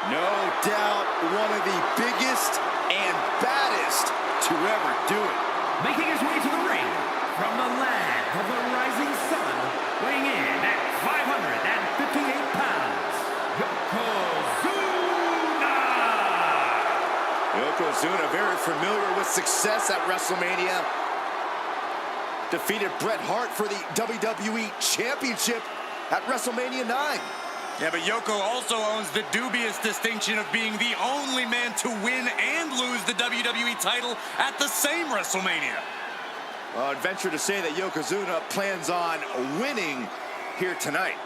No doubt one of the biggest and baddest to ever do it. Making his way to the ring from the land of the rising sun, weighing in at 558 pounds, Yokozuna, very familiar with success at WrestleMania. Defeated Bret Hart for the WWE Championship at WrestleMania 9. Yeah, but Yoko also owns the dubious distinction of being the only man to win and lose the WWE title at the same WrestleMania. Well, I'd venture to say that Yokozuna plans on winning here tonight.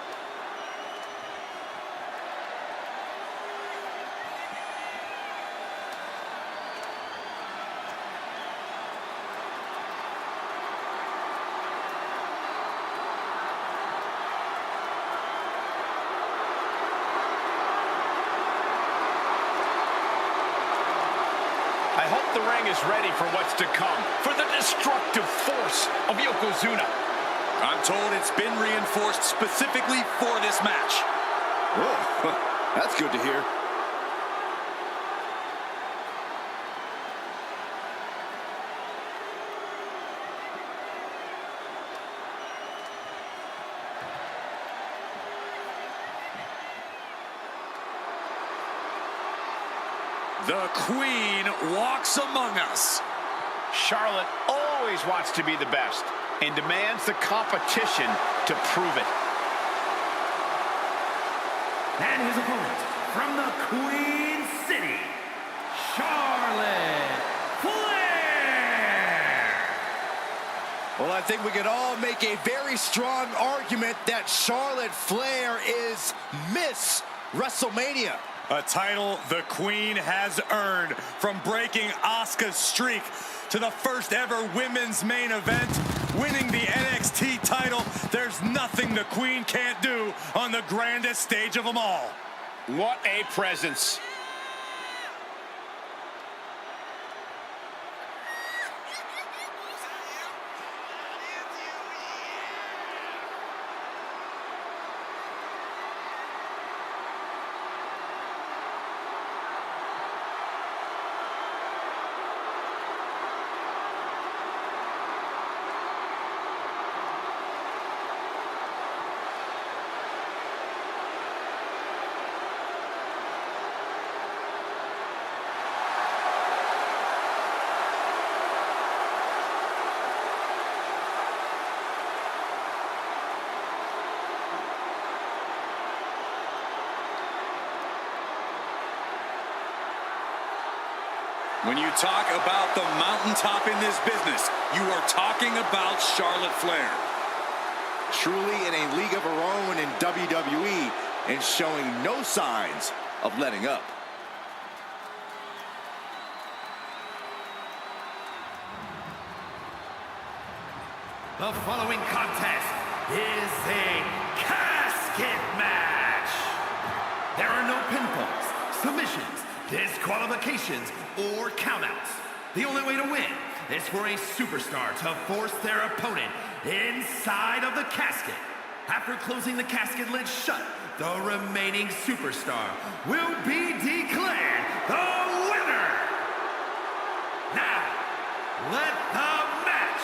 I hope the ring is ready for what's to come, for the destructive force of Yokozuna. I'm told it's been reinforced specifically for this match. Whoa, that's good to hear. The Queen walks among us. Charlotte always wants to be the best and demands the competition to prove it. And his opponent from the Queen City, Charlotte Flair. Well, I think we could all make a very strong argument that Charlotte Flair is Miss WrestleMania. A title the Queen has earned, from breaking Asuka's streak to the first ever women's main event, winning the NXT title. There's nothing the Queen can't do on the grandest stage of them all. What a presence. When you talk about the mountaintop in this business, you are talking about Charlotte Flair. Truly in a league of her own in WWE and showing no signs of letting up. The following contest is a casket match. There are no pinfalls, submissions, disqualifications, or countouts. The only way to win is for a superstar to force their opponent inside of the casket. After closing the casket lid shut, the remaining superstar will be declared the winner. Now, let the match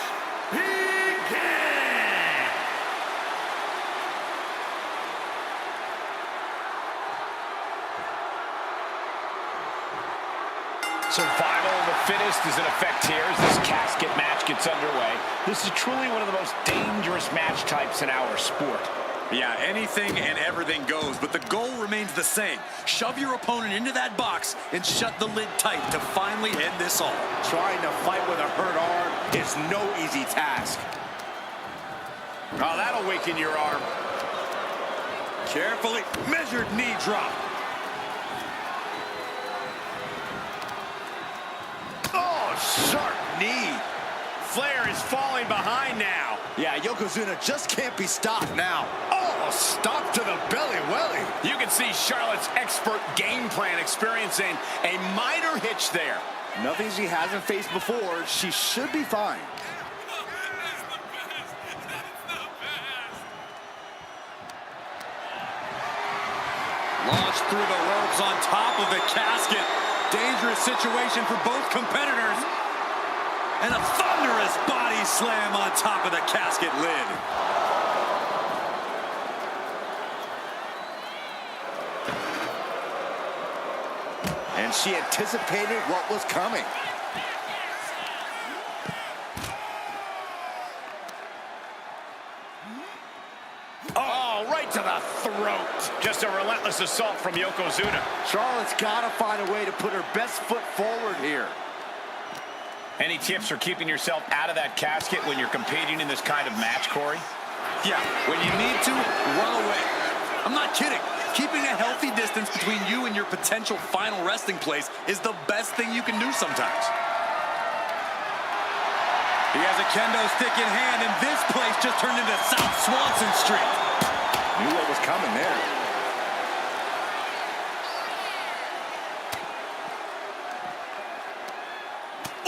begin. Survival of the fittest is in effect here as this casket match gets underway. This is truly one of the most dangerous match types in our sport. Yeah, anything and everything goes, but the goal remains the same. Shove your opponent into that box and shut the lid tight to finally end this all. Trying to fight with a hurt arm is no easy task. Oh, that'll weaken your arm. Carefully measured knee drop. Sharp knee. Flair is falling behind now. Yeah, Yokozuna just can't be stopped now. Oh, stop to the belly welly. You can see Charlotte's expert game plan experiencing a minor hitch there. Nothing she hasn't faced before. She should be fine. Launched through the ropes on top of the casket. Dangerous situation for both competitors. And a thunderous body slam on top of the casket lid. And she anticipated what was coming. Oh, right to the throat. Just a relentless assault from Yokozuna. Charlotte's got to find a way to put her best foot forward here. Any tips for keeping yourself out of that casket when you're competing in this kind of match, Corey? Yeah, when you need to, run away. I'm not kidding. Keeping a healthy distance between you and your potential final resting place is the best thing you can do sometimes. He has a kendo stick in hand, and this place just turned into South Swanson Street. Knew what was coming there.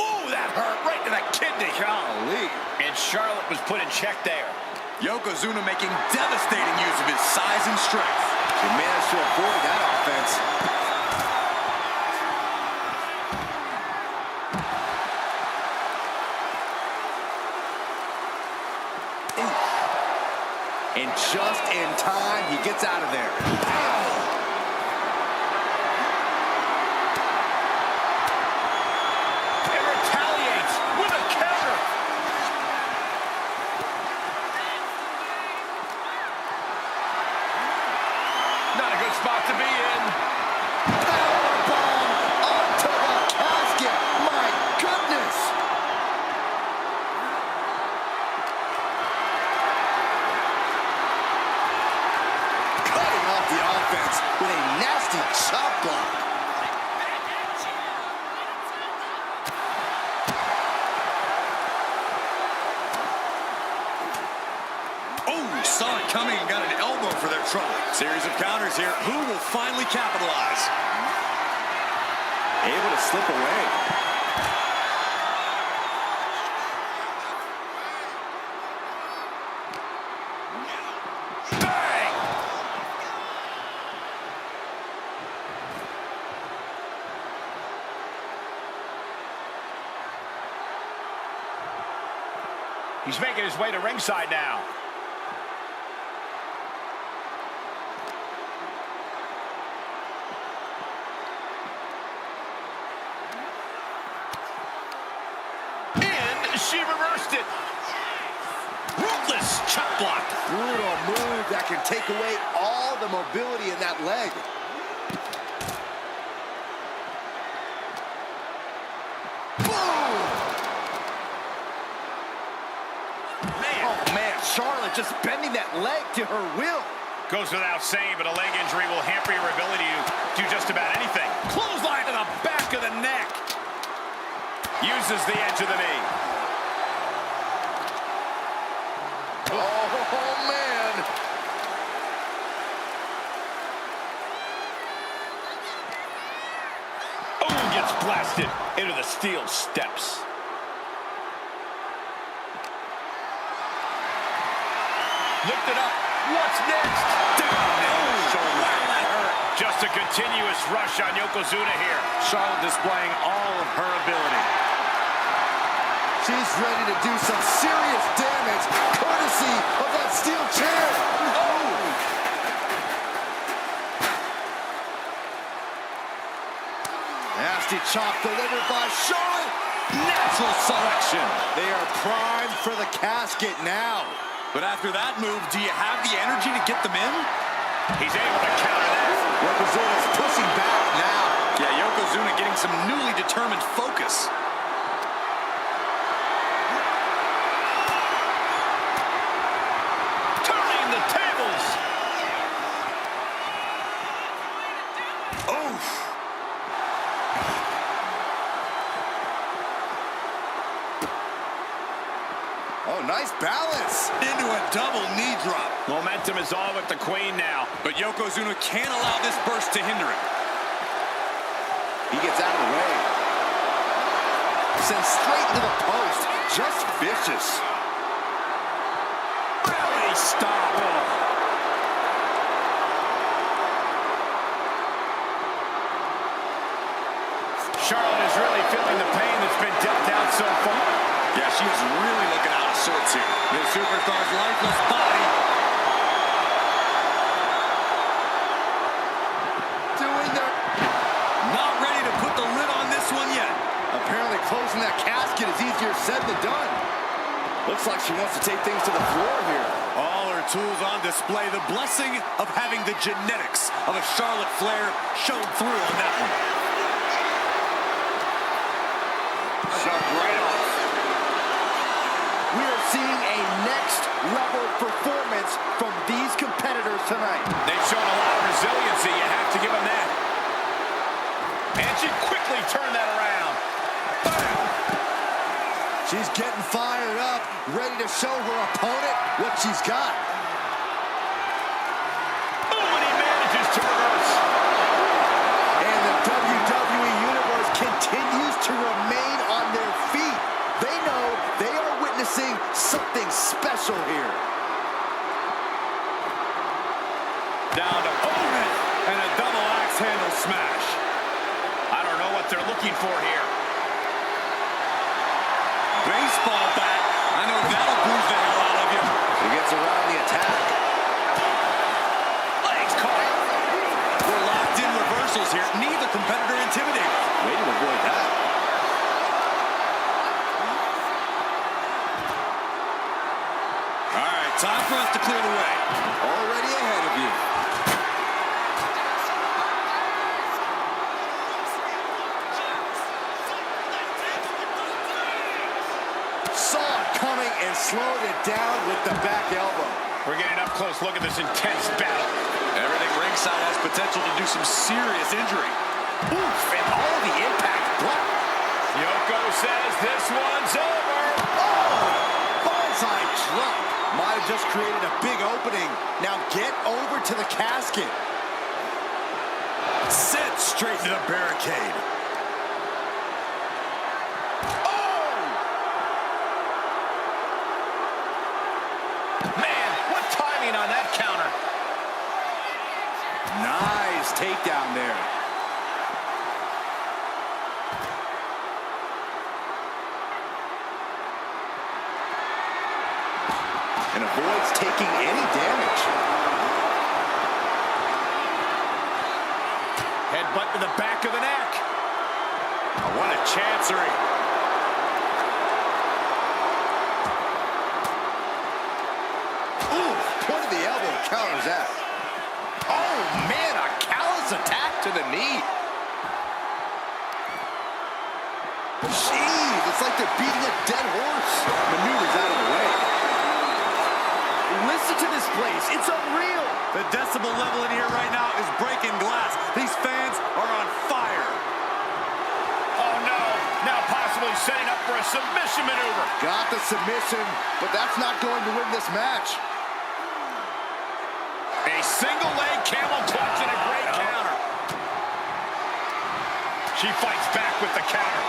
Ooh, that hurt right to the kidney. Golly. And Charlotte was put in check there. Yokozuna making devastating use of his size and strength. She managed to avoid that offense. And just in time, he gets out of there. And retaliates with a counter. Not a good spot to be in. Powerbomb onto the casket. My goodness. Cutting off the offense with a nasty chop block. Oh, saw it coming and got an elbow for their trouble. Series of counters here. Who will finally capitalize? Able to slip away. Bang! He's making his way to ringside now. And she reversed it. Ruthless chop block. Brutal move that can take away all the mobility in that leg. Boom! Oh, man, Charlotte just bending that leg to her will. Goes without saying, but a leg injury will hamper your ability to do just about anything. Clothesline to the back of the neck. Uses the edge of the knee. Oh, man. Oh, gets blasted into the steel steps. Lifted up. What's next? Down. Shoulder. That hurt. Just a continuous rush on Yokozuna here. Charlotte displaying all of her ability. She's ready to do some serious damage, courtesy of that steel chair. Oh! Nasty chop delivered by Charlotte. Natural selection. They are primed for the casket now. But after that move, do you have the energy to get them in? He's able to counter that. Yokozuna's pushing back now. Yeah, Yokozuna getting some newly determined focus. Turning the tables. Oof. Oh, nice balance. Into a double knee drop. Momentum is all with the Queen now. But Yokozuna can't allow this burst to hinder him. He gets out of the way. Sent straight to the post. Just vicious. Belly stop. really feeling the pain that's been dealt out so far. Yeah, she is really looking out of sorts here. The superstar's lifeless body. Doing their... Not ready to put the lid on this one yet. Apparently closing that casket is easier said than done. Looks like she wants to take things to the floor here. All her tools on display. The blessing of having the genetics of a Charlotte Flair showed through on that one. Shot right off. We are seeing a next level performance from these competitors tonight. They've shown a lot of resiliency. You have to give them that. And she quickly turned that around. Bam! She's getting fired up, ready to show her opponent what she's got. Oh, and he manages to reverse. And the WWE Universe continues to remain on their feet. They know they are witnessing something special here. Down to Owen and a double axe handle smash. I don't know what they're looking for here. Baseball bat. I know that'll bruise the hell out of you. She gets around the attack. Legs caught. We're locked in reversals here. Neither competitor intimidated. Way to avoid that. All right, time for us to clear the way. Already ahead of you. Saw it coming and slowed it down with the back elbow. We're getting up close. Look at this intense battle. Everything ringside has potential to do some serious injury. Oof, and all the impact blocked. Yoko says this one's over. Oh, bullseye drop. Might have just created a big opening. Now get over to the casket. Sent straight to the barricade. Man, what timing on that counter. Nice takedown there. And avoids taking any damage. Headbutt to the back of the neck. Oh, what a chancery. Ooh, point of the elbow counters that. Oh, man, a callous attack to the knee. Jeez, it's like they're beating a dead horse. Maneuvers out of the way. Listen to this place. It's unreal. The decibel level in here right now is breaking glass. These fans are on fire. Oh, no. Now possibly setting up for a submission maneuver. Got the submission, but that's not going to win this match. A single leg camel clutch and a great counter. She fights back with the counter.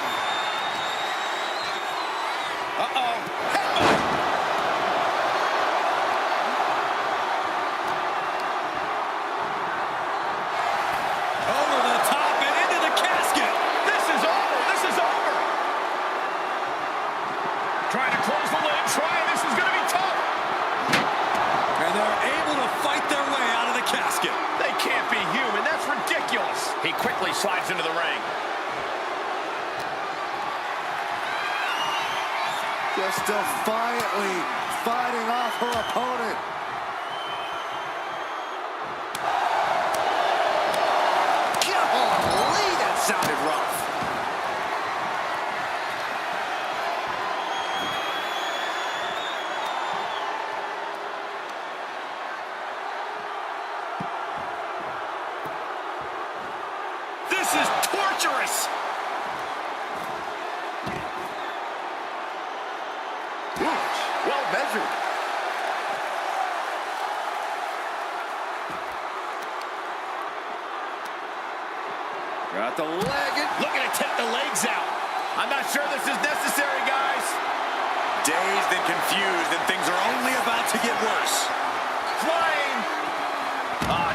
Uh-oh. Over the top and into the casket. This is over. This is over. Trying to close the lid. This is going to be tough. And they're able to fight their way out of the casket. They can't be human. That's ridiculous. He quickly slides into the ring. Just defiantly fighting off her opponent. Golly, that sounded rough. This is torturous. Well measured. Got the leg. Looking to take the legs out. I'm not sure this is necessary, guys. Dazed and confused, and things are only about to get worse. Flying.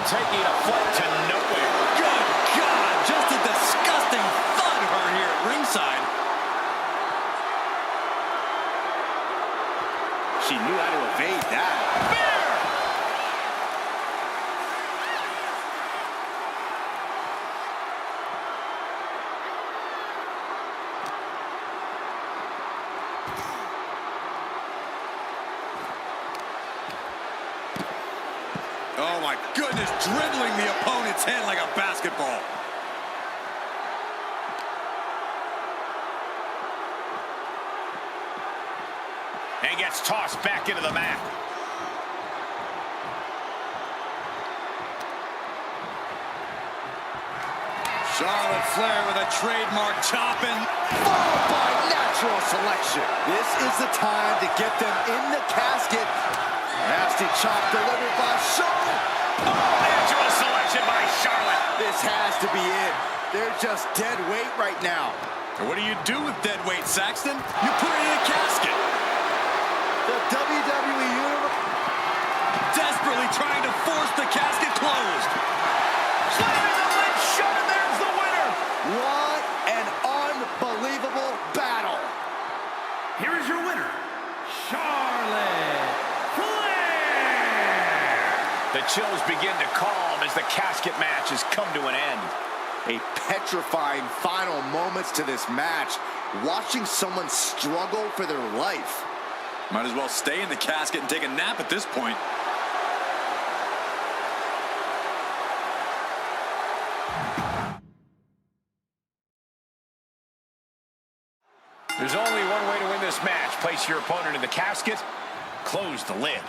Taking a flight to nowhere. Good God, just a disgusting thud her here at ringside. Oh my goodness, dribbling the opponent's head like a basketball. And gets tossed back into the mat. Charlotte Flair with a trademark chopping. Followed by natural selection. This is the time to get them in the casket. Nasty chop delivered by Charlotte. Oh, natural selection by Charlotte. This has to be it. They're just dead weight right now. And what do you do with dead weight, Saxton? You put it in a casket. The WWE Universe Desperately trying to force the casket closed. Slamming the leg shut, and there's the winner. What an unbelievable battle. Here is your winner, Charlotte Flair. The chills begin to calm as the casket match has come to an end. A petrifying final moments to this match. Watching someone struggle for their life. Might as well stay in the casket and take a nap at this point. There's only one way to win this match. Place your opponent in the casket, close the lid.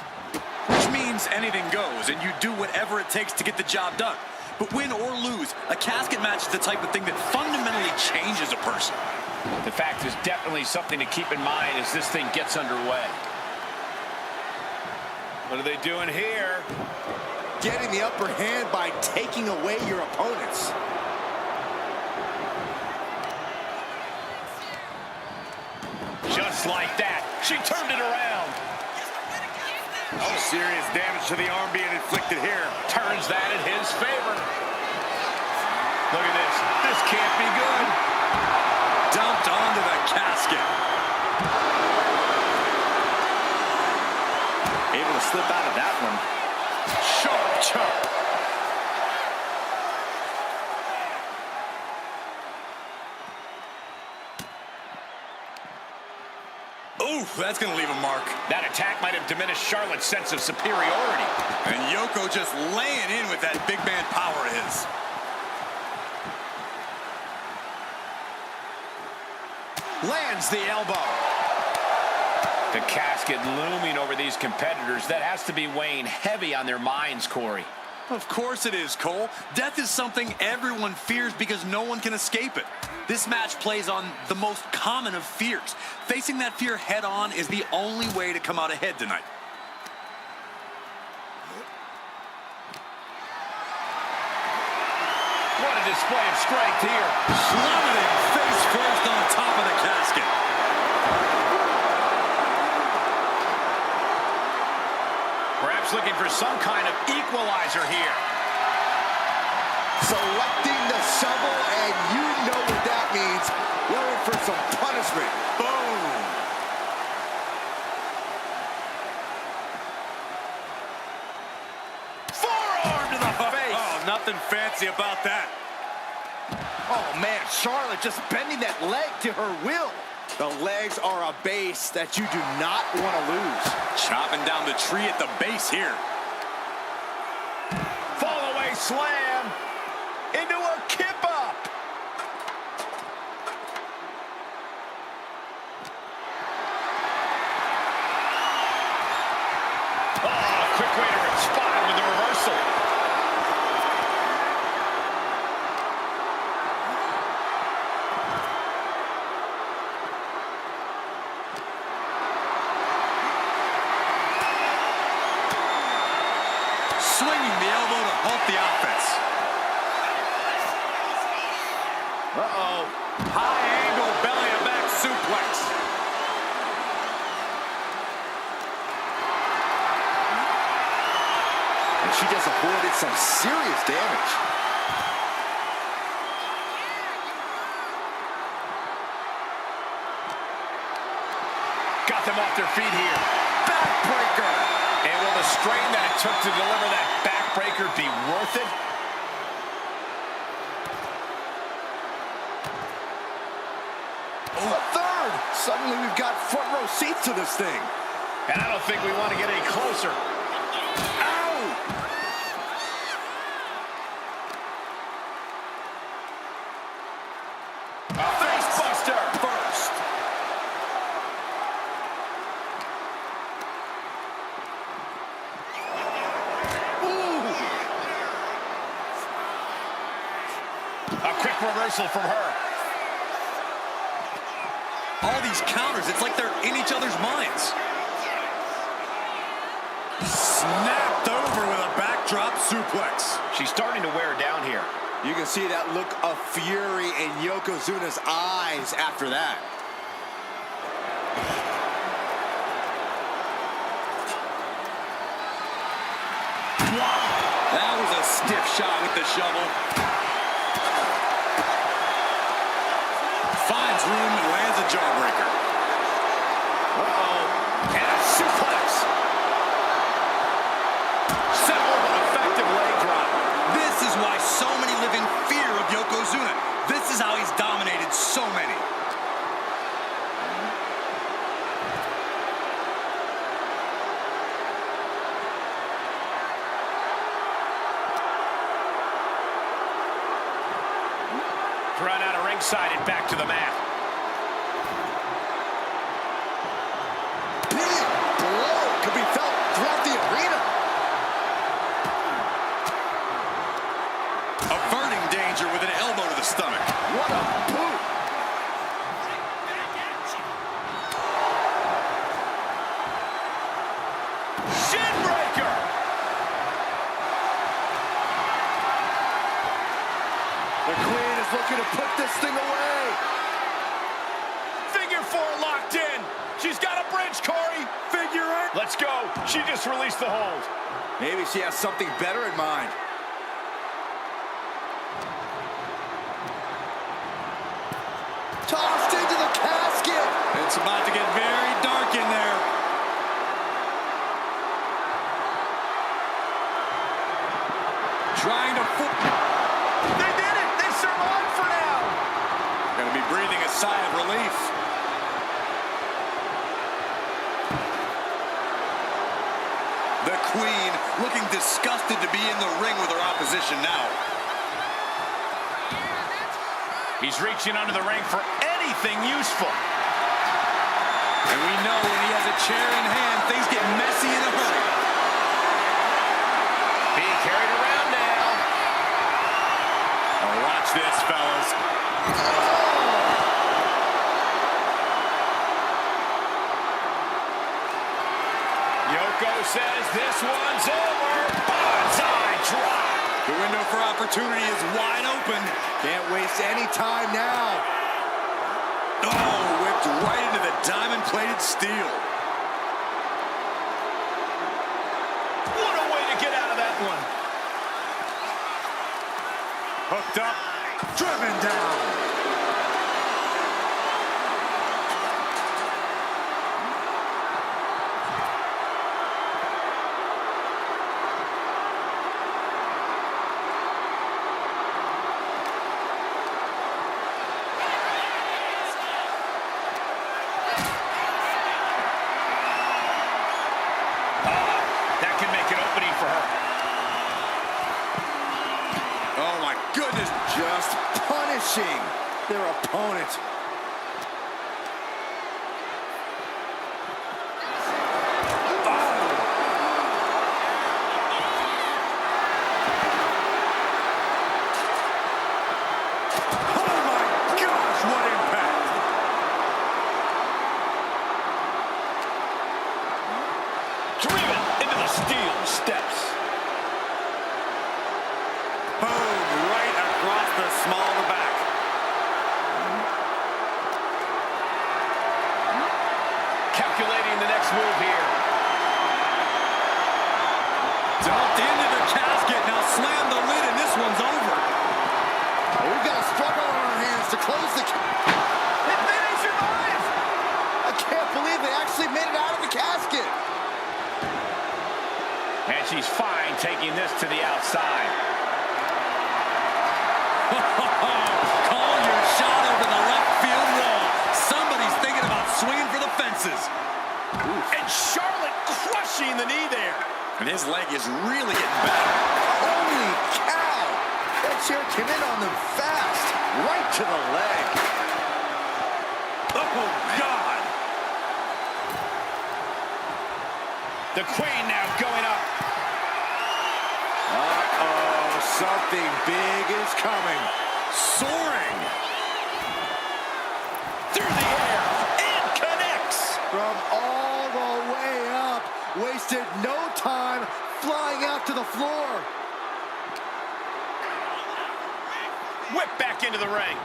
Which means anything goes, and you do whatever it takes to get the job done. But win or lose, a casket match is the type of thing that fundamentally changes a person. The fact is definitely something to keep in mind as this thing gets underway. What are they doing here? Getting the upper hand by taking away your opponents. Just like that, she turned it around. Oh, serious damage to the arm being inflicted here. Turns that in his favor. Look at this. This can't be good. Dumped onto the casket. Able to slip out of that one. Sharp chop. Ooh, that's going to leave a mark. That attack might have diminished Charlotte's sense of superiority. And Yoko just laying in with that big man power of his. Lands the elbow. The casket looming over these competitors. That has to be weighing heavy on their minds, Corey. Of course it is, Cole. Death is something everyone fears because no one can escape it. This match plays on the most common of fears. Facing that fear head on is the only way to come out ahead tonight. What a display of strength here. Plummeting face first on top of the casket. Perhaps looking for some kind of equalizer here. Selecting the shovel, and you know what that means. Going for some punishment. Boom. Forearm to the face. Oh, nothing fancy about that. Oh, man, Charlotte just bending that leg to her will. The legs are a base that you do not want to lose. Chopping down the tree at the base here. Fall away slam into a kip up. Oh, quick way to respond with the reversal. Swinging the elbow to halt the offense. Uh-oh. High angle belly to back suplex. And she just avoided some serious damage. Got them off their feet here. Backbreaker. And will the strain that it took to deliver that backbreaker be worth it? Oh, a third. Suddenly we've got front row seats to this thing. And I don't think we want to get any closer. Ow! A quick reversal from her. All these counters, it's like they're in each other's minds. Snapped over with a backdrop suplex. She's starting to wear down here. You can see that look of fury in Yokozuna's eyes after that. That was a stiff shot with the shovel. Finds room and lands a jawbreaker. Uh-oh. And a suplex. Simple but effective leg drop. This is why so many live in fear of Yokozuna. This is how he's dominated so many. Run out of ringside and back to the mat. Big blow could be felt throughout the arena. Averting danger with an elbow to the stomach. What a boot. Shinbreaker. The Queen is looking to put this thing away. Figure four locked in. She's got a bridge, Corey. Figure eight. Let's go. She just released the hold. Maybe she has something better in mind. Tossed into the casket. It's about to get very dark in there. Trying to They did it. They survived for now. Gonna be breathing a sigh of relief. The Queen looking disgusted to be in the ring with her opposition now. He's reaching under the ring for anything useful. And we know when he has a chair in hand, things get messy in a hurry. Being carried around now. Oh, watch this, fellas. Yoko says this one's over. Bonsai drop. The window for opportunity is wide open. Can't waste any time now. Oh, whipped right into the diamond-plated steel. What a way to get out of that one. Hooked up, driven down. That can make an opening for her. Oh, my goodness. Just punishing their opponent. Oh, my gosh, what impact. Driven into the steel steps. Boom, right across the small of the back. Calculating the next move here. Dumped into the casket. Now slam the lid, and this one's over. We've got a struggle on our hands to close the... They didn't survive. I can't believe they actually made it out of the casket. And she's fine taking this to the outside. Call your shot over the left field wall. Somebody's thinking about swinging for the fences. And Charlotte crushing the knee there. And his leg is really getting better. Holy cow! That chair came in on them fast. Right to the leg. Oh, God. The Queen now going up. Uh-oh, something big is coming. Sword no time, flying out to the floor. Whip back into the ring.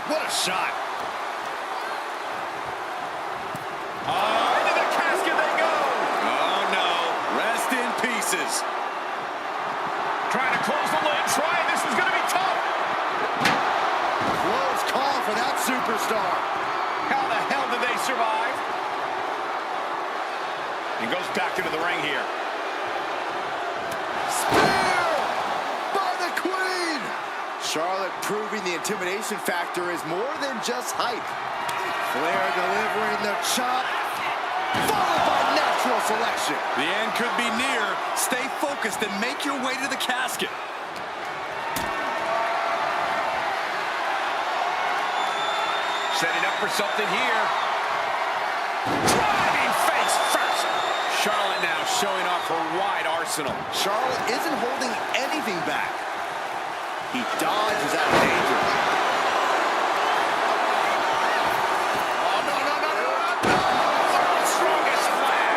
What a shot. Into the casket they go. Oh, no. Rest in pieces. Trying to close the lid. This is going to be tough. Close call for that superstar. How the hell did they survive? And goes back into the ring here. Spear by the Queen. Charlotte proving the intimidation factor is more than just hype. Flair delivering the chop, followed by natural selection. The end could be near. Stay focused and make your way to the casket. Setting up for something here. Driving face first. Charlotte now showing off her wide arsenal. Charlotte isn't holding anything back. He dodges out of danger. Oh, no, no, no, no, no. World's strongest flag.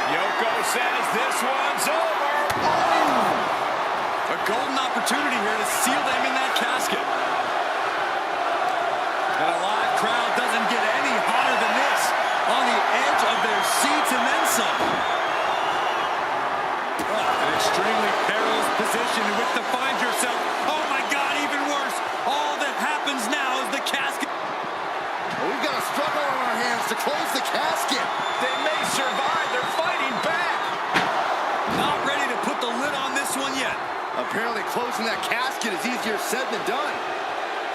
Yoko says this one's over. A golden opportunity here to seal them in that casket. And a live crowd doesn't get any hotter than this. On the edge of their seats and then some. An extremely perilous position in which to find yourself. Oh my God, even worse. All that happens now is the casket. We've got a struggle on our hands to close the casket. They may survive. They're fighting back. Not ready to put the lid on this one yet. Apparently closing that casket is easier said than done.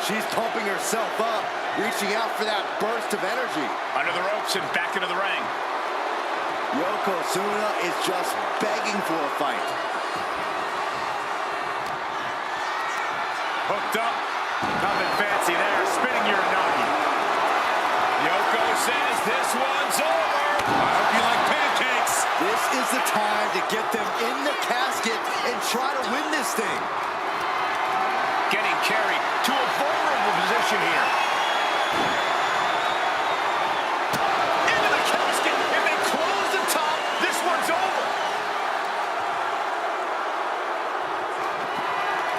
She's pumping herself up, reaching out for that burst of energy. Under the ropes and back into the ring. Yokozuna is just begging for a fight. Hooked up. Nothing fancy there. Spinning Uranagi. Yoko says this one's over. I hope you like pancakes. This is the time to get them in the casket and try to win this thing. Getting carried to a vulnerable position here. Into the casket. If they close the top, this one's over.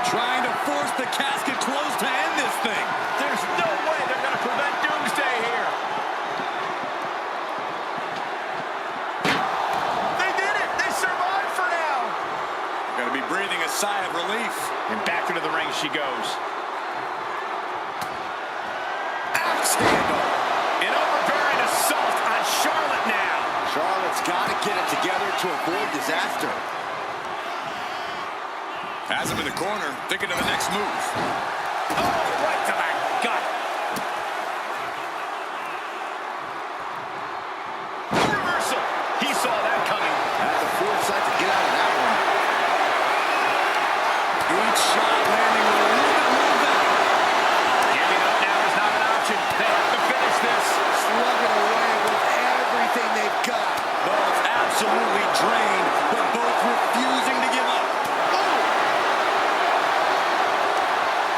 Trying to force the casket closed to end this thing. There's no way they're going to prevent doomsday here. They did it. They survived for now. Going to be breathing a sigh of relief. And back into the ring she goes. Axe handle. An overbearing assault on Charlotte now. Charlotte's got to get it together to avoid disaster. Has him in the corner, thinking of the next move. Oh, right to the gut. Reversal. He saw that coming. Had the foresight to get out of that one. Each shot landing with a little bit more back. Giving up now is not an option. They have to finish this. Slugging away with everything they've got. Both absolutely drained, but both refusing to give up.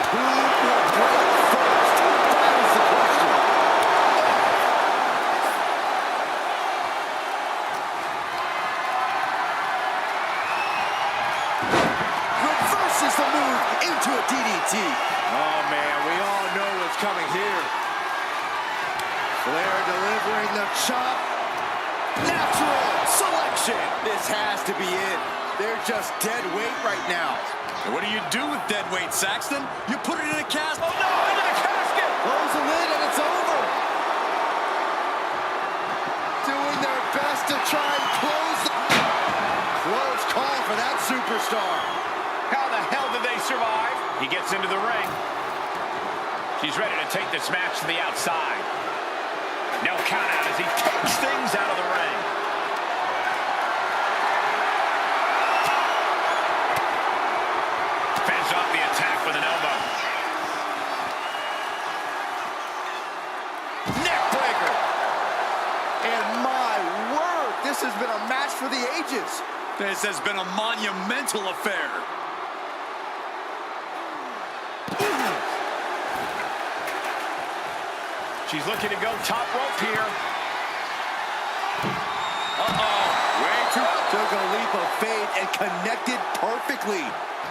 Who will break first? That is the question. Reverses the move into a DDT. Oh, man, we all know what's coming here. Flair delivering the chop. Natural selection. This has to be it. They're just dead weight right now. And what do you do with dead weight, Saxton? You put it in a casket. Oh, no, into the casket. Close the lid and it's over. Doing their best to try and close the... Close call for that superstar. How the hell did they survive? He gets into the ring. She's ready to take this match to the outside. No count out as he takes things out of the ring. Fends off the attack with an elbow. Neck breaker. And my word, this has been a match for the ages. This has been a monumental affair. She's looking to go top rope here. Took a leap of faith and connected perfectly.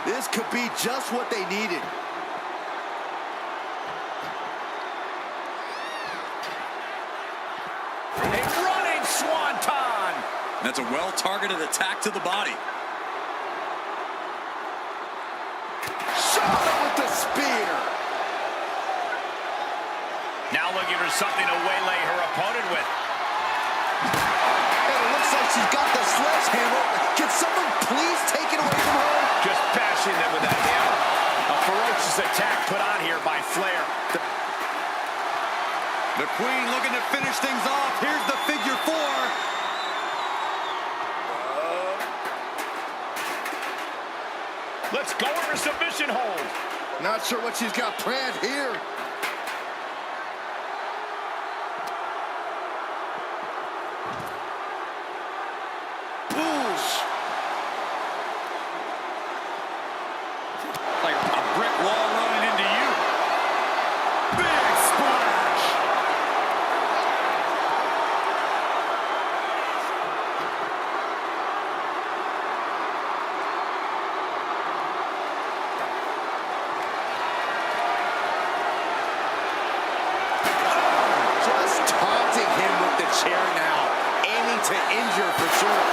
This could be just what they needed. A running swanton. That's a well-targeted attack to the body. Charlotte with the spear. Now looking for something to waylay her opponent with. And it looks like she's got the sledgehammer. Can someone please take it away from her? Just bashing them with that hammer. A ferocious attack put on here by Flair. The Queen looking to finish things off. Here's the figure 4. Let's go for a submission hold. Not sure what she's got planned here. Like a brick wall running into you. Big splash. Just taunting him with the chair now. Aiming to injure for sure.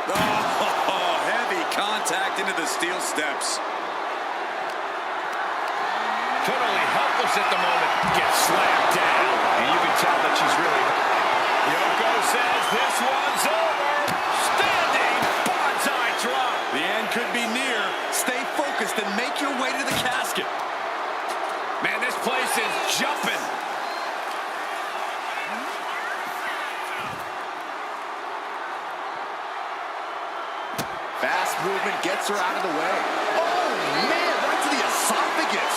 Oh, heavy contact into the steel steps. Totally helpless at the moment. Gets slammed down. And you can tell that she's really... Yoko says this one's over. Standing bonsai drop. The end could be near. Stay focused and make your way to the casket. Man, this place is jumping. Fast movement gets her out of the way. Oh, man, right to the esophagus.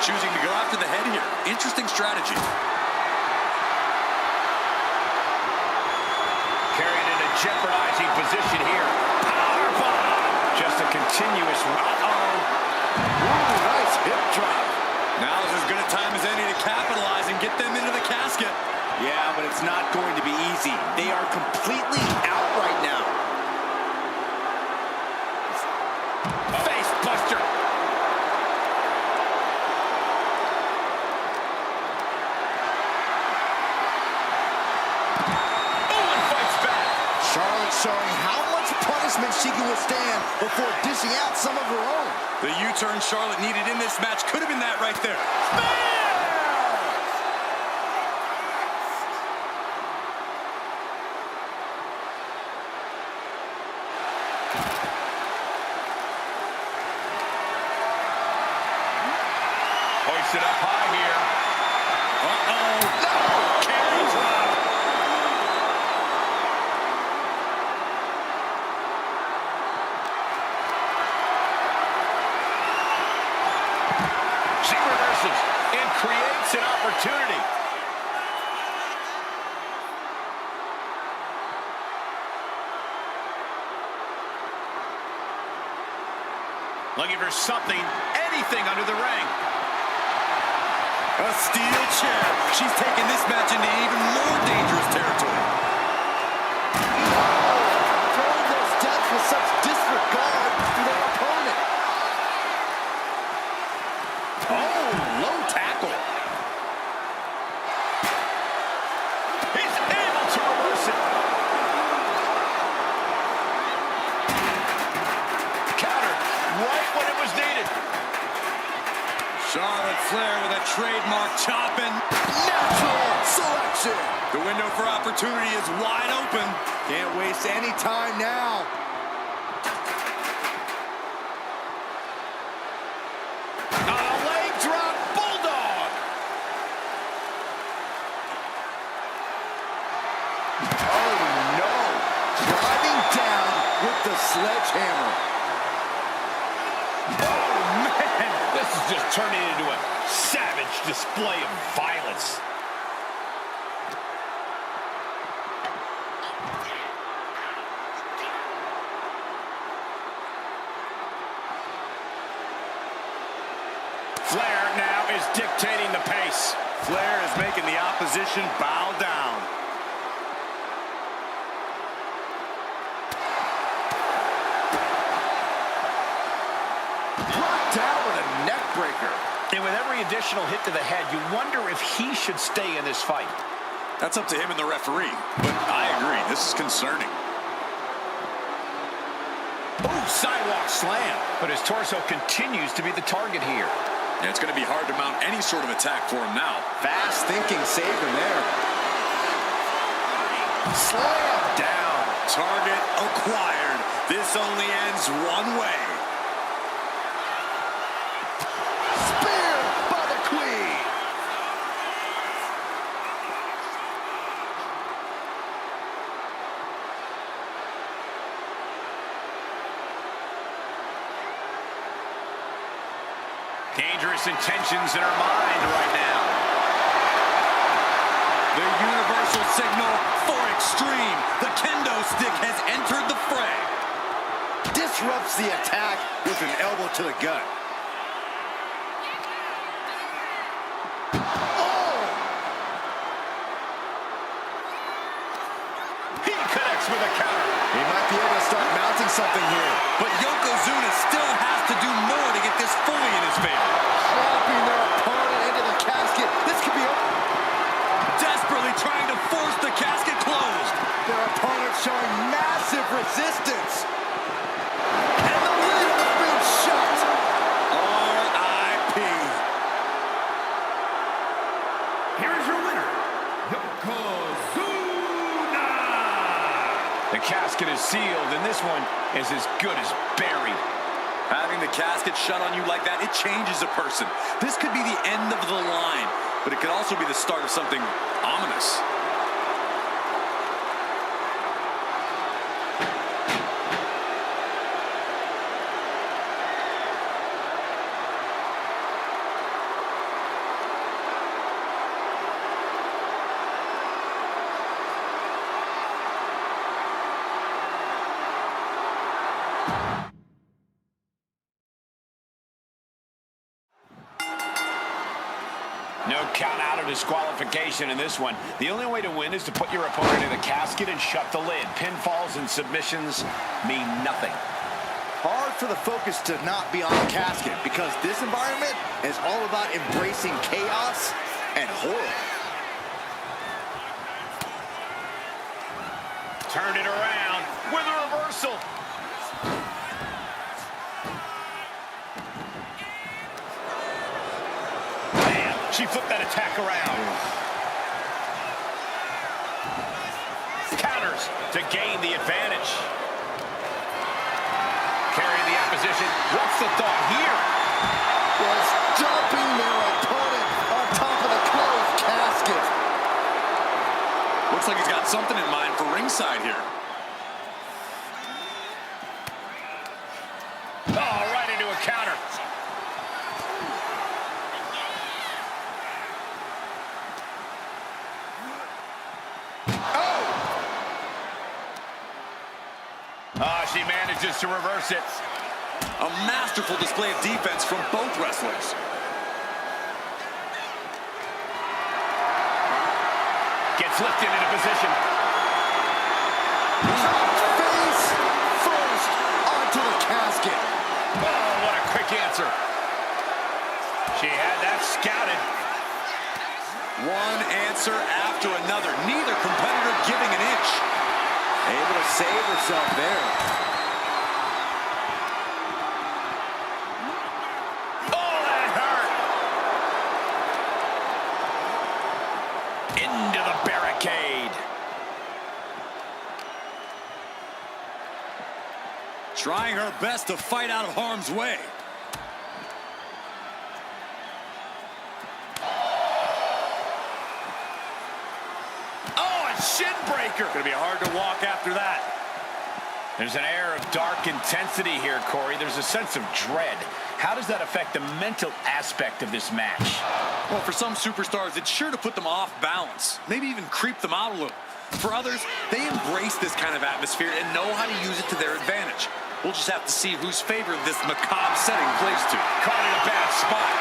Choosing to go after the head here. Interesting strategy. Carried in a jeopardizing position here. Powerbomb. Just a continuous... Ooh, nice hip drop. Now is as good a time as any to capitalize and get them into the casket. Yeah, but it's not going to be easy. They are completely out right now. Face buster. Owen fights back. Charlotte showing how much punishment she can withstand before dishing out some of her own. The U-turn Charlotte needed in this match could have been that right there. Hoisted up high here. Uh-oh. No! Carry drop. She reverses and creates an opportunity. Looking for something, anything under the ring. A steel chair. She's taking this match into even more dangerous territory. Throwing those steps with such disregard to their opponent. Oh, low tackle. He's able to reverse it. Countered right when it was needed. Charlotte Flair with a trademark chopping. Natural selection. The window for opportunity is wide open. Can't waste any time now. On a leg drop, bulldog. Oh, no. Driving down with the sledgehammer. Oh, man. This is just turning into a savage display of violence. Flair now is dictating the pace. Flair is making the opposition bow down. Brought down with a neck breaker. And with every additional hit to the head, you wonder if he should stay in this fight. That's up to him and the referee. But I agree, this is concerning. Oh, sidewalk slam. But his torso continues to be the target here. And it's going to be hard to mount any sort of attack for him now. Fast thinking saved him there. Slam down. Target acquired. This only ends one way. Spear by the Queen. Dangerous intentions in her mind right now. The universal signal for extreme. The kendo stick has entered the fray. Disrupts the attack with an elbow to the gut. Oh! He connects with a counter. He might be able to start mounting something here. But Yokozuna still has to do more to get this fully in his favor. Dropping their opponent into the casket. This could be over. Desperately trying to force the casket closed. Their opponent showing massive resistance. And the lid has been shut. R.I.P. Here is your winner, Yokozuna! The casket is sealed, and this one is as good as buried. Having the casket shut on you like that, it changes a person. This could be the end of the line, but it could also be the start of something ominous. No count out or disqualification in this one. The only way to win is to put your opponent in the casket and shut the lid. Pinfalls and submissions mean nothing. Hard for the focus to not be on the casket because this environment is all about embracing chaos and horror. Turn it around with a reversal. Bam! She flipped that attack around. Counters to gain the advantage. Carrying the opposition. What's the thought here? Was dumping their opponent on top of the closed casket. Looks like he's got something in mind for ringside here. Oh, right into a counter. She manages to reverse it. A masterful display of defense from both wrestlers. Gets lifted into position. Face first onto the casket. Oh, what a quick answer. She had that scouted. One answer after another. Neither competitor giving an inch. Able to save herself there. Oh, that hurt. Into the barricade. Trying her best to fight out of harm's way. Shin breaker. Gonna be hard to walk after that. There's an air of dark intensity here, Corey. There's a sense of dread. How does that affect the mental aspect of this match? Well, for some superstars, it's sure to put them off balance. Maybe even creep them out a little. For others, they embrace this kind of atmosphere and know how to use it to their advantage. We'll just have to see whose favor this macabre setting plays to. Caught in a bad spot.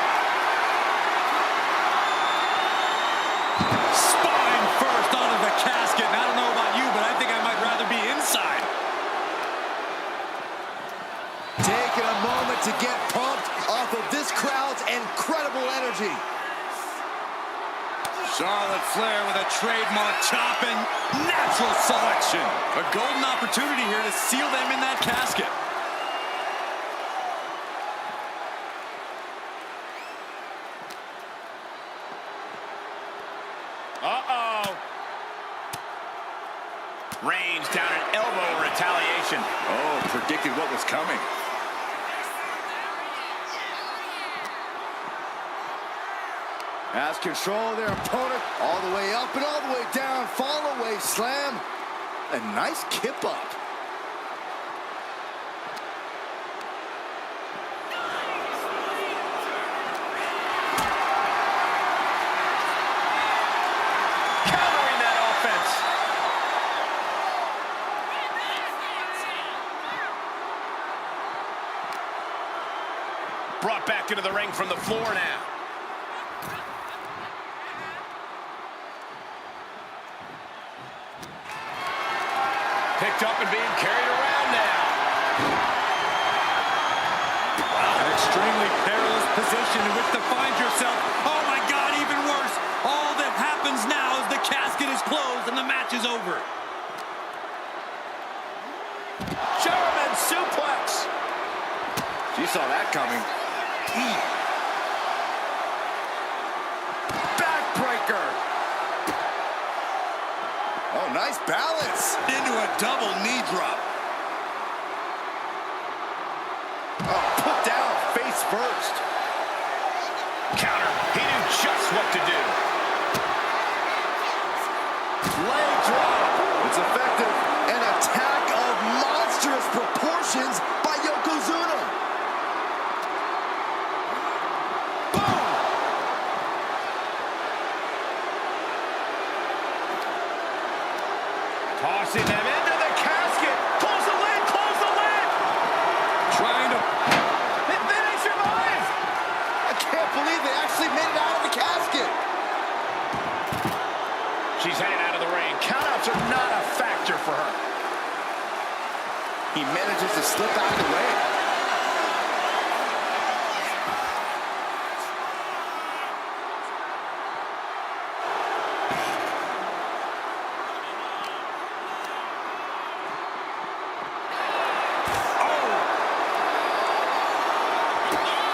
casket, and I don't know about you, but I think I might rather be inside. Taking a moment to get pumped off of this crowd's incredible energy. Charlotte Flair with a trademark chop and natural selection. A golden opportunity here to seal them in that casket. Uh-oh. Reigns down an elbow retaliation. Oh, predicted what was coming. Has control of their opponent all the way up and all the way down. Fall away slam. A nice kip up. Countering that offense. Brought back into the ring from the floor now. Picked up and being carried around now. Wow, an extremely perilous position in which to find yourself. Oh my God, even worse. All that happens now is the casket is closed and the match is over. German suplex. You saw that coming. Backbreaker. Oh, nice balance. Into a double knee drop. Oh, put down face first. Counter. He knew just what to do. Leg drop. It's effective. An attack of monstrous proportions by Yokozuna. Boom! Tossing them into the casket. Close the lid, close the lid. Trying to... And then he survives. I can't believe they actually made it out of the casket. She's headed out of the ring. Countouts are not a factor for her. He manages to slip out of the way.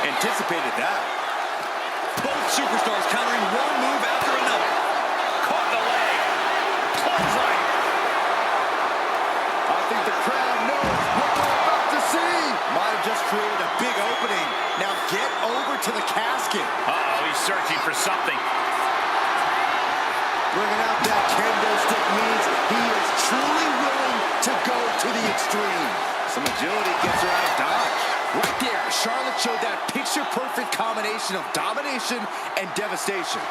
Anticipated that. Both superstars countering one move after another. Caught the leg. Clothesline. I think the crowd knows what we're about to see. Might have just created a big opening. Now get over to the casket. Uh-oh, he's searching for something. Bringing out that kendo stick means he is truly willing to go to the extreme. Some agility gets her out of dodge. Right there, Charlotte showed that picture-perfect combination of domination and devastation.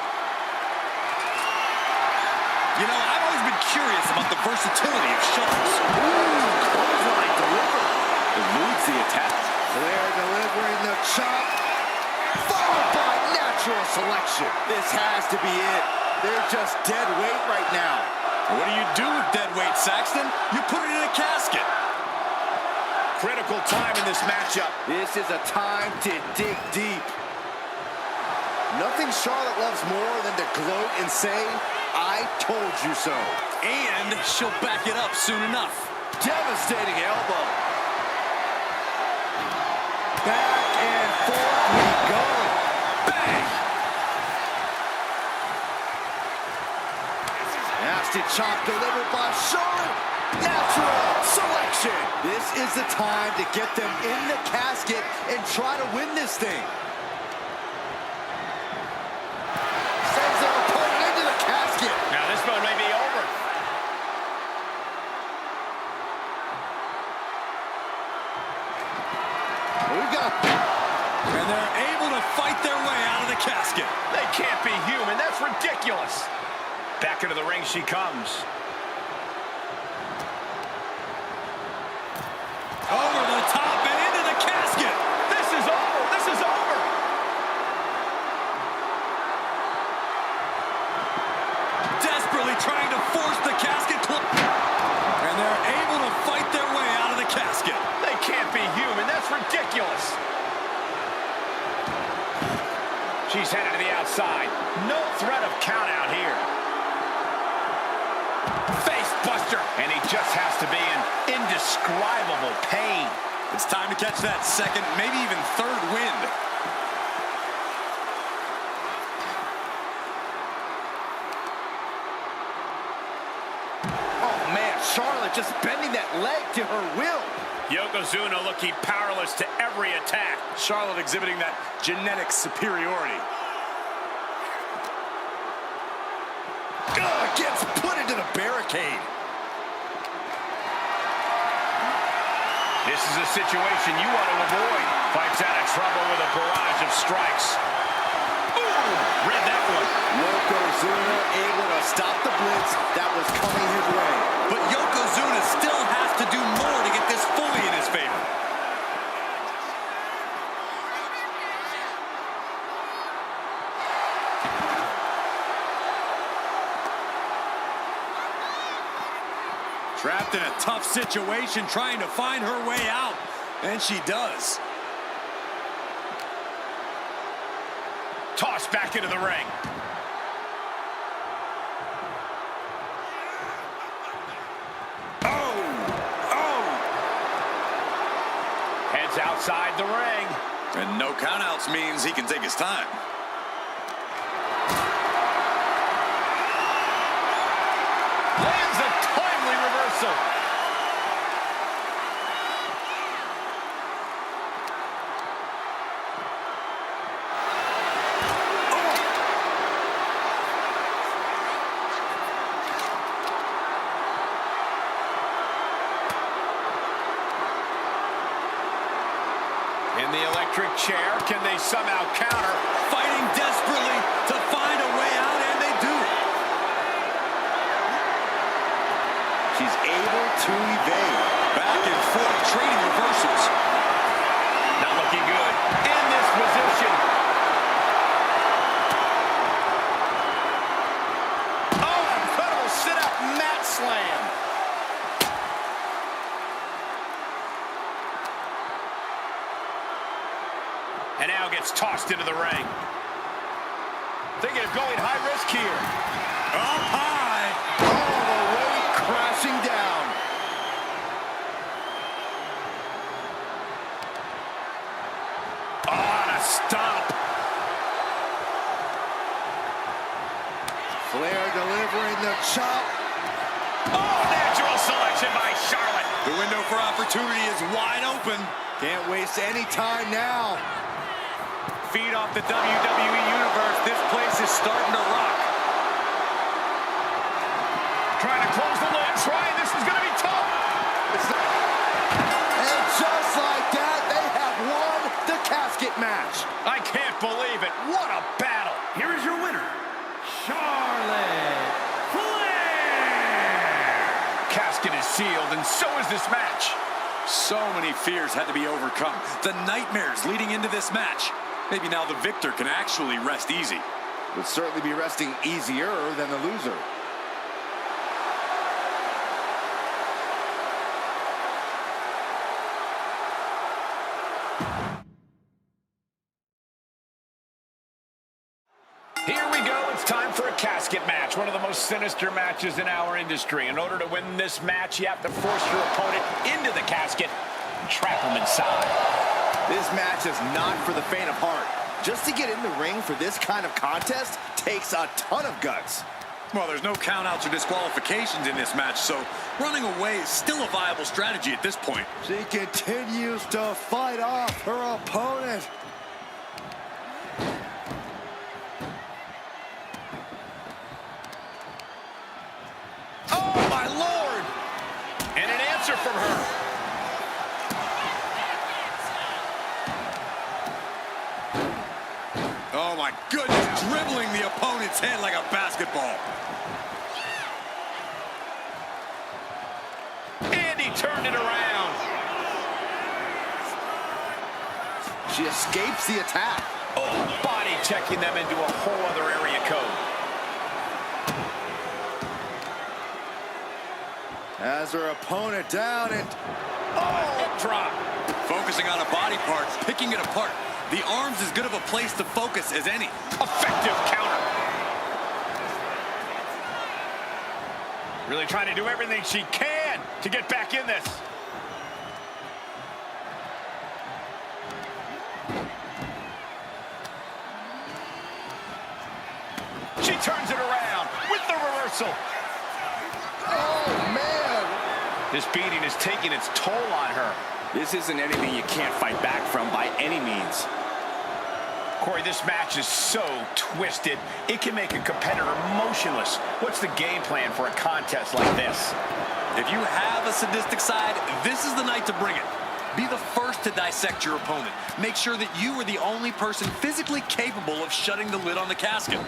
You know, I've always been curious about the versatility of Charlotte's. Ooh, clothesline delivered. Eludes the attack. Flair delivering the chop. Followed by natural selection. This has to be it. They're just dead weight right now. What do you do with dead weight, Saxton? You put it in a casket. Critical time in this matchup. This is a time to dig deep. Nothing Charlotte loves more than to gloat and say, I told you so. And she'll back it up soon enough. Devastating elbow. Back and forth we go. Bang! Nasty chop delivered by Charlotte. Natural selection. This is the time to get them in the casket and try to win this thing. Sends their opponent into the casket. Now this one may be over. We got... And they're able to fight their way out of the casket. They can't be human. That's ridiculous. Back into the ring she comes. Over the top and into the casket. This is over. This is over. Desperately trying to force the casket She's headed to the outside. No threat of count out here. Face buster. And he just has to be in indescribable pain. It's time to catch that second, maybe even third wind. Oh, man, Charlotte just bending that leg to her will. Yokozuna looking powerless to every attack. Charlotte exhibiting that genetic superiority. Gets put into the barricade. This is a situation you want to avoid. Fights out of trouble with a barrage of strikes. Ooh, read that one. Yokozuna able to stop the blitz that was coming his way. But Yokozuna still has to do more to get this fully in his favor. Trapped in a tough situation, trying to find her way out. And she does. Tossed back into the ring. Heads outside the ring. And no countouts means he can take his time. Lands a timely reversal. In the electric chair, can they somehow counter? Fighting desperately to find a way out, and they do. She's able to evade. Back and forth, trading reversals. Not looking good. In this position. Oh, incredible sit-up mat slam. And now gets tossed into the ring. Thinking of going high risk here. Up high. All the way crashing down. On a stomp. Flair delivering the chop. Oh, natural selection by Charlotte. The window for opportunity is wide open. Can't waste any time now. Feed off the WWE Universe. This place is starting to rock. Trying to close the lid. This is going to be tough. And just like that, they have won the casket match. I can't believe it. What a battle. Here is your winner, Charlotte Flair. Casket is sealed, and so is this match. So many fears had to be overcome. The nightmares leading into this match. Maybe now the victor can actually rest easy. Would certainly be resting easier than the loser. Here we go. It's time for a casket match. One of the most sinister matches in our industry. In order to win this match, you have to force your opponent into the casket and trap him inside. This match is not for the faint of heart. Just to get in the ring for this kind of contest takes a ton of guts. Well, there's no countouts or disqualifications in this match, so running away is still a viable strategy at this point. She continues to fight off her opponent. Oh, my Lord! And an answer from her. Oh, my goodness, dribbling the opponent's head like a basketball. And he turned it around. She escapes the attack. Oh, body checking them into a whole other area code. Has her opponent down and... Oh, hip drop. Focusing on a body part, picking it apart. The arm's as good of a place to focus as any. Effective counter. Really trying to do everything she can to get back in this. She turns it around with the reversal. Oh, man. This beating is taking its toll on her. This isn't anything you can't fight back from by any means. Corey, this match is so twisted, it can make a competitor motionless. What's the game plan for a contest like this? If you have a sadistic side, this is the night to bring it. Be the first to dissect your opponent. Make sure that you are the only person physically capable of shutting the lid on the casket.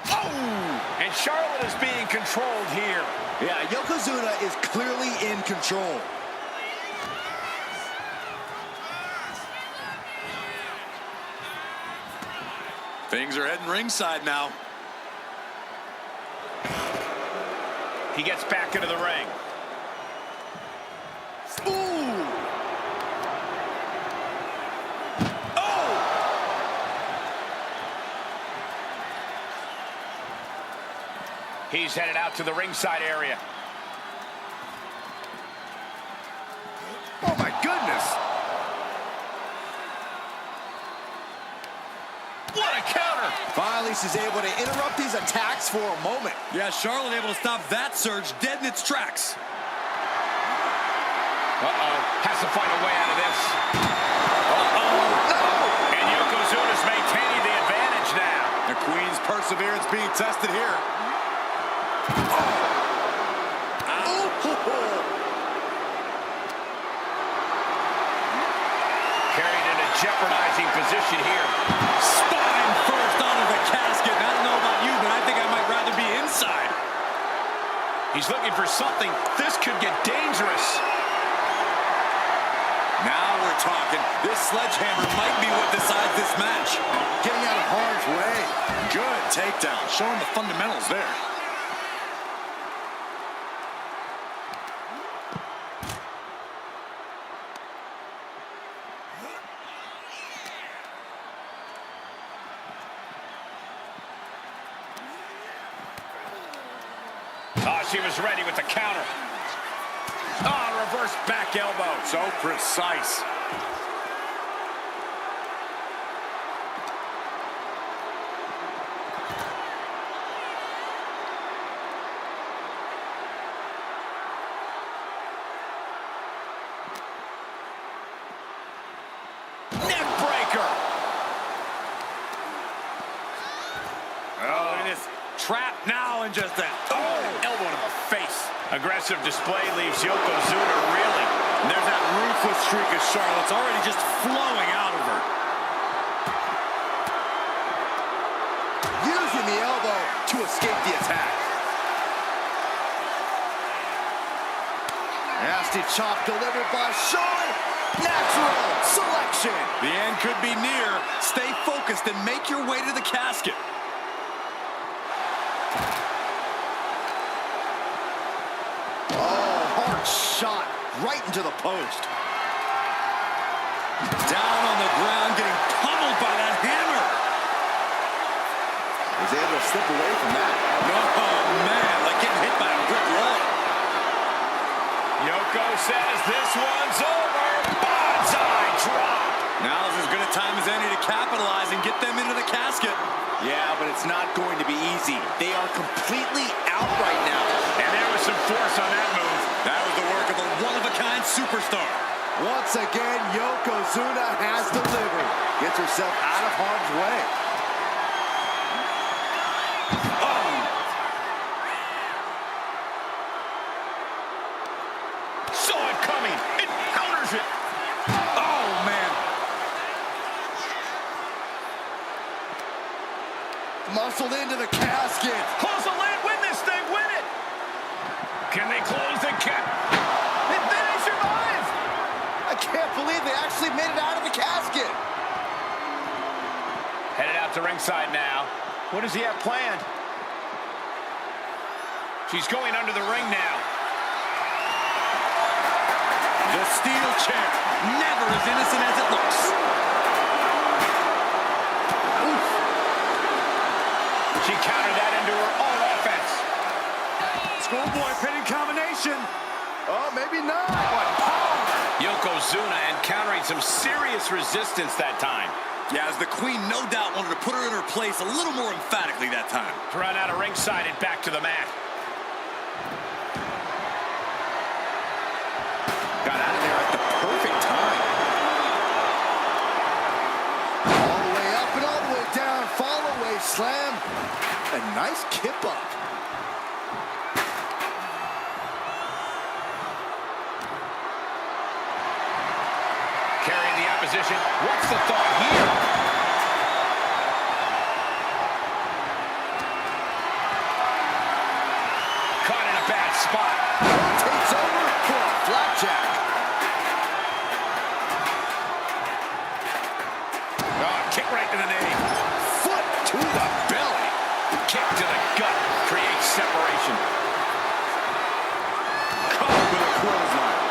Oh! And Charlotte is being controlled here. Yeah, Yokozuna is clearly in control. Things are heading ringside now. He gets back into the ring. Ooh! He's headed out to the ringside area. Oh, my goodness! What a counter! Finally, she's able to interrupt these attacks for a moment. Yeah, Charlotte able to stop that surge dead in its tracks. Uh-oh. Has to find a way out of this. Uh-oh. No! And Yokozuna's maintaining the advantage now. The Queen's perseverance being tested here. Carried in a jeopardizing position here. Spine first onto the casket. I don't know about you, but I think I might rather be inside. He's looking for something. This could get dangerous. Now we're talking. This sledgehammer might be what decides this match. Getting out of harm's way. Good takedown. Showing the fundamentals there. Oh, she was ready with the counter. Oh, reverse back elbow. So precise. Neck breaker. Oh, look at this. Trap now and just that. Elbow to the face. Aggressive display leaves Yokozuna reeling. And there's that ruthless streak of Charlotte's already just flowing out of her. Using the elbow to escape the attack. Nasty chop delivered by Charlotte. Natural selection. The end could be near. Stay focused and make your way to the casket. Shot right into the post. Down on the ground, getting pummeled by that hammer. Was able to slip away from that. Oh, man, like getting hit by a brick wall. Yoko says this one's over. Bonsai drop. Now's as good a time as any to capitalize and get them into the casket. Yeah, but it's not going to be easy. They are completely out right now. And there was some force on that move. That was the work of a one-of-a-kind superstar. Once again, Yokozuna has delivered. Gets herself out of harm's way. Saw it coming. It counters it. Oh, man. Muscled into the casket. Close the lid. Win this thing. Win it. Can they close the cap? Did they survive? I can't believe they actually made it out of the casket. Headed out to ringside now. What does he have planned? She's going under the ring now. The steel chair, never as innocent as it looks. Oof. She countered that into her own offense. Schoolboy pinning combination. Oh, maybe not. What power! Yokozuna encountering some serious resistance that time. Yeah, as the Queen no doubt wanted to put her in her place a little more emphatically that time. Run out of ringside and back to the mat. Got out of there at the perfect time. All the way up and all the way down. Fall away slam. A nice kip up. Carrying the opposition. What's the thought here? Caught in a bad spot. Takes over for a flapjack. Oh, kick right to the knee. Foot to the belly. Kick to the gut. Creates separation. Caught with a clothesline.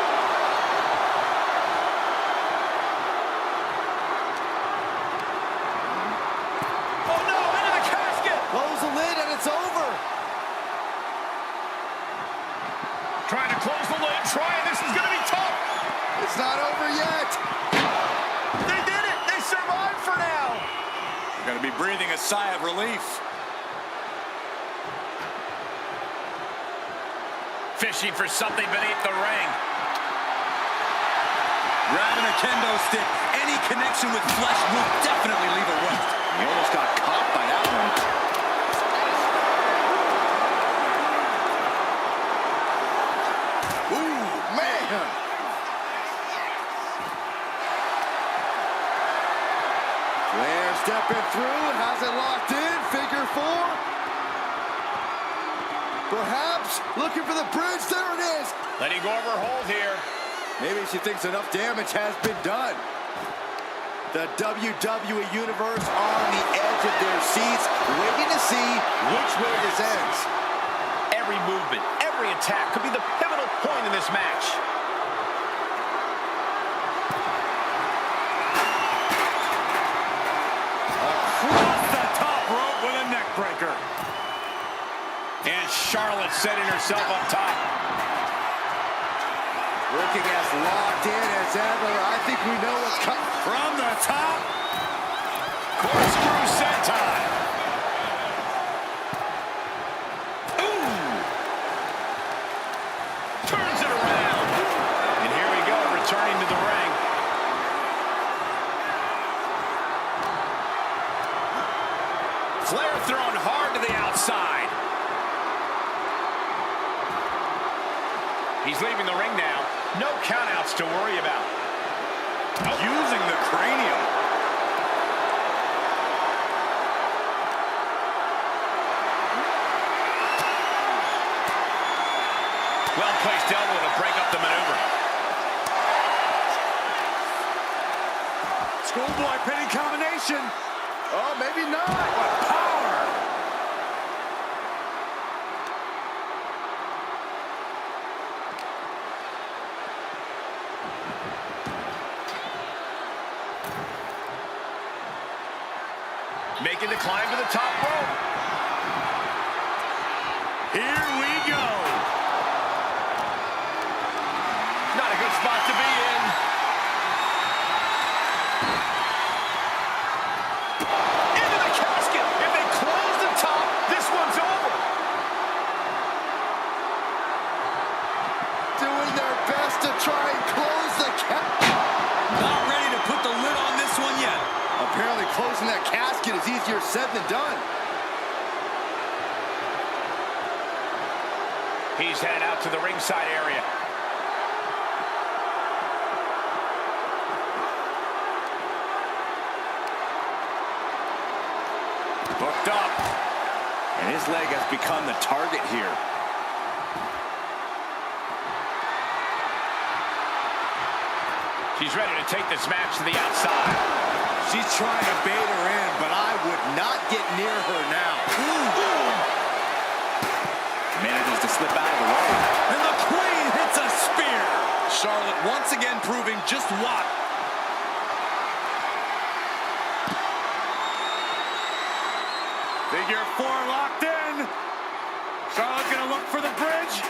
Oh no, into the casket. Close the lid and it's over. Trying to close the lid. This is going to be tough. It's not over yet. They did it. They survived for now. Gonna be breathing a sigh of relief. Fishing for something beneath the ring. Grabbing a kendo stick. Any connection with flesh will definitely leave a welt. He almost got caught by that one. Ooh, man. Flair stepping through, has it locked in, figure four. Perhaps looking for the bridge, there it is. Letting go of her hold here. Maybe she thinks enough damage has been done. The WWE Universe on the edge of their seats, waiting to see which way this ends. Every movement, every attack could be the pivotal point in this match. Across the top rope with a neck breaker. And Charlotte setting herself up top. Looking as locked in as ever. I think we know what's coming. From the top. Corkscrew senton. Ooh. Turns it around. And here we go, returning to the ring. Flair thrown hard to the outside. He's leaving the ring now. No countouts to worry about. Using the cranium. Well-placed elbow to break up the maneuver. Schoolboy pinning combination. Oh, maybe not. What power! Making the climb to the top rope. Here we go. Not a good spot to be in. Into the casket. If they close the top, this one's over. Doing their best to try and close the Not ready to put the lid on this one yet. Apparently closing that casket is easier said than done. He's headed out to the ringside area. Hooked up. And his leg has become the target here. She's ready to take this match to the outside. She's trying to bait her in, but I would not get near her now. Manages to slip out of the way. And the Queen hits a spear. Charlotte once again proving just what. Figure 4 locked in. Charlotte's gonna look for the bridge.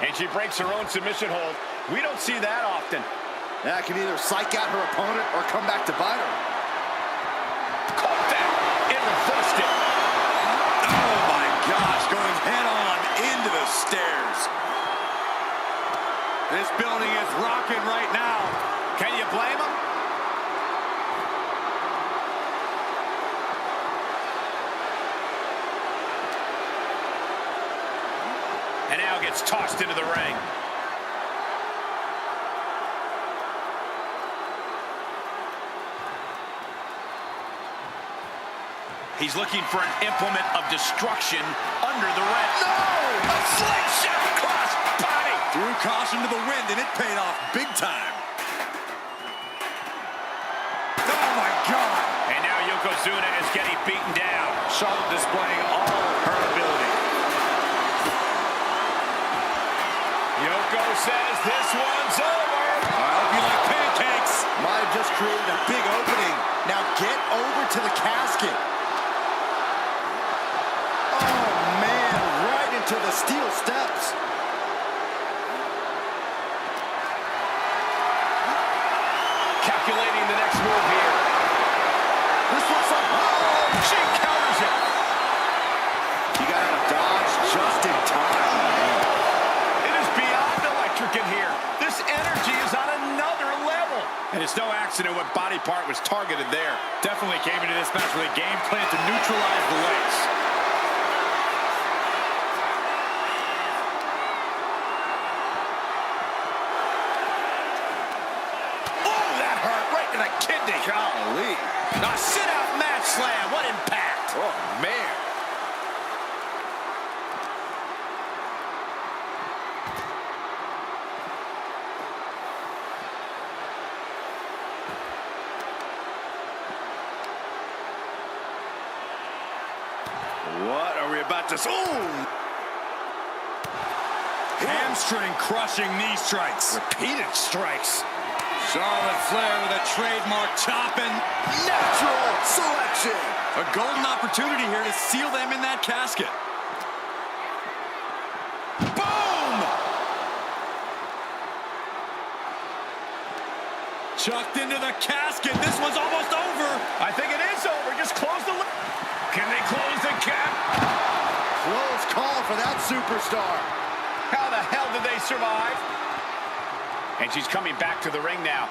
And she breaks her own submission hold. We don't see that often. That can either psych out her opponent or come back to bite her. Caught that and reversed it. Oh my gosh, going head on into the stairs. This building is rocking right now. Can you blame him? And now gets tossed into the ring. He's looking for an implement of destruction under the ring. No! A slingshot across body! Threw caution to the wind, and it paid off big time. Oh, my God. And now Yokozuna is getting beaten down. Charlotte displaying all her ability. Yoko says this one's over. I hope you like pancakes. Might have just created a big opening. Now get over to the casket. Oh, man, right into the steel steps. Calculating the next move here. This looks like... Oh, she counters it. You got out of dodge just in time. It is beyond electric in here. This energy is on another level. And it's no accident what body part was targeted there. Definitely came into this match with a game plan to neutralize the legs. Oh, that hurt right to the kidney. Golly. A sit-out match slam. What impact. Oh, man. What are we about to... Ooh! Hamstring crushing knee strikes. Repeated strikes. Charlotte Flair with a trademark chopping. Natural selection. A golden opportunity here to seal them in that casket. Boom! Chucked into the casket. This one's almost over. I think it is over. Just close the lid. Can they close the cap? Close call for that superstar. How the hell did they survive? And she's coming back to the ring now.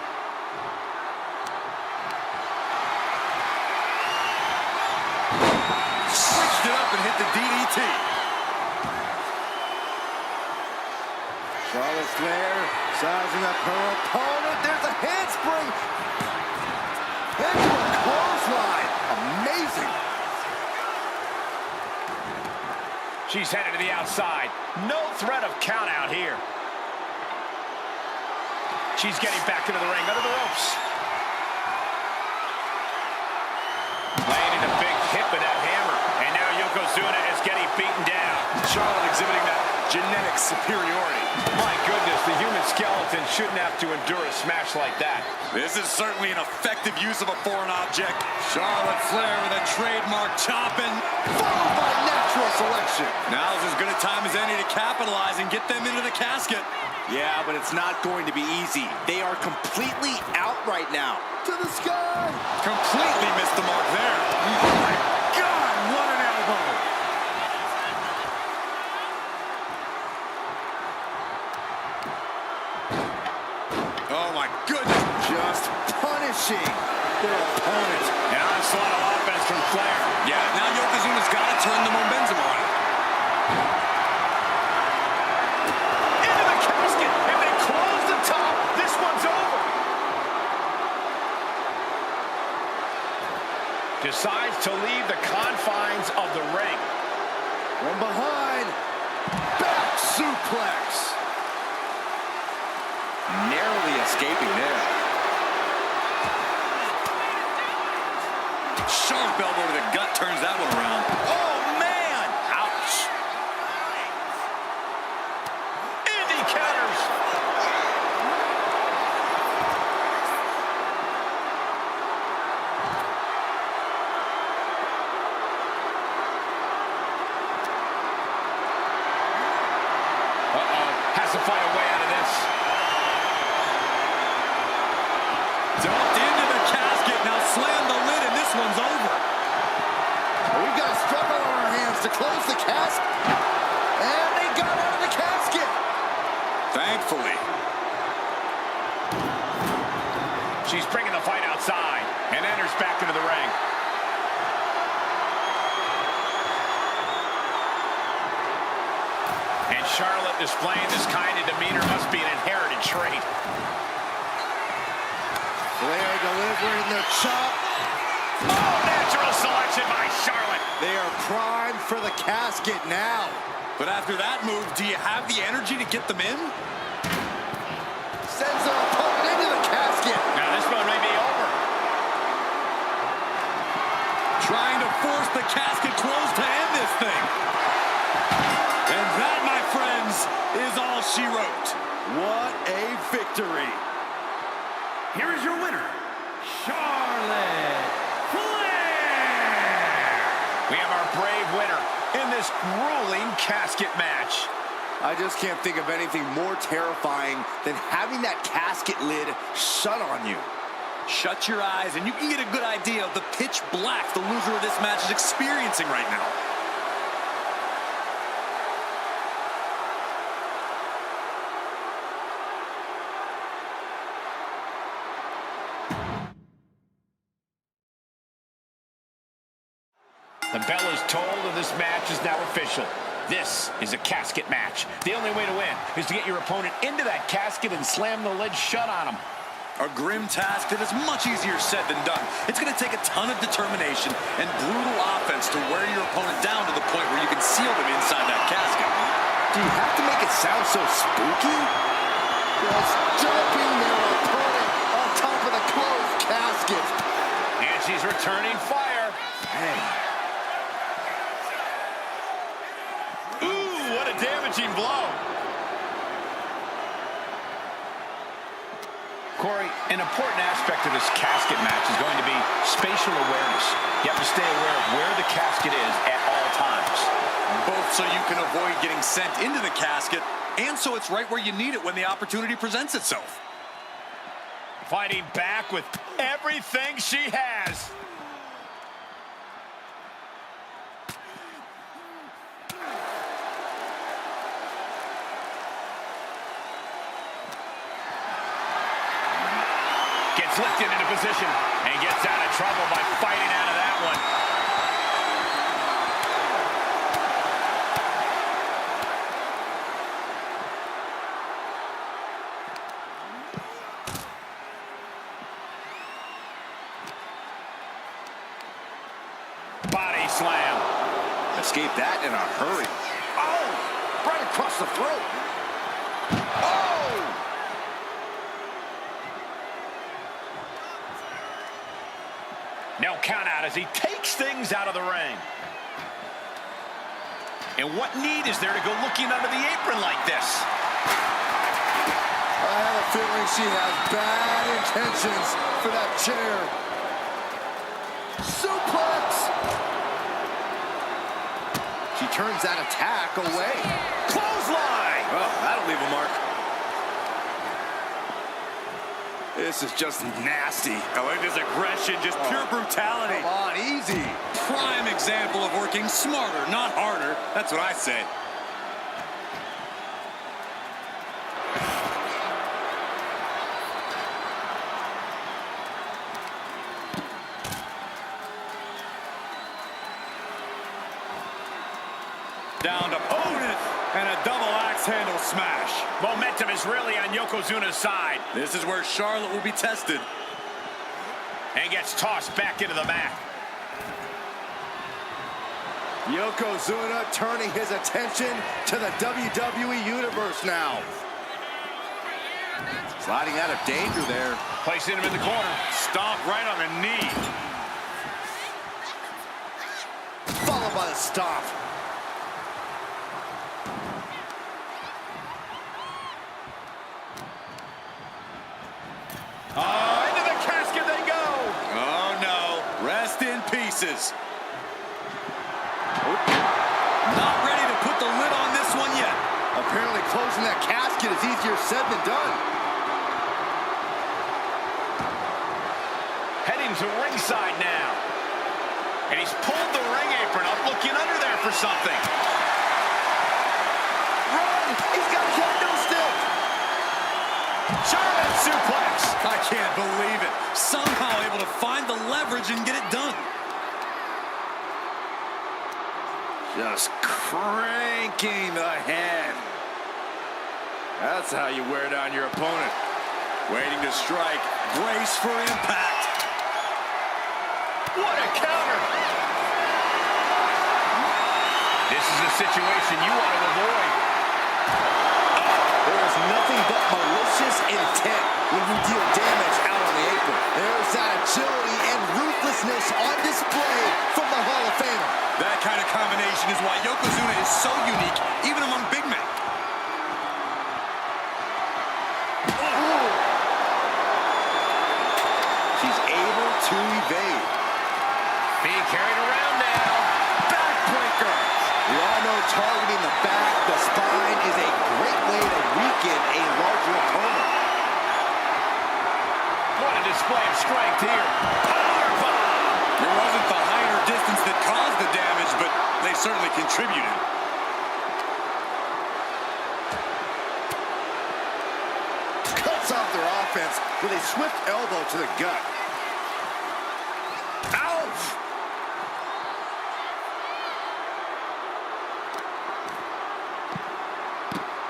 Switched it up and hit the DDT. Charlotte Flair sizing up her opponent. There's a handspring. Into a clothesline. Amazing. She's headed to the outside. No threat of count out here. She's getting back into the ring, under the ropes. Laying in a big hit with that hammer. And now Yokozuna is getting beaten down. Charlotte exhibiting that genetic superiority. My goodness, the human skeleton shouldn't have to endure a smash like that. This is certainly an effective use of a foreign object. Charlotte Flair with a trademark chopping. Followed by natural selection. Now's as good a time as any to capitalize and get them into the casket. Yeah, but it's not going to be easy. They are completely out right now. To the sky. Completely missed the mark there. Oh my God, what an elbow. Oh my goodness. Just punishing their opponent. An onslaught of offense from Flair. Yeah, now Yokozuna's got to turn the momentum around. Into the casket. If they close the top, this one's over. Decides to leave the confines of the ring. From behind. Back suplex. Narrowly escaping there. Sharp elbow to the gut turns that one around. Oh, man! Ouch. Indy counters. Dumped into the casket. Now slam the lid, and this one's over. We've got a struggle on our hands to close the casket. And they got out of the casket. Thankfully. She's bringing the fight outside and enters back into the ring. And Charlotte displaying this kind of demeanor must be an inherited trait. Flair delivering the chop. Oh, natural selection by Charlotte. They are primed for the casket now. But after that move, do you have the energy to get them in? Sends their opponent into the casket. Now this one may be over. Trying to force the casket closed to end this thing. And that, my friends, is all she wrote. What a victory. Here is your winner, Charlotte Flair. We have our brave winner in this grueling casket match. I just can't think of anything more terrifying than having that casket lid shut on you. Shut your eyes and you can get a good idea of the pitch black the loser of this match is experiencing right now. The bell is tolled and this match is now official. This is a casket match. The only way to win is to get your opponent into that casket and slam the lid shut on them. A grim task that is much easier said than done. It's going to take a ton of determination and brutal offense to wear your opponent down to the point where you can seal them inside that casket. Do you have to make it sound so spooky? Just jumping their opponent on top of the closed casket. And she's returning fire. Hey. Ooh, what a damaging blow. Corey, an important aspect of this casket match is going to be spatial awareness. You have to stay aware of where the casket is at all times. Both so you can avoid getting sent into the casket and so it's right where you need it when the opportunity presents itself. Fighting back with everything she has. Gets lifted into position and gets out of trouble by fighting out of that one. Body slam. Escape that in a hurry. Oh! Right across the throat. Oh! No count out as he takes things out of the ring. And what need is there to go looking under the apron like this? I have a feeling she has bad intentions for that chair. Suplex! She turns that attack away. Clothesline! Oh, that'll leave a mark. This is just nasty. I like this aggression, just pure brutality. Come on, easy. Prime example of working smarter, not harder. That's what I say. Down to opponent and a double axe handle smash. Momentum is really on Yokozuna's side. This is where Charlotte will be tested. And gets tossed back into the mat. Yokozuna turning his attention to the WWE Universe now. Sliding out of danger there. Placing him in the corner. Stomp right on the knee. Followed by the stomp. Oh, into the casket they go. Oh, no. Rest in pieces. Not ready to put the lid on this one yet. Apparently closing that casket is easier said than done. Heading to ringside now. And he's pulled the ring apron up, looking under there for something. Run! He's got a kendo stick! German suplex. I can't believe it. Somehow able to find the leverage and get it done. Just cranking the head. That's how you wear down your opponent. Waiting to strike. Brace for impact. What a counter. This is a situation you want to avoid. There is nothing but malicious intent when you deal damage out on the apron. There's that agility and ruthlessness on display from the Hall of Famer. That kind of combination is why Yokozuna is so unique, even among big men. She's able to evade. Being carried around now. Backbreaker. We all know targeting the back, the spine, is a great way to weaken a larger opponent. What a display of strength here. Powerbomb. It wasn't the height or distance that caused the damage, but they certainly contributed. Cuts off their offense with a swift elbow to the gut. Ouch!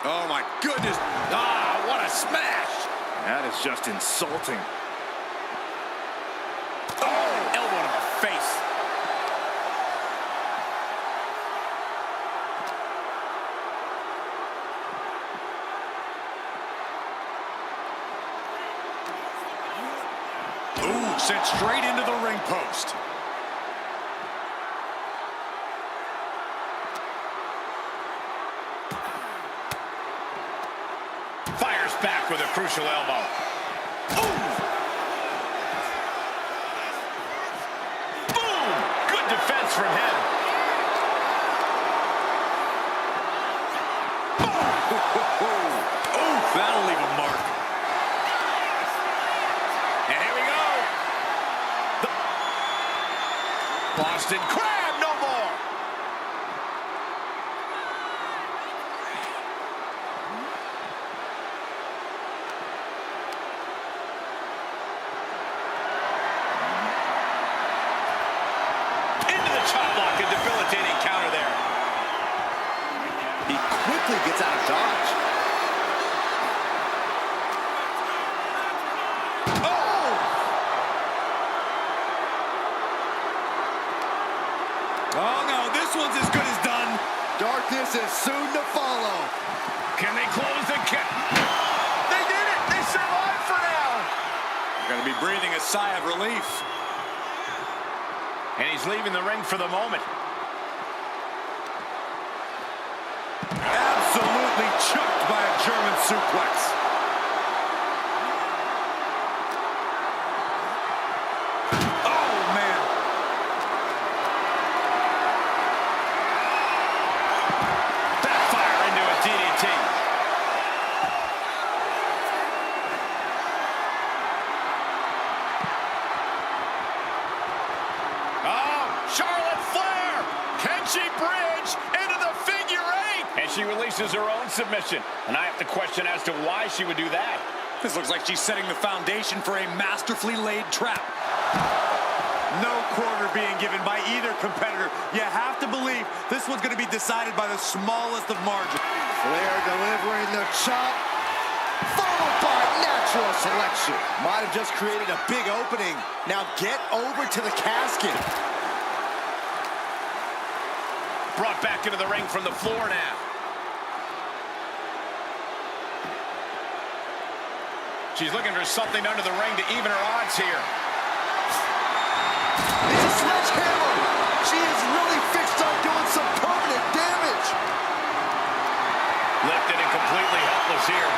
Oh my goodness. Ah, what a smash. That is just insulting. Oh, elbow to the face. Ooh, sent straight into the ring post. Fires back with a crucial elbow. Ooh. Boom! Good defense from him. Oh, that'll leave a mark. And here we go. Boston Crab, no more. Into the chop block, a debilitating counter there. He quickly gets out of dodge. Oh no, this one's as good as done. Darkness is soon to follow. Can they close the gap? They did it! They survived for now! Gonna be breathing a sigh of relief. And he's leaving the ring for the moment. Absolutely choked by a German suplex. Oh man. Backfire into a DDT. Oh, Charlotte Flair! Can she bridge into the figure eight? And she releases her own submission. And I have to question as to why she would do that. This looks like she's setting the foundation for a masterfully laid trap. No quarter being given by either competitor. You have to believe this one's going to be decided by the smallest of margins. Flair delivering the chop, followed by natural selection. Might have just created a big opening. Now get over to the casket. Brought back into the ring from the floor now. She's looking for something under the ring to even her odds here. It's a sledgehammer. She is really fixed on doing some permanent damage. Lifted and completely helpless here.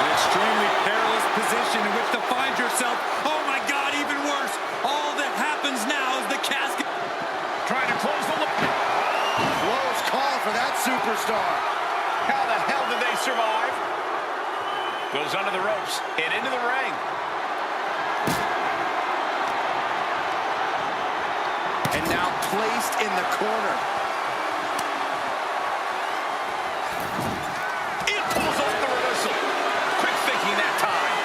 An extremely perilous position in which to find yourself. Oh my God, even worse. All that happens now is the casket. Trying to close the look. Close call for that superstar. How the hell did they survive? Goes under the ropes and into the ring. And now placed in the corner. It pulls off the reversal. Quick thinking that time.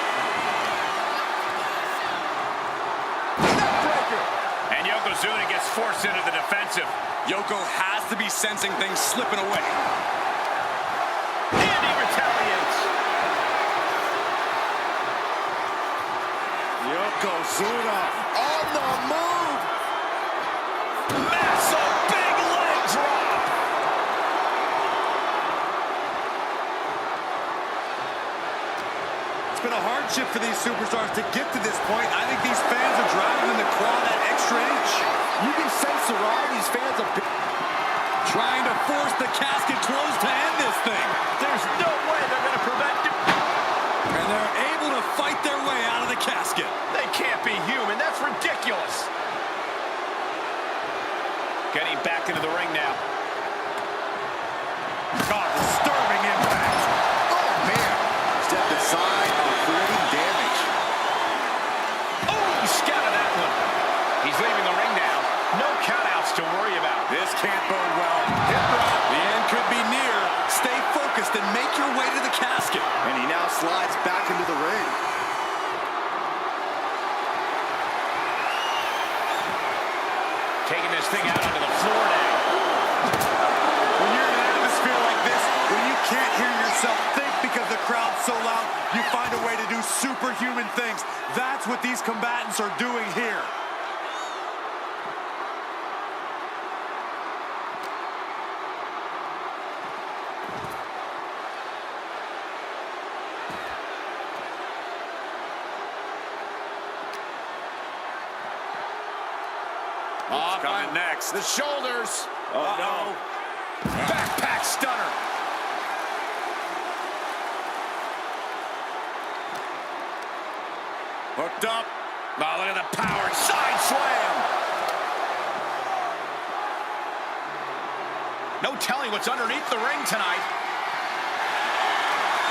Neckbreaker. And Yokozuna gets forced into the defensive. Yoko has to be sensing things slipping away. And he retaliates. Yokozuna on the move. Massive big leg drop. It's been a hardship for these superstars to get to this point. I think these fans are driving them to claw that extra inch. You can sense the ride. These fans are Trying to force the casket closed to end this thing. There's no way they're going to prevent it. And they're able to fight their way out of the casket. They can't be human. That's ridiculous. Getting back into the ring now. God, disturbing impact. Oh, man. Step aside, avoiding damage. Oh, he scattered that one. He's leaving the ring now. No countouts to worry about. This can't bode well. Hip drop. The end could be near. Stay focused and make your way to the casket. And he now slides back into the ring. Taking this thing out onto the floor now. When you're in an atmosphere like this, when you can't hear yourself think because the crowd's so loud, you find a way to do superhuman things. That's what these combatants are doing here. Coming next. The shoulders. Oh, no. Backpack stunner. Hooked up. Oh, look at the power. Side slam. No telling what's underneath the ring tonight.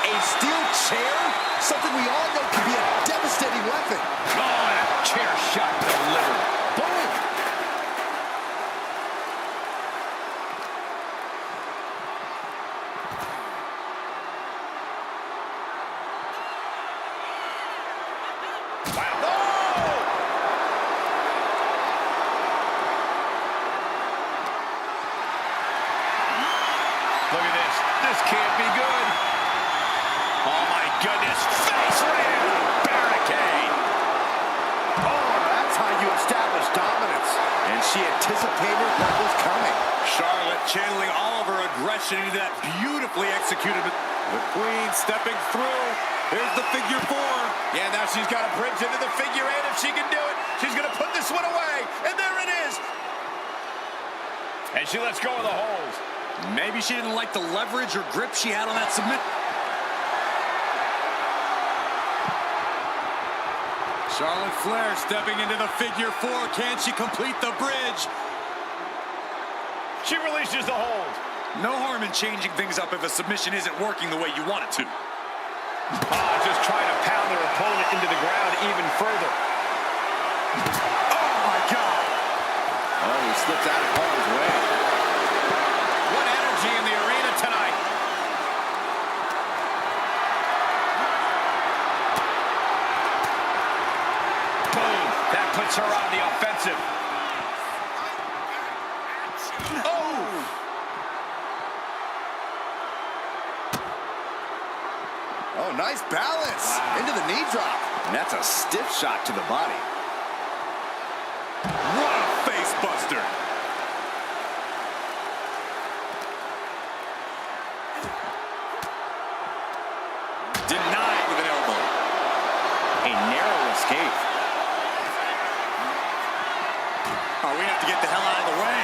A steel chair? Something we all know can be a devastating weapon. Oh, and a chair shot delivered. Boom. Wow. Look at this. This can't be good. Oh, my goodness. Face ram. Barricade. Oh, that's how you establish dominance. And she anticipated what was coming. Charlotte channeling all of her aggression into that beautifully executed. The Queen stepping through. Here's the figure four. Yeah, now she's got a bridge into the figure eight. If she can do it, she's going to put this one away. And there it is. And she lets go of the hold. Maybe she didn't like the leverage or grip she had on that submit. Charlotte Flair stepping into the figure four. Can she complete the bridge? She releases the hold. No harm in changing things up if a submission isn't working the way you want it to. Just trying to pound their opponent into the ground even further. Oh, my God. Oh, he slips out of harm's way. What energy in the arena tonight. Boom. That puts her on the offensive. Oh! Oh, nice balance. Into the knee drop. And that's a stiff shot to the body. What a face buster. Denied with an elbow. A narrow escape. Oh, we have to get the hell out of the way.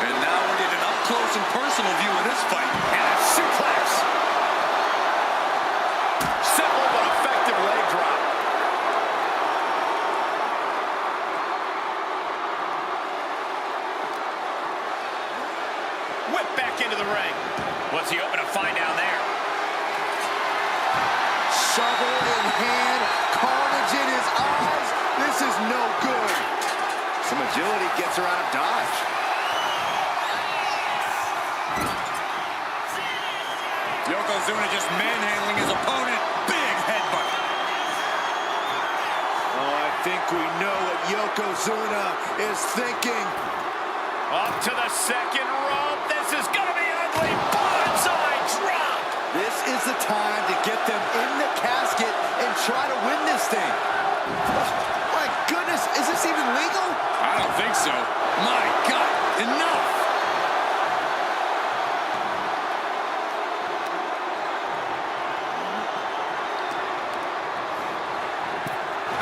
And now we're getting an up-close and personal view of this fight. And a suplex. Simple but effective leg drop. back into the ring. What's he hoping to find down there? Shovel in hand, carnage in his eyes. This is no good. Some agility gets her out of dodge. Yokozuna just manhandling his opponent. Big headbutt. Oh, I think we know what Yokozuna is thinking. Up to the second rope. This is going to be ugly. Bonsai drop. This is the time to get them in the casket and try to win this thing. My goodness, is this even legal? I don't think so. My God, enough!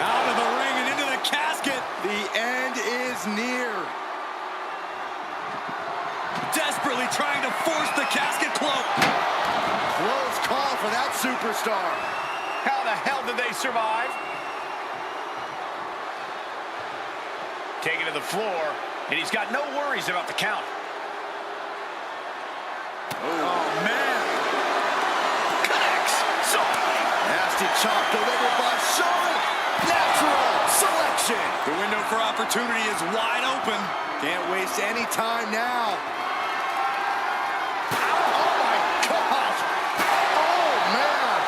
Out of the ring and into the casket. The end is near. Desperately trying to force the casket close. Close call for that superstar. How the hell did they survive? Taken to the floor, and he's got no worries about the count. Oh, man. Connects. Nasty chop delivered by Charlotte. Natural selection. The window for opportunity is wide open. Can't waste any time now. Oh, my gosh. Oh, man.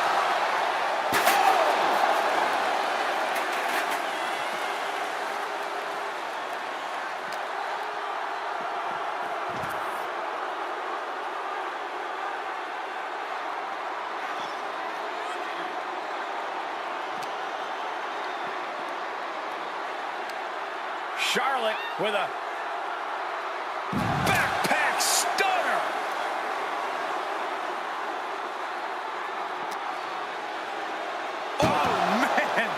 Charlotte with a backpack stunner. Oh, man.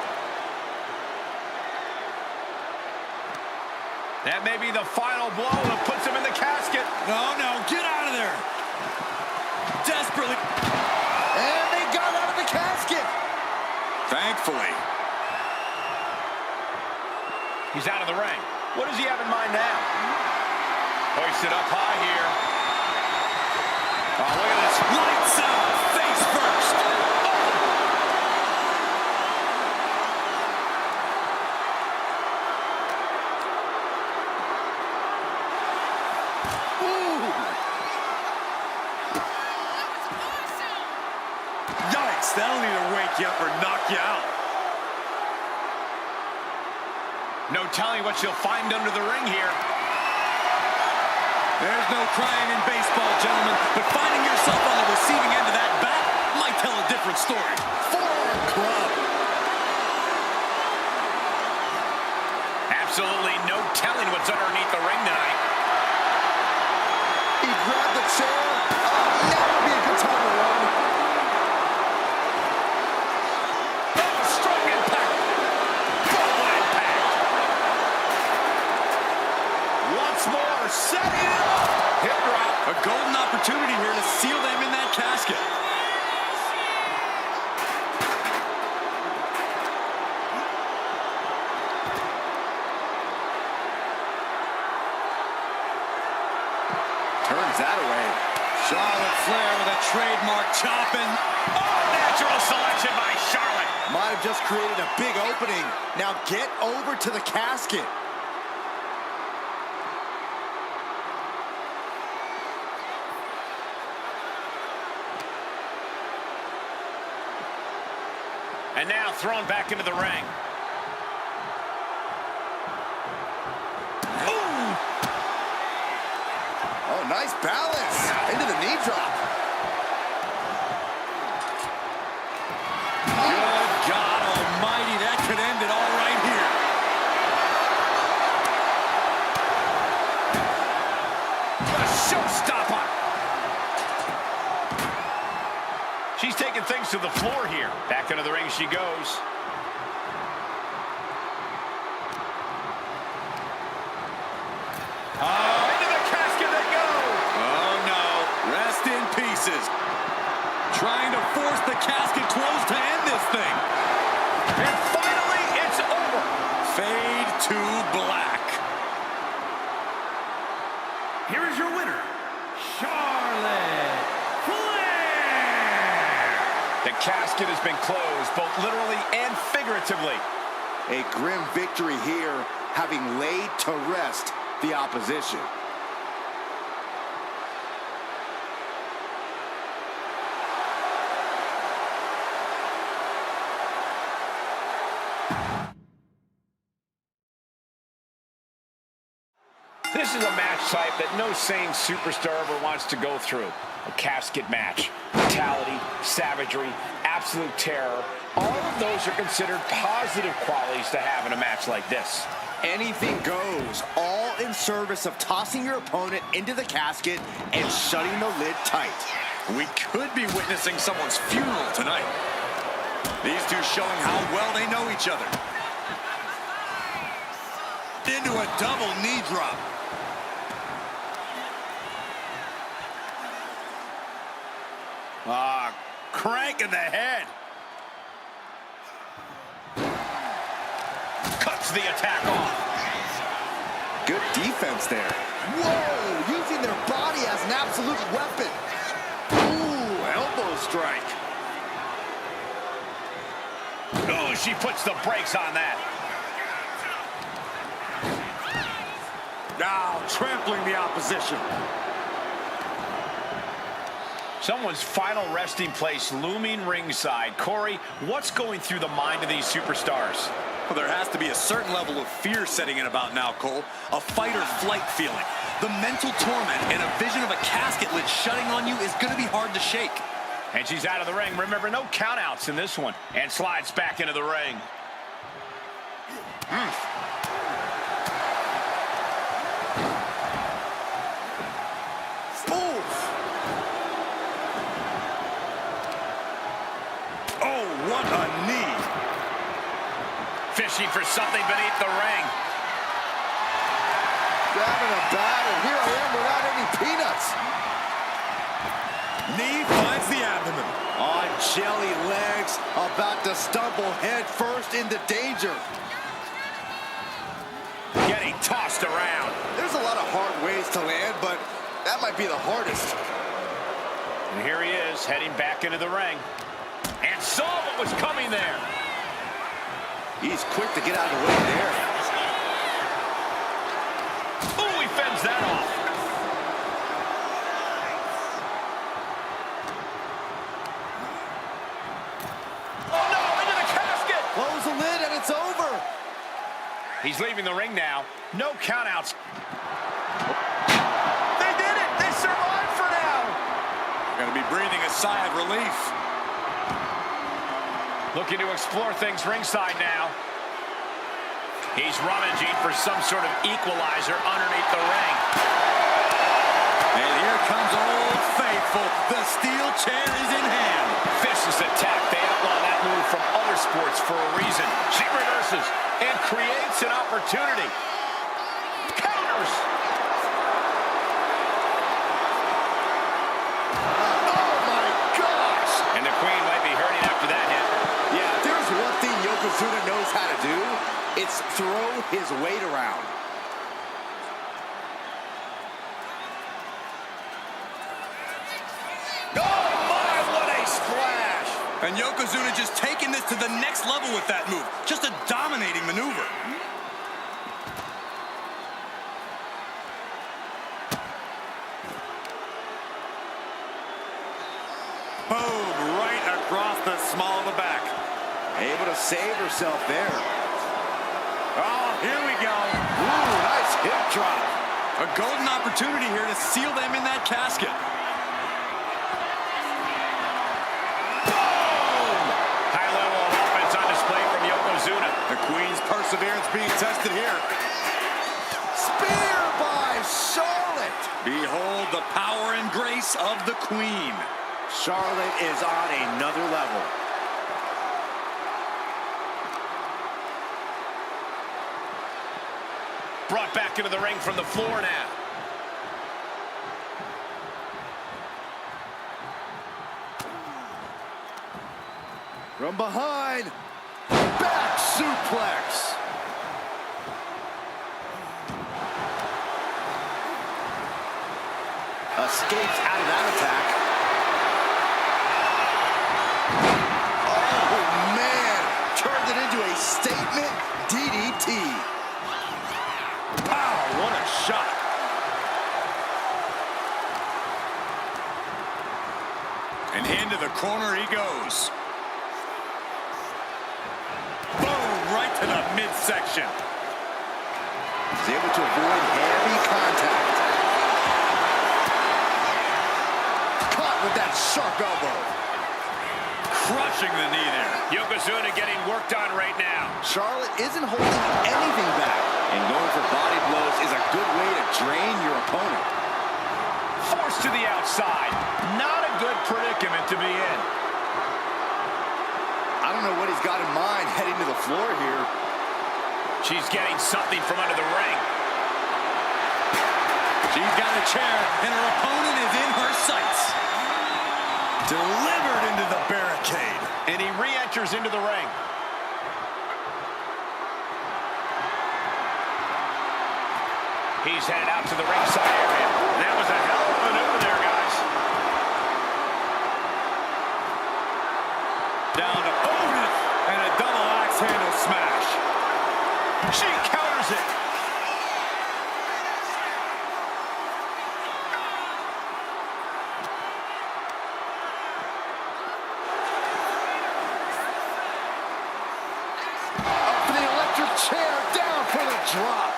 That may be the final blow that puts him in the casket. No, no, get out of there. Desperately. And they got out of the casket. Thankfully. He's out of the ring. What does he have in mind now? Hoisted up high here. Oh, look at this. Lights out. Face first. Ooh. Yikes, that'll either wake you up or knock you out. No telling what she'll find under the ring here. There's no crying in baseball, gentlemen, but finding yourself on the receiving end of that bat might tell a different story. Forearm club. Absolutely no telling what's underneath the ring tonight. He grabbed the chair. That would be a good time to run. Oh, strong impact. Brutal impact. Once more, set it up. Hip drop. A golden opportunity here to seal them in that casket. Turns that away. Charlotte Flair with a trademark chopping. Oh, natural selection by Charlotte. Might have just created a big opening. Now get over to the casket. And now thrown back into the ring. Oh, nice balance. Into the knee drop. Good God almighty, that could end it all right here. A showstopper. She's taking things to the floor here. Back into the ring she goes. Into the casket they go. Oh no, rest in pieces. Trying to force the casket closed to end this thing. And finally, it's over. Fade to black. Here is your winner, Charlotte Flair. The casket has been closed, both literally and figuratively. A grim victory here, having laid to rest the opposition. This is a match type that no sane superstar ever wants to go through. A casket match. Brutality, savagery, absolute terror. All of those are considered positive qualities to have in a match like this. Anything goes, all in service of tossing your opponent into the casket and shutting the lid tight. We could be witnessing someone's funeral tonight. These two showing how well they know each other. Into a double knee drop. Crank in the head. Cuts the attack off. Good defense there. Whoa, using their body as an absolute weapon. Ooh, elbow strike. Oh, she puts the brakes on that. Now trampling the opposition. Someone's final resting place looming ringside. Corey, what's going through the mind of these superstars? Well, there has to be a certain level of fear setting in about now, Cole. A fight or flight feeling. The mental torment and a vision of a casket lid shutting on you is going to be hard to shake. And she's out of the ring. Remember, no countouts in this one. And slides back into the ring. What a knee. Fishing for something beneath the ring. Grabbing a bat, and here I am without any peanuts. Knee finds the abdomen. On jelly legs, about to stumble head first into danger. Getting tossed around. There's a lot of hard ways to land, but that might be the hardest. And here he is, heading back into the ring. And saw what was coming there. He's quick to get out of the way there. Oh, he fends that off. Oh, no, into the casket. Close the lid and it's over. He's leaving the ring now. No countouts. They did it. They survived for now. Going to be breathing a sigh of relief. Looking to explore things ringside now. He's rummaging for some sort of equalizer underneath the ring. And here comes Old Faithful. The steel chair is in hand. Vicious attack. They outlaw that move from other sports for a reason. She reverses and creates an opportunity. Counters. Oh my gosh! And the Queen might be hurting after that hit. Yeah, if there's one thing Yokozuna knows how to do, it's throw his weight around. Oh my, what a splash! And Yokozuna just taking this to the next level with that move. Just a dominating maneuver. Boom, right across the small of the back. Able to save herself there. Oh, here we go. Ooh, nice hip drop. A golden opportunity here to seal them in that casket. Boom! High level of offense on display from Yokozuna. The Queen's perseverance being tested here. Spear by Charlotte. Behold the power and grace of the Queen. Charlotte is on another level. Brought back into the ring from the floor now. From behind, back suplex. Escapes out of that attack. Oh, man. Turned it into a statement DDT. Wow, what a shot. And into the corner he goes. Boom, right to the midsection. He's able to avoid heavy contact. Caught with that sharp elbow. Crushing the knee there. Yokozuna getting worked on right now. Charlotte isn't holding anything back. And going for body blows is a good way to drain your opponent. Forced to the outside. Not a good predicament to be in. I don't know what he's got in mind heading to the floor here. She's getting something from under the ring. She's got a chair, and her opponent is in her sights. Delivered into the barricade. And he re-enters into the ring. He's headed out to the ringside area. That was a hell of a maneuver there, guys. Down to Otis, and a double axe handle smash. She counters it. Up for the electric chair, down for the drop.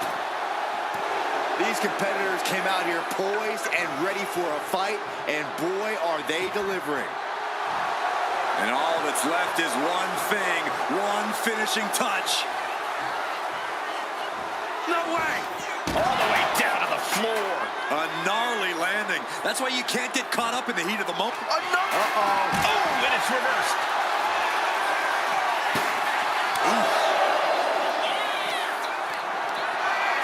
These competitors came out here poised and ready for a fight, and boy, are they delivering. And all that's left is one thing, one finishing touch. No way! All the way down to the floor. A gnarly landing. That's why you can't get caught up in the heat of the moment. Oh, and it's reversed.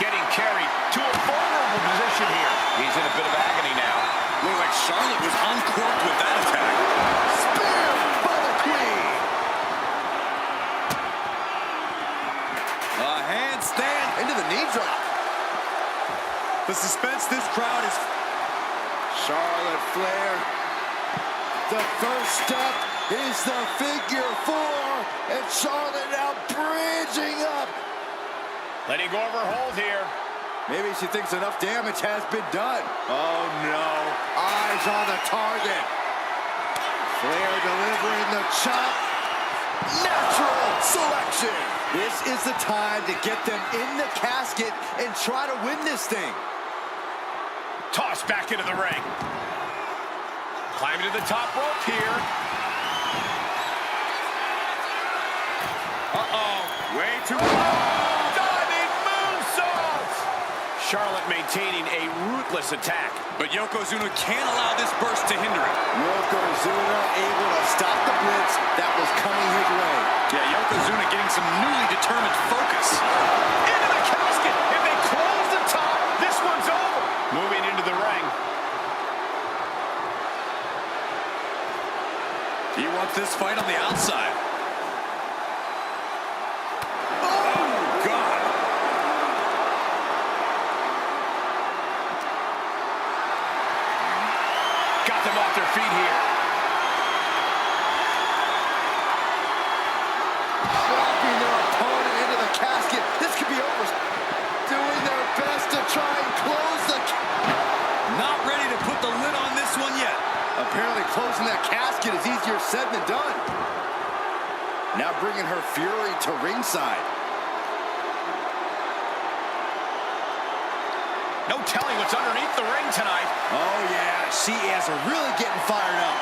Getting carried to a vulnerable position here. He's in a bit of agony now. Looked like Charlotte was uncorked with that attack. Spear by the Queen. A handstand. Into the knee drop. The suspense this crowd is... Charlotte Flair. The first step is the figure four, and Charlotte now bridging up. Letting go of her hold here. Maybe she thinks enough damage has been done. Oh no, eyes on the target. Flair delivering the chop. Natural selection. This is the time to get them in the casket and try to win this thing. Tossed back into the ring. Climbing to the top rope here. Way too... Diving moonsault! Charlotte maintaining a ruthless attack. But Yokozuna can't allow this burst to hinder it. Yokozuna able to stop the blitz that was coming his way. Yeah, Yokozuna getting some newly determined focus. Into the casket. If they close the top, this one's over. Moving into the ring. He wants this fight on the outside. Off their feet here. Dropping their opponent into the casket. This could be over. Doing their best to try and close the... Not ready to put the lid on this one yet. Apparently closing that casket is easier said than done. Now bringing her fury to ringside. No telling what's underneath the ring tonight. Oh, yeah. She is really getting fired up.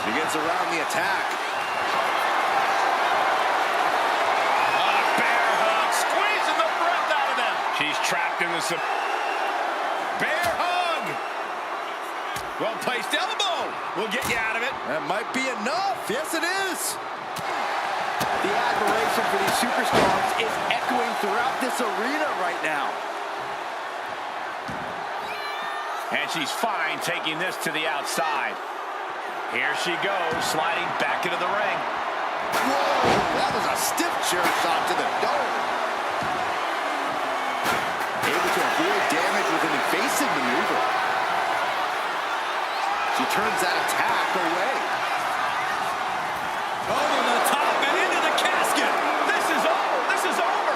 She gets around the attack. Bear hug, squeezing the breath out of them. She's trapped in the... Bear hug. Well-placed elbow. We'll get you out of it. That might be enough. Yes, it is. The admiration for these superstars is echoing throughout this arena right now. And she's fine taking this to the outside. Here she goes, sliding back into the ring. Whoa, that was a stiff chair shot to the dome. avoid damage with an evasive maneuver. She turns that attack away. Over the top and into the casket. This is over. This is over.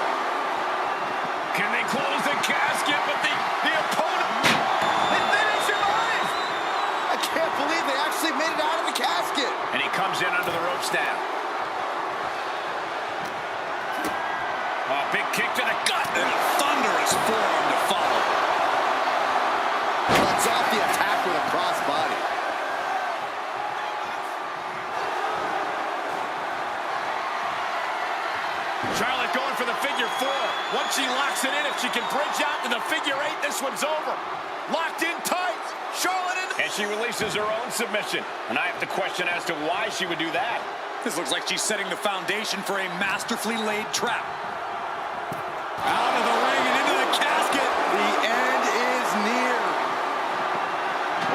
Can they close the casket? But the opponent, and then he survives. I can't believe they actually made it out of the casket. And he comes in under the ropes now. Oh, big kick to the gut. And a thunderous forearm to follow. Cuts off the attack with a crossbody. Charlotte going for the figure four. Once she locks it in, if she can bridge out to the figure eight, this one's over. Locked in tight. Charlotte in. And she releases her own submission. And I have to question as to why she would do that. This looks like she's setting the foundation for a masterfully laid trap. Out of the ring and into the casket. The end is near.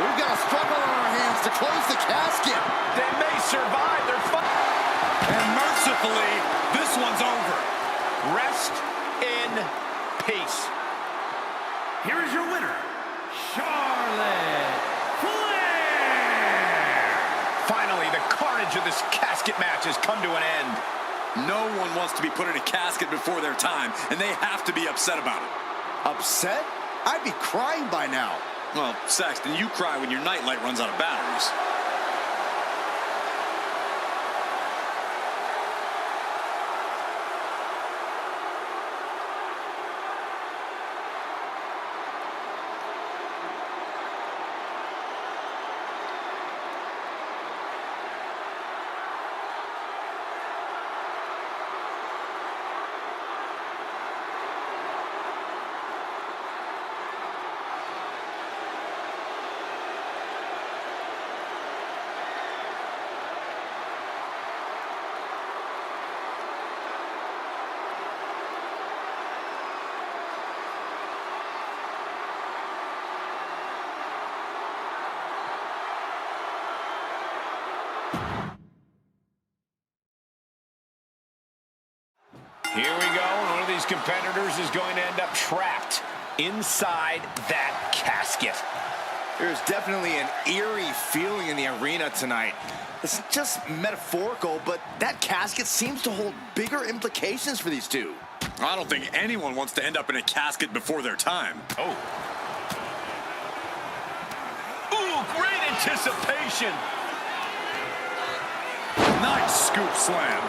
We've got a struggle on our hands to close the casket. They may survive. They're fine. And mercifully, this one's over. Rest in peace. Here is your winner, Charlotte Flair. Finally, the carnage of this casket match has come to an end. No one wants to be put in a casket before their time, and they have to be upset about it. Upset? I'd be crying by now. Well, Saxton, you cry when your nightlight runs out of batteries. Here we go, and one of these competitors is going to end up trapped inside that casket. There's definitely an eerie feeling in the arena tonight. It's just metaphorical, but that casket seems to hold bigger implications for these two. I don't think anyone wants to end up in a casket before their time. Oh. Ooh, great anticipation. Nice scoop slam.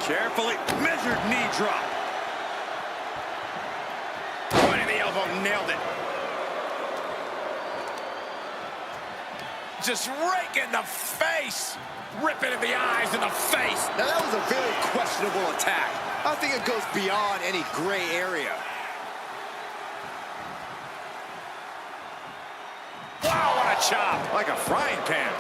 Carefully measured knee drop. Point of the elbow, nailed it. Just rake in the face. Rip it in the eyes and the face. Now that was a very questionable attack. I think it goes beyond any gray area. Wow, what a chop. Like a frying pan.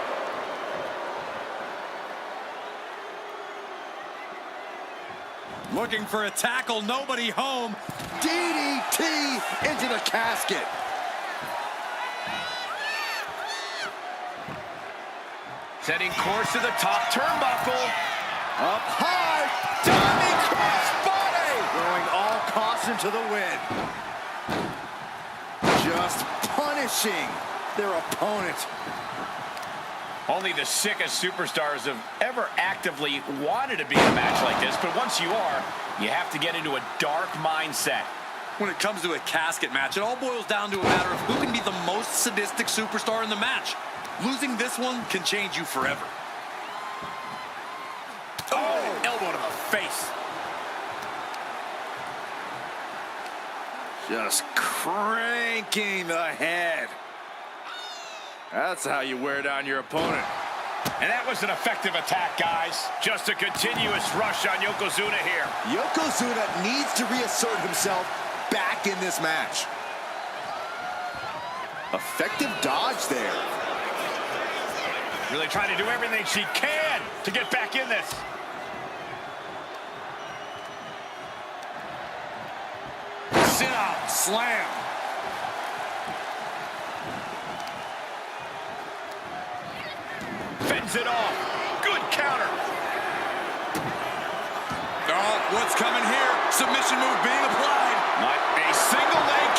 Looking for a tackle, nobody home. DDT into the casket. Setting course to the top turnbuckle. Up high. Diving crossbody. Throwing all caution to the wind. Just punishing their opponent. Only the sickest superstars have ever actively wanted to be in a match like this, but once you are, you have to get into a dark mindset. When it comes to a casket match, it all boils down to a matter of who can be the most sadistic superstar in the match. Losing this one can change you forever. Oh, elbow to the face. Just cranking the head. That's how you wear down your opponent. And that was an effective attack, guys. Just a continuous rush on Yokozuna here. Yokozuna needs to reassert himself back in this match. Effective dodge there. Really trying to do everything she can to get back in this. Sit out, slam. Fends it off. Good counter. Oh, what's coming here? Submission move being applied. Not a single leg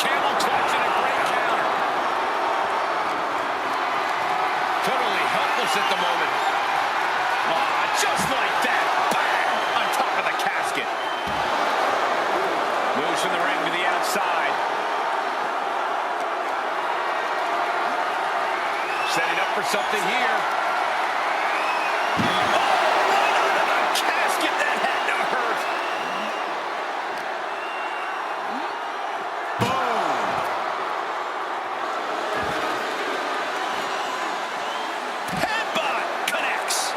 something here. Oh, right under the casket. That had to hurt. Headbutt connects.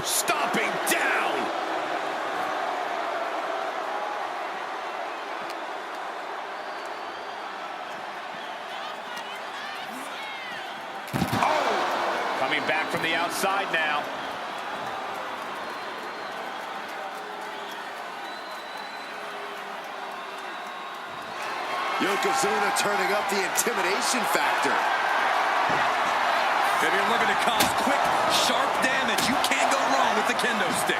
Stomping down. Oh! Coming back from the outside now. Yokozuna turning up the intimidation factor. If you're looking to cause quick, sharp damage, you can't go wrong with the kendo stick.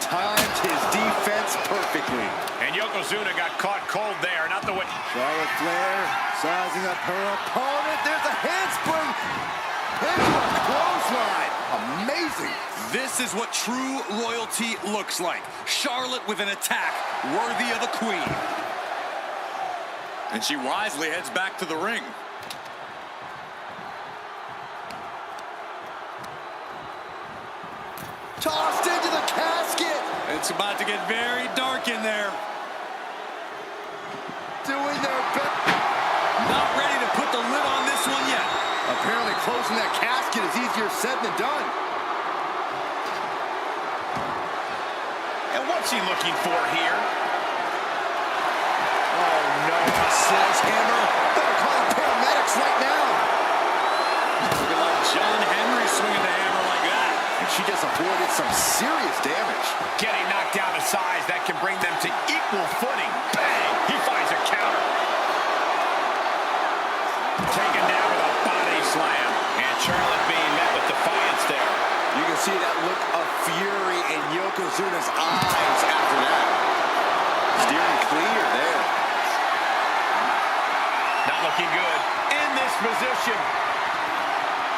Timed his defense perfectly. And Yokozuna got caught cold there, not the way. Charlotte Flair sizing up her opponent. There's a handspring into a clothesline. Amazing. This is what true royalty looks like. Charlotte with an attack worthy of a queen. And she wisely heads back to the ring. Tossed into the casket. It's about to get very dark in there. Doing their best. Not ready to put the lid on this one yet. Apparently closing that casket is easier said than done. And what's he looking for here? Oh no, sledgehammer. Better call the paramedics right now. Looking like John Henry swinging the hammer like that. And she just avoided some serious damage. Getting knocked down to size, that can bring them to equal footing. Bang! He finds a counter. Taken down with a body slam. And Charlotte being met with defiance there. You can see that look of fury in Yokozuna's eyes after that. Steering clear there. Not looking good. In this position.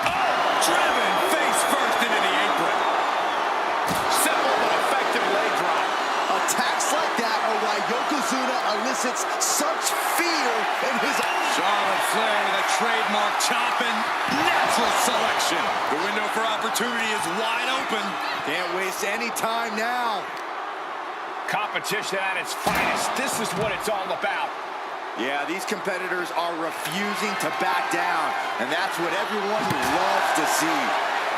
Oh, driven face first into the apron. Simple but effective leg drop. Attacks like that are why Yokozuna elicits such fear in his... Charlotte Flair with a trademark chopping natural selection. The window for opportunity is wide open. Can't waste any time now. Competition at its finest. This is what it's all about. Yeah, these competitors are refusing to back down, and that's what everyone loves to see.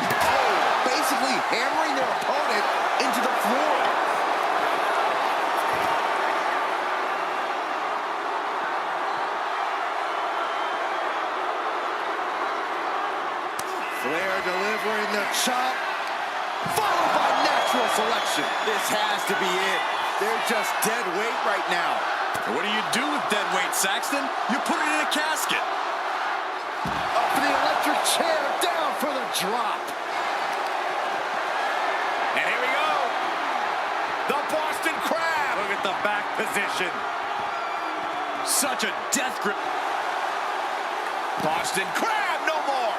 Oh, basically hammering their opponent into the floor. Flair delivering the chop, followed by natural selection. This has to be it. They're just dead weight right now. And what do you do with dead weight, Saxton? You put it in a casket. Up for the electric chair, down for the drop. And here we go. The Boston Crab. Look at the back position. Such a death grip. Boston Crab, no more.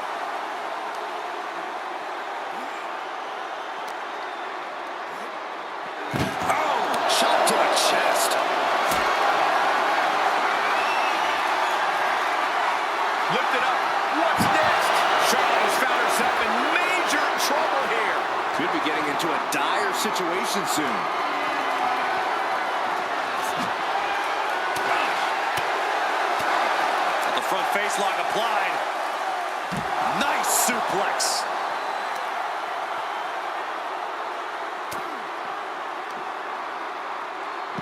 Oh, shot to the chest. Lift it up. What's next? Charlotte has found herself in major trouble here. Could be getting into a dire situation soon. Got the front face lock applied. Nice suplex.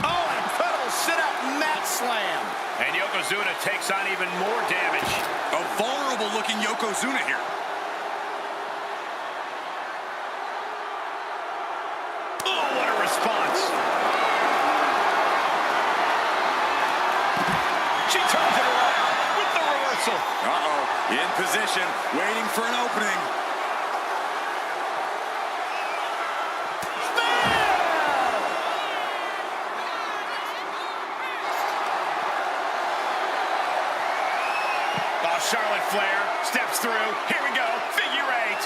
Oh, an incredible sit-out mat slam. And Yokozuna takes on even more damage. A vulnerable-looking Yokozuna here. Oh, what a response. She turns it around with the reversal. Uh-oh. In position, waiting for an opening. Charlotte Flair steps through. Here we go. Figure eight.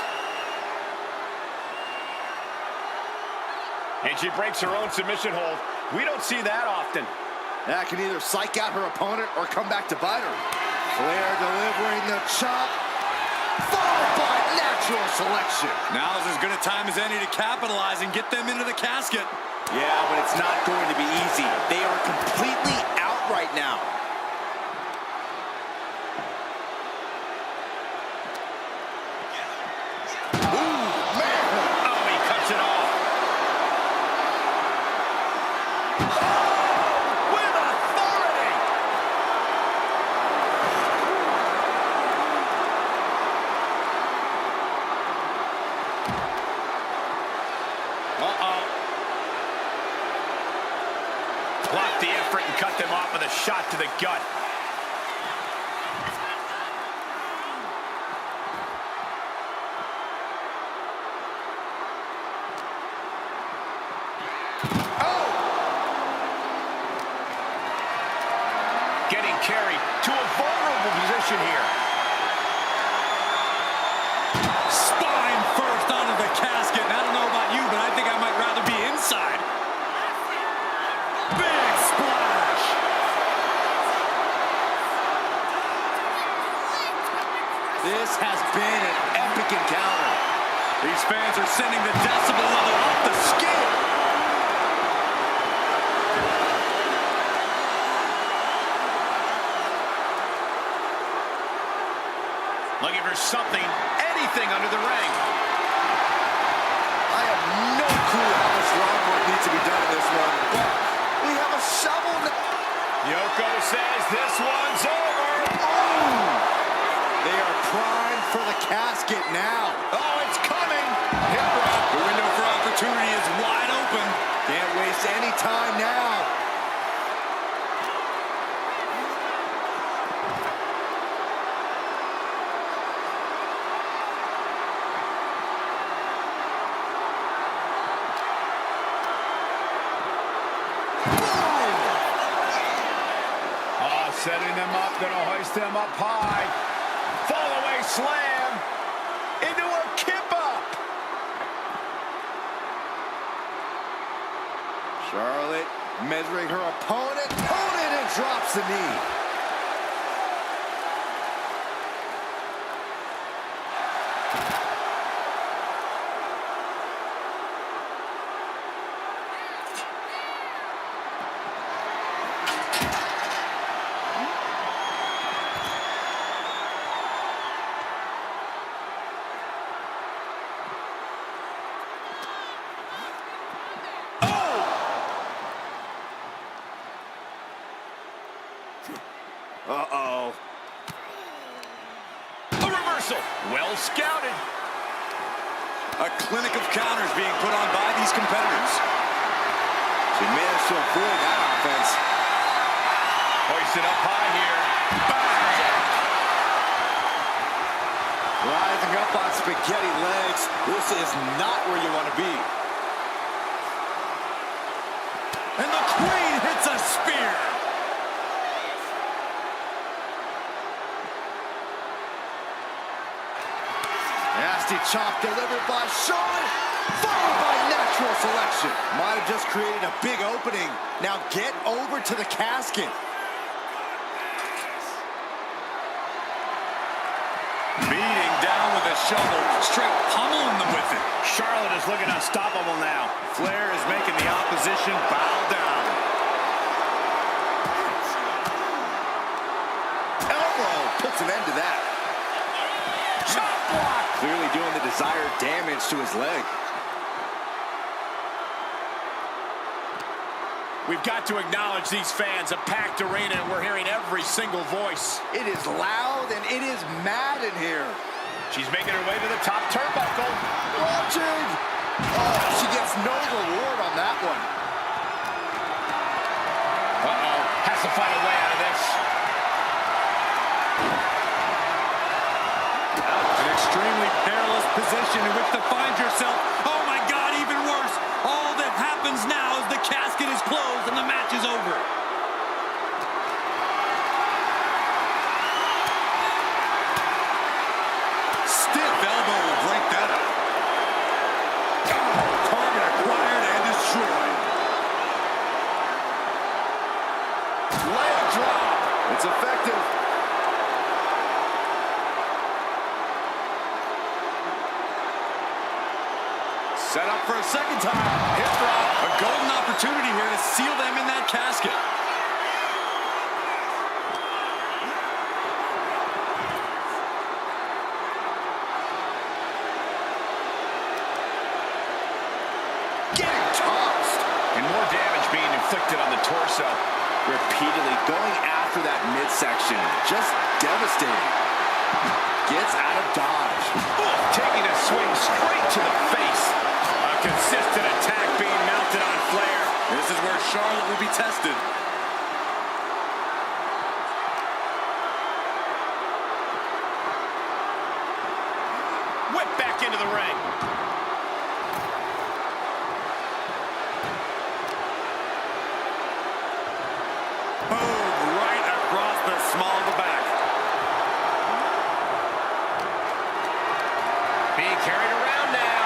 And she breaks her own submission hold. We don't see that often. That can either psych out her opponent or come back to bite her. Flair delivering the chop, followed by natural selection. Now is as good a time as any to capitalize and get them into the casket. Yeah, but it's not going to be easy. They are completely out right now. Block the effort and cut them off with a shot to the gut. Oh! Getting carried to a vulnerable position here. Spine first onto the casket. And I don't know about you, but I think I might rather be inside. Big splash! This has been an epic encounter. These fans are sending the decibel level off the scale. Looking for something, anything under the ring. I have no clue how much lawn work needs to be done in this one, but we have a shovel. Yoko says this one's over. Oh! They are primed for the casket now. Oh, it's coming. Hip drop. The window for opportunity is wide open. Can't waste any time now. Setting them up, gonna hoist them up high. Fall away slam into a kip up. Charlotte measuring her opponent and drops the knee. Uh-oh. A reversal. Well scouted. A clinic of counters being put on by these competitors. She managed to avoid that offense. Hoisted up high here. Bang! Rising up on spaghetti legs. This is not where you want to be. And the Queen hits a spear. Nasty chop delivered by Charlotte, followed by natural selection. Might have just created a big opening. Now get over to the casket. Beating down with a shovel, straight pummeling them with it. Charlotte is looking unstoppable now. Flair is making the opposition bow down. Elbow puts an end to that. Chop block. Clearly doing the desired damage to his leg. We've got to acknowledge these fans, a packed arena, and we're hearing every single voice. It is loud and it is mad in here. She's making her way to the top turnbuckle. Watching. Oh, she gets no reward on that one. Uh-oh. Has to find a way out of this. An extremely perilous position in which to find yourself. Oh my God, even worse. All that happens now is the casket is closed and the match is over. Stiff elbow will break that up. Target acquired and destroyed. Set up for a second time. Hip drop. A golden opportunity here to seal them in that casket. Getting tossed. And more damage being inflicted on the torso. Repeatedly going after that midsection. Just devastating. Gets out of dodge. Taking a swing straight to the face. A consistent attack being mounted on Flair. This is where Charlotte will be tested. Whip back into the ring. Boom, right across the small of the back. Being carried around now.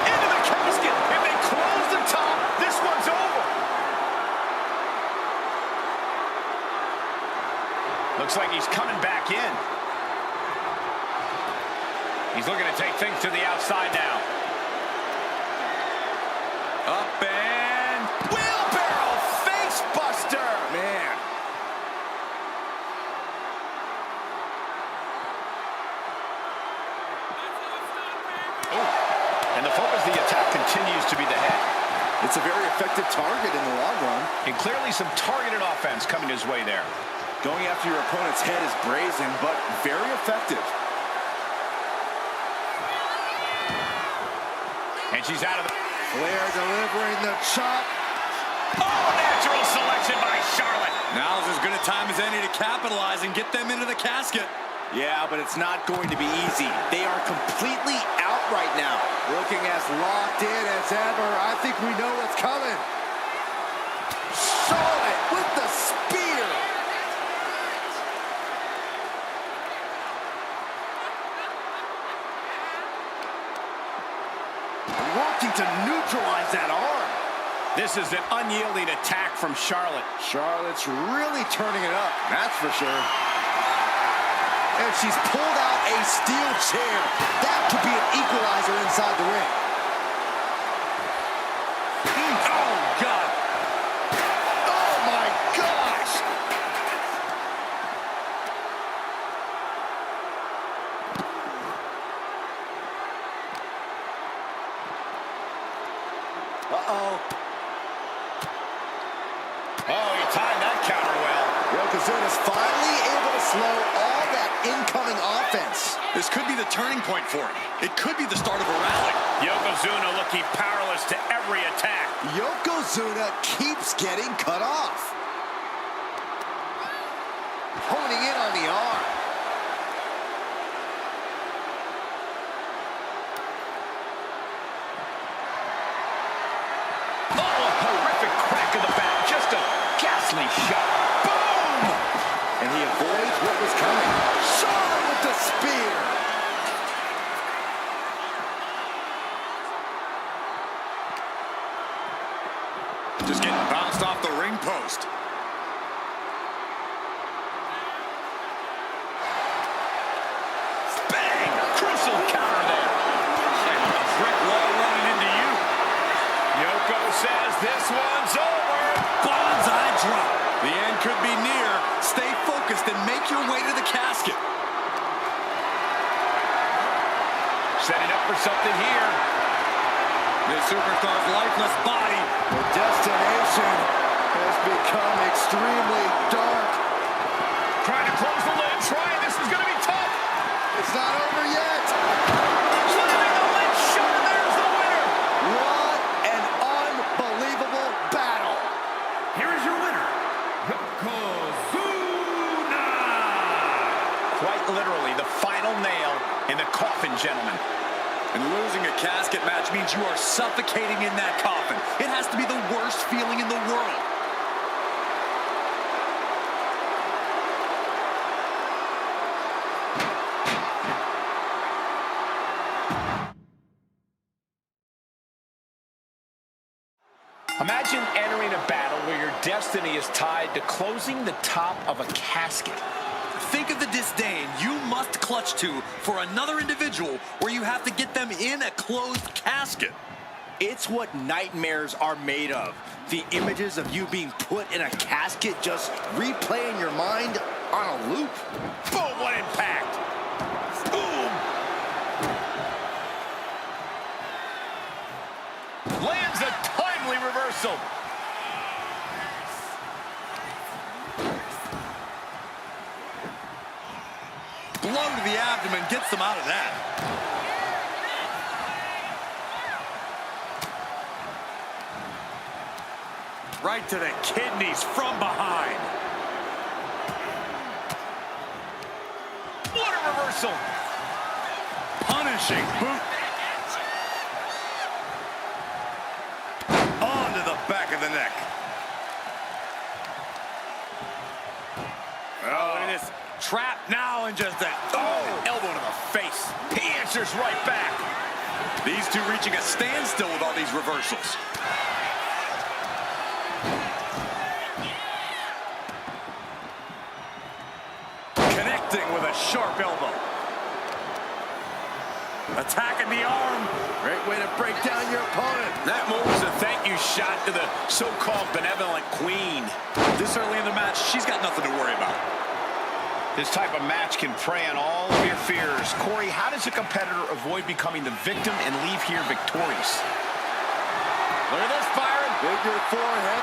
Into the casket. If they close the top, this one's over. Looks like he's coming back in. He's looking to take things to the outside now. Up and Wheelbarrow face buster. Man. And the focus of the attack continues to be the head. It's a very effective target in the long run. And clearly some targeted offense coming his way there. Going after your opponent's head is brazen, but very effective. And she's out of the... Flair delivering the chop. Oh, natural selection by Charlotte. now's as good a time as any to capitalize and get them into the casket. Yeah, but it's not going to be easy. They are completely out right now. Looking as locked in as ever. I think we know what's coming. Charlotte with the spear. Working to neutralize that arm. This is an unyielding attack from Charlotte. Charlotte's really turning it up, that's for sure. And she's pulled out a steel chair. That could be an equalizer inside the ring. Oh, God. Oh, my gosh. Uh-oh. Oh, he timed that counter well. Yokozuna's finally able to slow all that incoming offense. This could be the turning point for him. It could be the start of a rally. Yokozuna looking powerless to every attack. Yokozuna keeps getting cut off. Honing in on the arm. Oh, a horrific crack of the back. Just a ghastly shot. Boom! And he avoids what was coming. Charlotte with the spear. Just getting bounced off the ring post. Bang! Crucial counter there. A brick wall running into you. Yoko says this one's over. Bonsai drop. The end could be near. Stay focused and make your way to the casket. Setting up for something here. This superstar's lifeless body. The destination has become extremely dark. Trying to close the lid. This is going to be tough. It's not over yet. Slamming the lid shut, and there's the winner. What an unbelievable battle. Here is your winner, Yokozuna! Quite literally, the final nail in the coffin, gentlemen. And losing a casket match means you are suffocating in that coffin. It has to be the worst feeling in the world. Imagine entering a battle where your destiny is tied to closing the top of a casket. think of the disdain you must clutch to for another individual where you have to get them in a closed casket. It's what nightmares are made of. The images of you being put in a casket just replay in your mind on a loop. Boom, what impact! Boom! Lands a timely reversal. Blow to the abdomen gets them out of that. Right to the kidneys from behind. What a reversal! Punishing boot. Onto the back of the neck. Oh, look at this. Trapped now and just a elbow to the face. He answers right back. These two reaching a standstill with all these reversals. Connecting with a sharp elbow. Attacking the arm. Great way to break down your opponent. That move was a thank you shot to the so-called benevolent queen. This early in the match, she's got nothing to worry about. This type of match can prey on all of your fears. Corey, how does a competitor avoid becoming the victim and leave here victorious? Look at this, Byron. Figure forehead.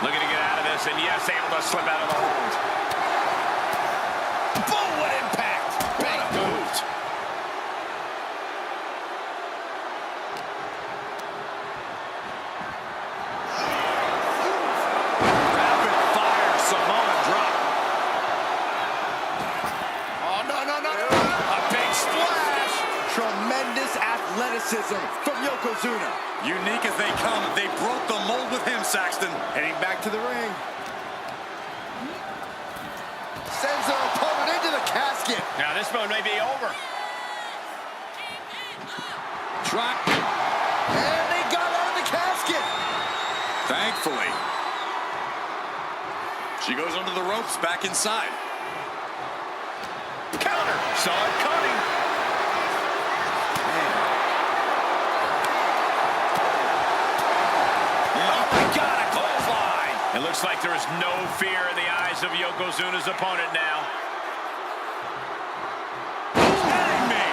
Looking to get out of this, and yes, able to slip out of the hold. Boom, what impact! Big boot. Rapid fire Samoan drop. Oh, no. A big splash. Tremendous athleticism from Yokozuna. Unique as they come, they broke the mold with him, Saxton. Heading back to the ring. Sends their opponent into the casket. Now this one may be over. Drop. And they got out of the casket. Thankfully. She goes under the ropes, back inside. Counter. Saw it coming. Oh my God, a clothesline. It looks like there is no fear in the eyes of Yokozuna's opponent now. Kidding me.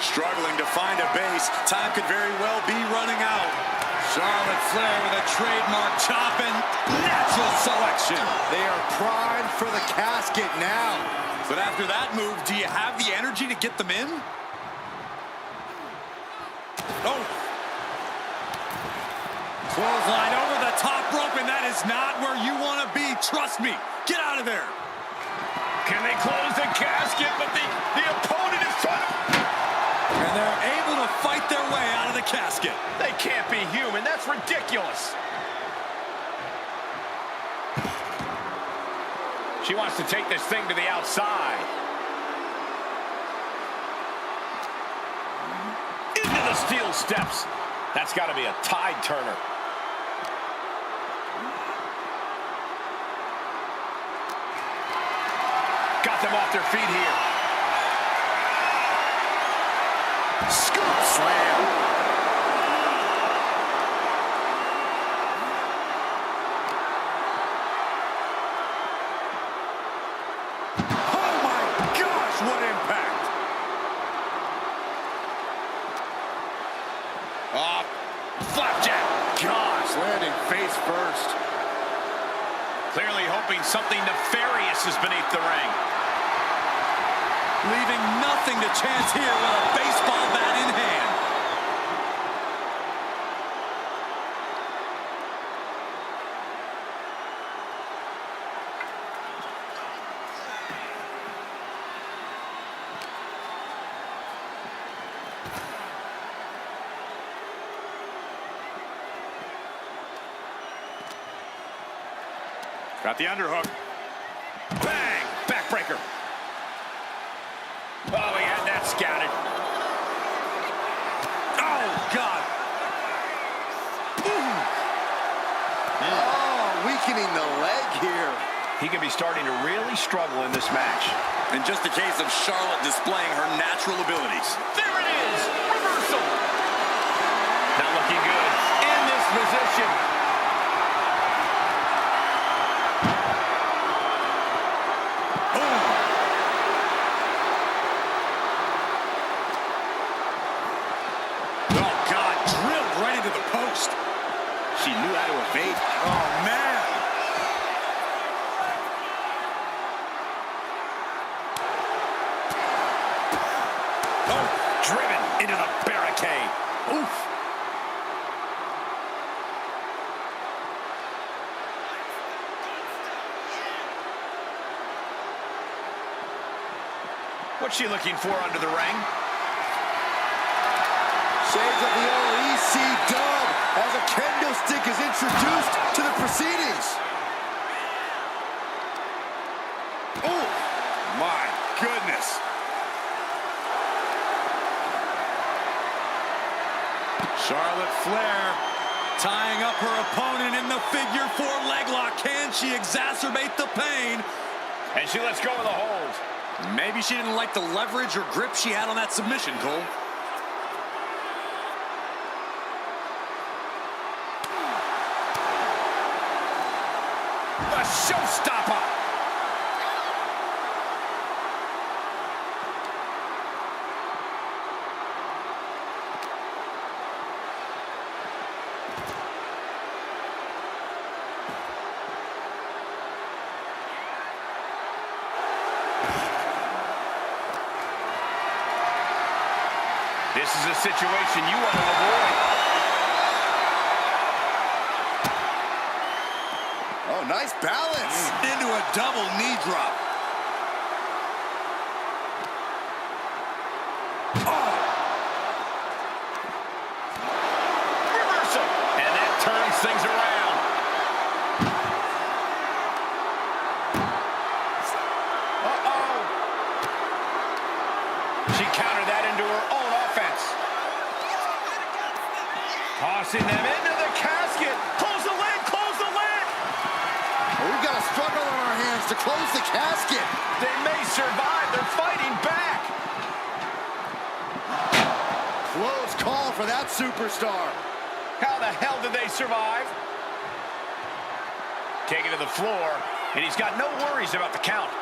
Struggling to find a base. Time could very well be running out. Charlotte Flair with a trademark chop and natural selection. They are primed for the casket now. But after that move, do you have the energy to get them in? Oh. Clothesline over the top rope, and that is not where you want to be. Trust me. Get out of there. Can they close the casket? But the opponent is trying to... And they're able to fight their way out of the casket. They can't be human. That's ridiculous. She wants to take this thing to the outside. Into the steel steps. That's got to be a tide turner. Got them off their feet here. Scoop slam. Oh my gosh, what impact! Flapjack. Gosh, landing face first. Clearly hoping something nefarious is beneath the ring. Leaving nothing to chance here with a baseball bat in hand. Got the underhook. Bang! Backbreaker. Oh, he had that scouted. Oh, God. Oh, we weakening the leg here. He could be starting to really struggle in this match. And just a case of Charlotte displaying her natural abilities. There it is! Reversal! Not looking good in this position. Oh, God, drilled right into the post. She knew how to evade. Oh, man. Oh, driven into the barricade. Oof. What's she looking for under the ring? Shades of the old EC dub as a kendo stick is introduced to the proceedings. Oh, my goodness. Charlotte Flair tying up her opponent in the figure 4 leg lock. Can she exacerbate the pain? And she lets go of the hold. Maybe she didn't like the leverage or grip she had on that submission, Cole. A showstopper. This is a situation you want to avoid. Oh, nice balance. Into a double knee drop. Reversal. And that turns things around. Uh-oh. She countered that into her own offense. Tossing them into the casket. Close the lid, close the lid. We've got a struggle on our hands to close the casket. They may survive. They're fighting back. Close call for that superstar. How the hell did they survive? Taken to the floor, and he's got no worries about the count.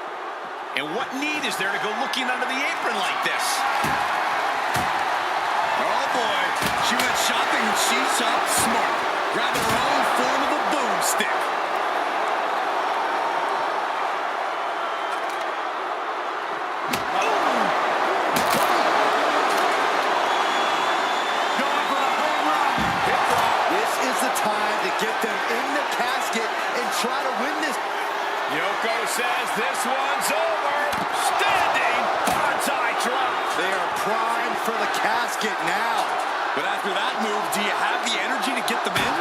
And what need is there to go looking under the apron like this? Oh, boy. She went shopping and she shopped smart. Grabbing her own form of a boomstick. This is the time to get them in the casket and try to win this. Yoko says this one's over. Standing bonsai drop. They are primed for the casket now. But after that move, do you have the energy to get them in?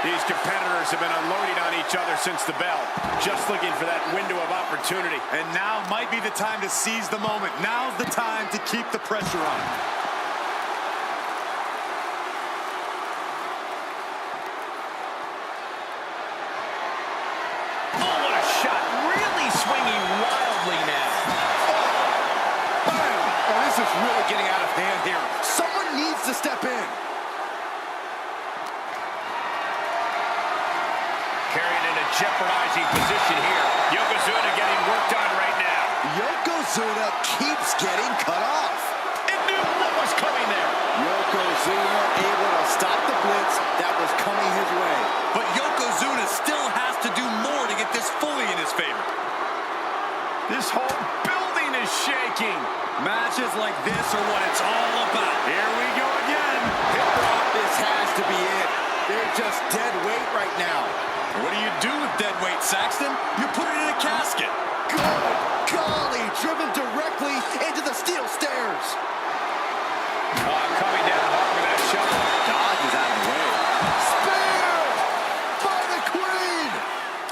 These competitors have been unloading on each other since the bell. Just looking for that window of opportunity. And now might be the time to seize the moment. Now's the time to keep the pressure on. Oh, what a shot. Really swinging wildly now. Oh, this is really getting out of hand here. Someone needs to step in. Carrying in a jeopardizing position here. Yokozuna getting worked on right now. Yokozuna keeps getting cut off. It knew what was coming there. Yokozuna able to stop the blitz that was coming his way. But Yokozuna still has to do more to get this fully in his favor. This whole building is shaking. Matches like this are what it's all about. Here we go again. Hip drop, this has to be it. They're just dead weight right now. What do you do with dead weight, Saxton? You put it in a casket. Good golly, driven directly into the steel stairs. Coming down hard with that shovel. Dodge is out of the way. Spear by the Queen.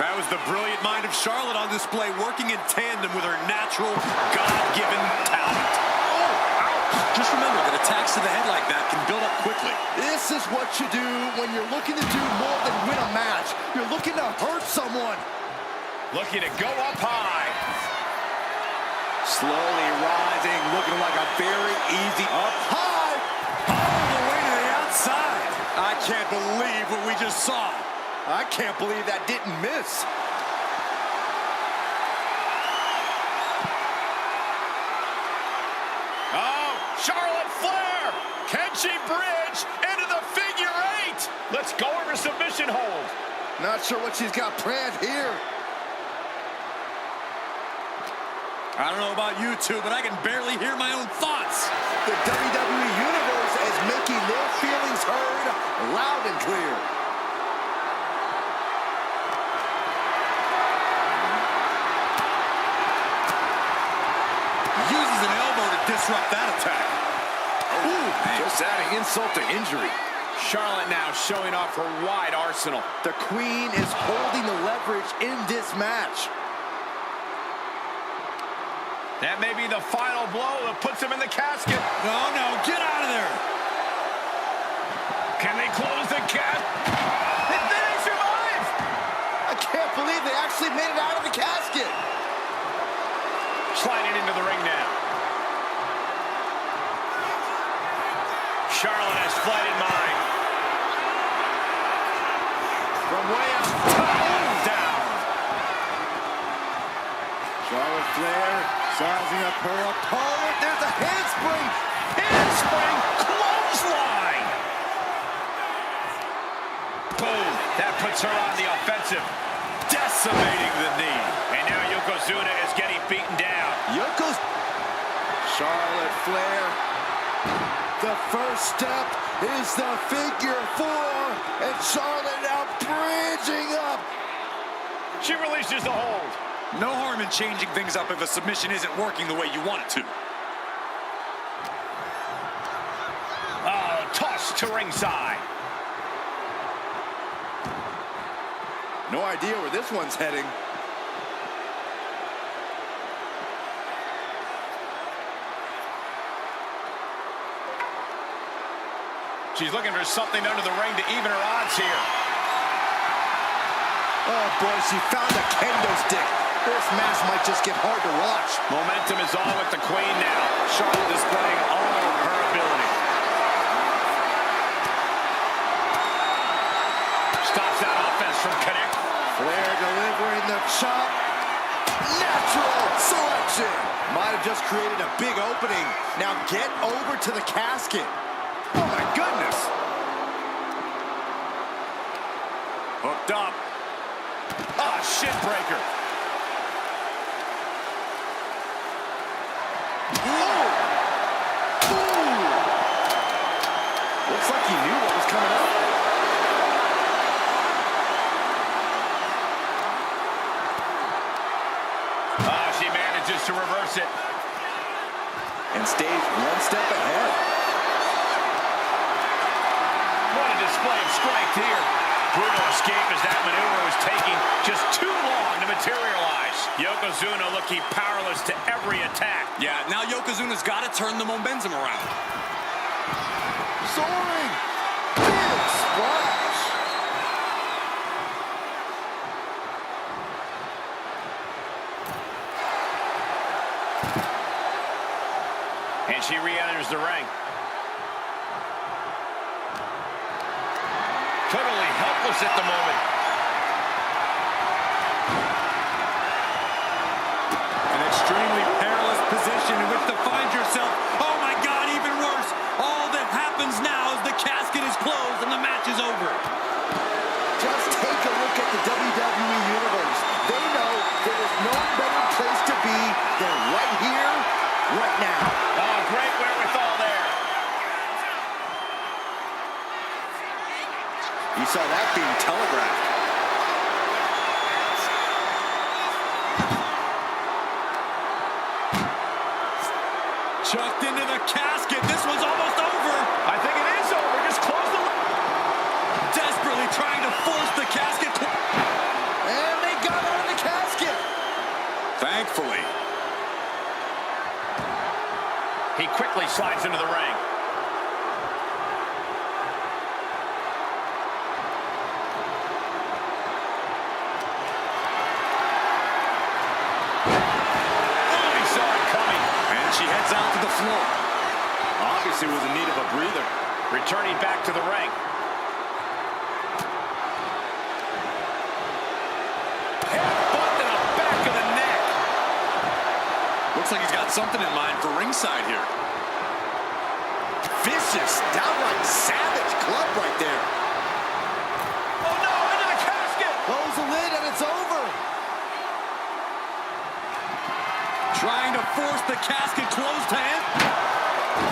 That was the brilliant mind of Charlotte on display, working in tandem with her natural, God-given talent. Oh, ouch. just remember that attacks to the head like that can build up quickly. This is what you do when you're looking to do more than win a match. You're looking to hurt someone. Looking to go up high. Slowly rising, looking like a very easy up high. All the way to the outside. I can't believe what we just saw. I can't believe that didn't miss. Oh, Charlotte Flair. Can she bridge into the figure eight? Let's go over submission hold. Not sure what she's got planned here. I don't know about you two, but I can barely hear my own thoughts. The WWE Universe is making their feelings heard loud and clear. Uses an elbow to disrupt that attack. Ooh, just adding insult to injury. Charlotte now showing off her wide arsenal. The Queen is holding the leverage in this match. That may be the final blow that puts him in the casket. No, get out of there. Can they close the casket? Did they survive? I can't believe they actually made it out of the casket. Sliding into the ring now. Charlotte has flight in mind. From way up top, down. Charlotte Flair sizing up her opponent. There's a handspring. Handspring, clothesline. Boom, that puts her on the offensive. Decimating the knee. And now Yokozuna is getting beaten down. Charlotte Flair. The first step is the figure four. And Charlotte now bridging up. She releases the hold. No harm in changing things up if a submission isn't working the way you want it to. Oh, toss to ringside. No idea where this one's heading. She's looking for something under the ring to even her odds here. Oh boy, she found a kendo stick. This match might just get hard to watch. Momentum is all with the Queen now. Charlotte displaying all of her ability. Stops that offense from connect. Flair delivering the chop. Natural selection. Might have just created a big opening. Now get over to the casket. Oh my goodness. Hooked up. Ah, shin breaker. Looks like he knew what was coming up. She manages to reverse it. And stays one step ahead. What a display of strength here. Brutal escape as that maneuver was taking just too long to materialize. Yokozuna looking powerless to every attack. Yeah, now Yokozuna's got to turn the momentum around. Soaring. Big splash. And she re-enters the ring. Totally helpless at the moment. An extremely perilous position in which to find yourself. Oh my God, even worse. All that happens now is the casket is closed and the match is over. Just take a look at the WWE Universe. They know there is no better place to be than right here, right now. Oh, great wherewithal there. You saw that being telegraphed. Chucked into the casket. This one's almost over. I think it is over. Just close the... quickly slides into the ring. Oh, he saw it coming. And she heads out to the floor. Obviously was in need of a breather. Returning back to the ring. Headbutt to the back of the neck. Looks like he's got something in mind for ringside here. Vicious, downright savage club right there. Oh no, into the casket. Close the lid and it's over. Trying to force the casket closed to him.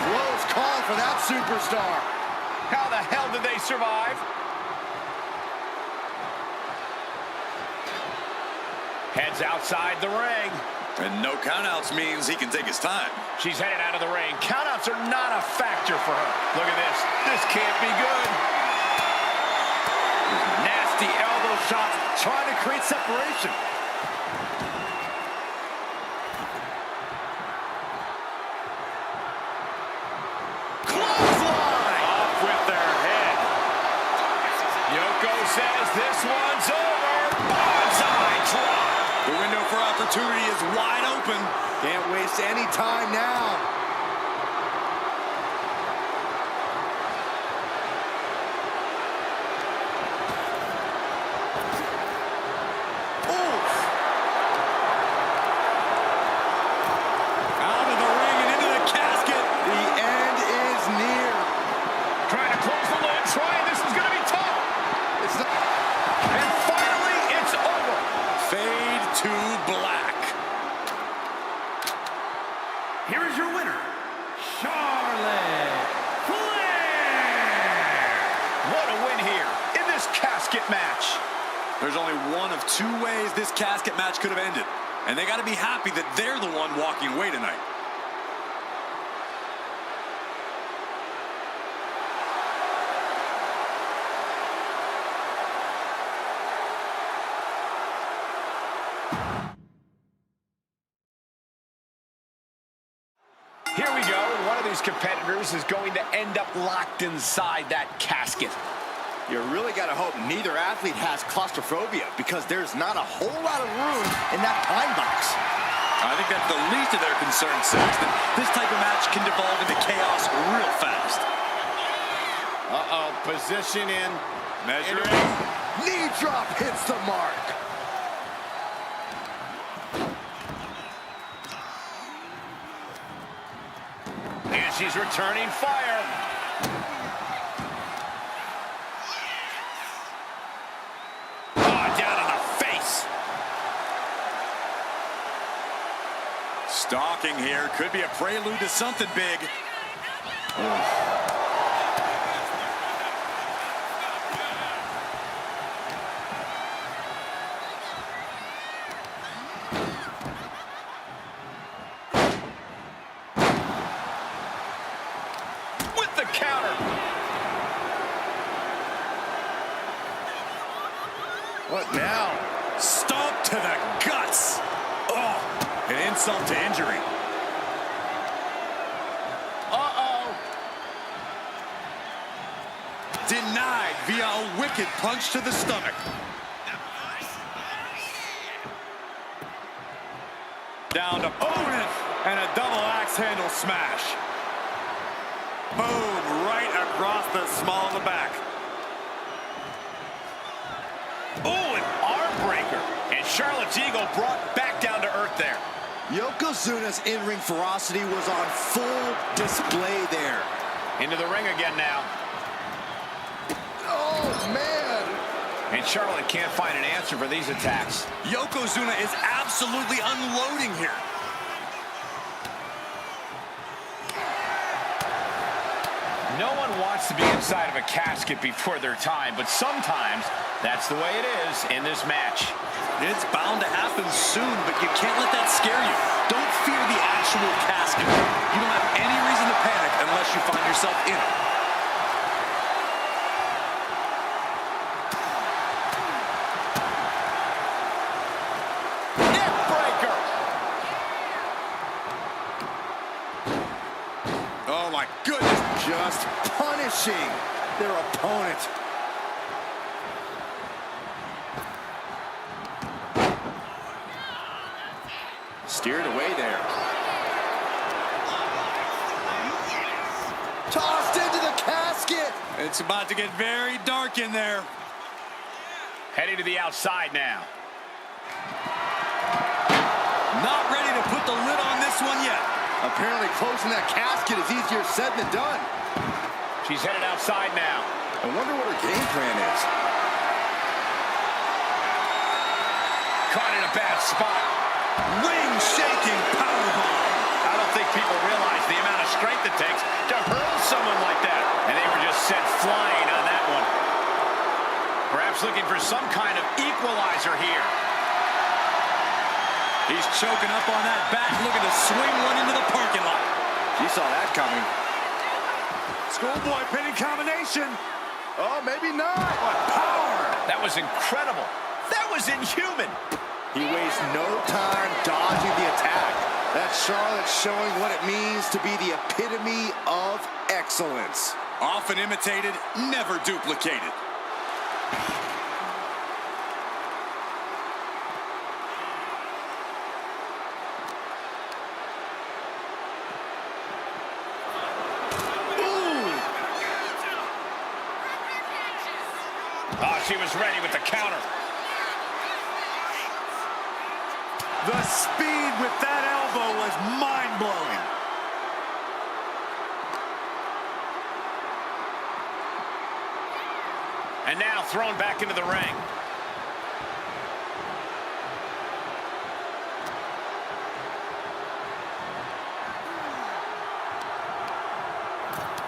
Close call for that superstar. How the hell did they survive? Heads outside the ring. And no countouts means he can take his time. She's headed out of the ring. Countouts are not a factor for her. Look at this. This can't be good. Nasty elbow shots trying to create separation. Clothesline! Off with their head. Yoko says this one's over. Bonsai drop. The window for opportunity is wide open. Can't waste any time now. Out of the ring and into the casket. The end is near. Trying to close the lid. This is going to be tough. It's not. And finally, it's over. Fade to black. Here is your winner, Charlotte Flair. What a win here in this casket match. There's only one of two ways this casket match could have ended. And they got to be happy that they're the one walking away tonight. Here we go, and one of these competitors is going to end up locked inside that casket. You really got to hope neither athlete has claustrophobia because there's not a whole lot of room in that pine box. I think that's the least of their concerns, Saxton. This type of match can devolve into chaos real fast. Uh-oh, position in. Measuring. Knee drop hits the mark. And she's returning fire. Oh, down in the face. Stalking here could be a prelude to something big. With the counter. What now? Stomp to the guts. Oh, an insult to injury. Uh-oh. Denied via a wicked punch to the stomach. Down to opponent and a double axe handle smash. Boom, right across the small of the back. Oh, an arm breaker. And Charlotte's ego brought back down to earth there. Yokozuna's in-ring ferocity was on full display there. Into the ring again now. Oh, man. And Charlotte can't find an answer for these attacks. Yokozuna is absolutely unloading here. No one wants to be inside of a casket before their time, but sometimes that's the way it is in this match. It's bound to happen soon, but you can't let that scare you. Don't fear the actual casket. You don't have any reason to panic unless you find yourself in it. Neck breaker. just punishing their opponent. Steered away there. Tossed into the casket. It's about to get very dark in there. Heading to the outside now. Not ready to put the lid on this one yet. Apparently closing that casket is easier said than done. She's headed outside now. I wonder what her game plan is. Caught in a bad spot. Ring-shaking powerbomb. I don't think people realize the amount of strength it takes to hurl someone like that. And they were just sent flying on that one. Perhaps looking for some kind of equalizer here. He's choking up on that back, looking to swing one into the parking lot. She saw that coming. Schoolboy pinning combination. Oh, maybe not. What power. That was incredible. That was inhuman. He wastes no time dodging the attack. That's Charlotte showing what it means to be the epitome of excellence. Often imitated, never duplicated. Oh, she was ready with the counter. The speed with that elbow was mind-blowing. And now thrown back into the ring.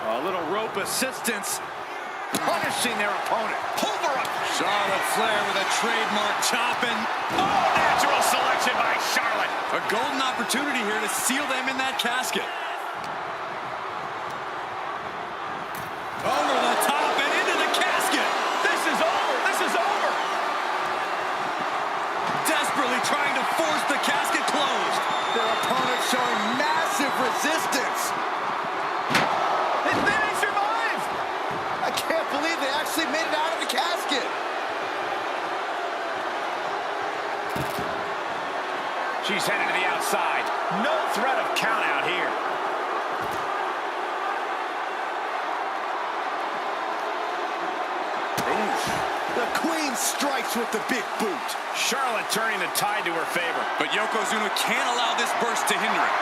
A little rope assistance. Punishing their opponent. Charlotte Flair with a trademark chopping. Oh, natural selection by Charlotte. A golden opportunity here to seal them in that casket. Over the top and into the casket. This is over. This is over. Desperately trying to force the casket closed. Their opponent showing massive resistance. They survived. I can't believe they actually made it out of the casket. She's headed to the outside. No threat of count out here. The Queen strikes with the big boot. Charlotte turning the tide to her favor. But Yokozuna can't allow this burst to hinder it.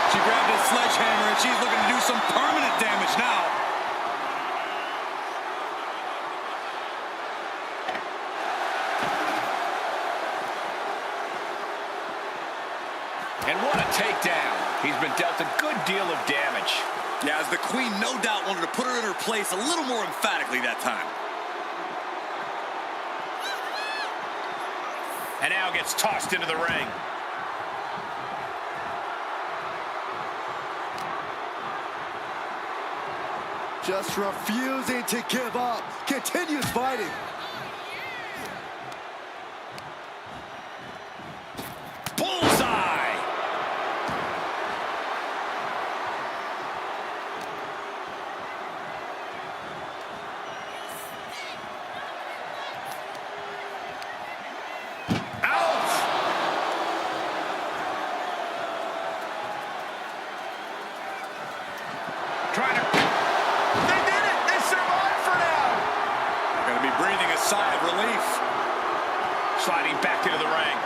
She grabbed a sledgehammer and she's looking to do some permanent damage now. And what a takedown. He's been dealt a good deal of damage. Yeah, as the Queen no doubt wanted to put her in her place a little more emphatically that time. And now gets tossed into the ring. Just refusing to give up. Continues fighting. Bullseye! Trying to... They did it! They survived for now! Going to be breathing a sigh of relief. Sliding back into the ring.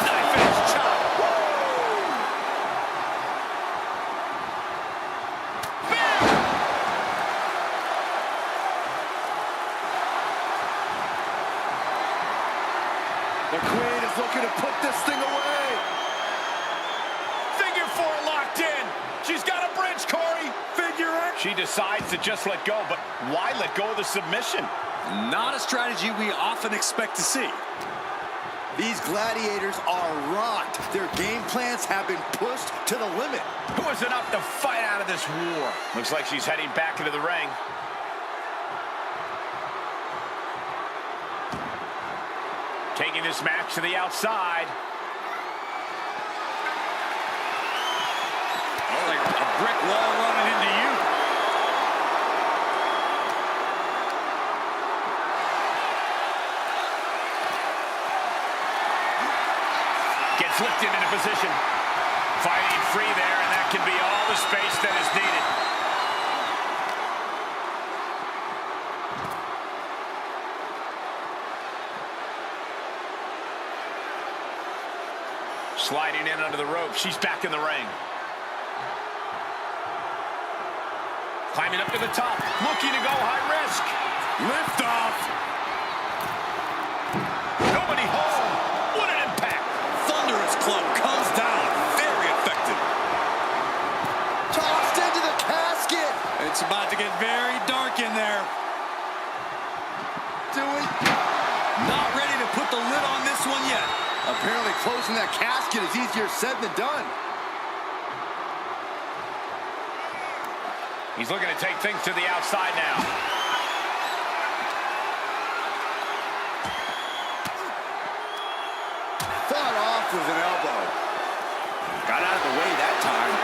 Knife edge chop. Bam! The Queen is looking to put this thing away. Figure four locked in. She's got a bridge, Corey. Figure it. She decides to just let go, but why let go of the submission? Not a strategy we often expect to see. These gladiators are rocked. Their game plans have been pushed to the limit. Who is enough to fight out of this war? Looks like she's heading back into the ring. Taking this match to the outside. brick wall running into you. Gets lifted into position. Fighting free there, and that can be all the space that is needed. Sliding in under the rope. She's back in the ring. Climbing up to the top. Looking to go high risk. Lift off. Nobody home. What an impact. Thunderous club comes down. Very effective. Tossed into the casket. It's about to get very dark in there. Not ready to put the lid on this one yet. Apparently closing that casket is easier said than done. He's looking to take things to the outside now. Fought off with an elbow. Got out of the way that time.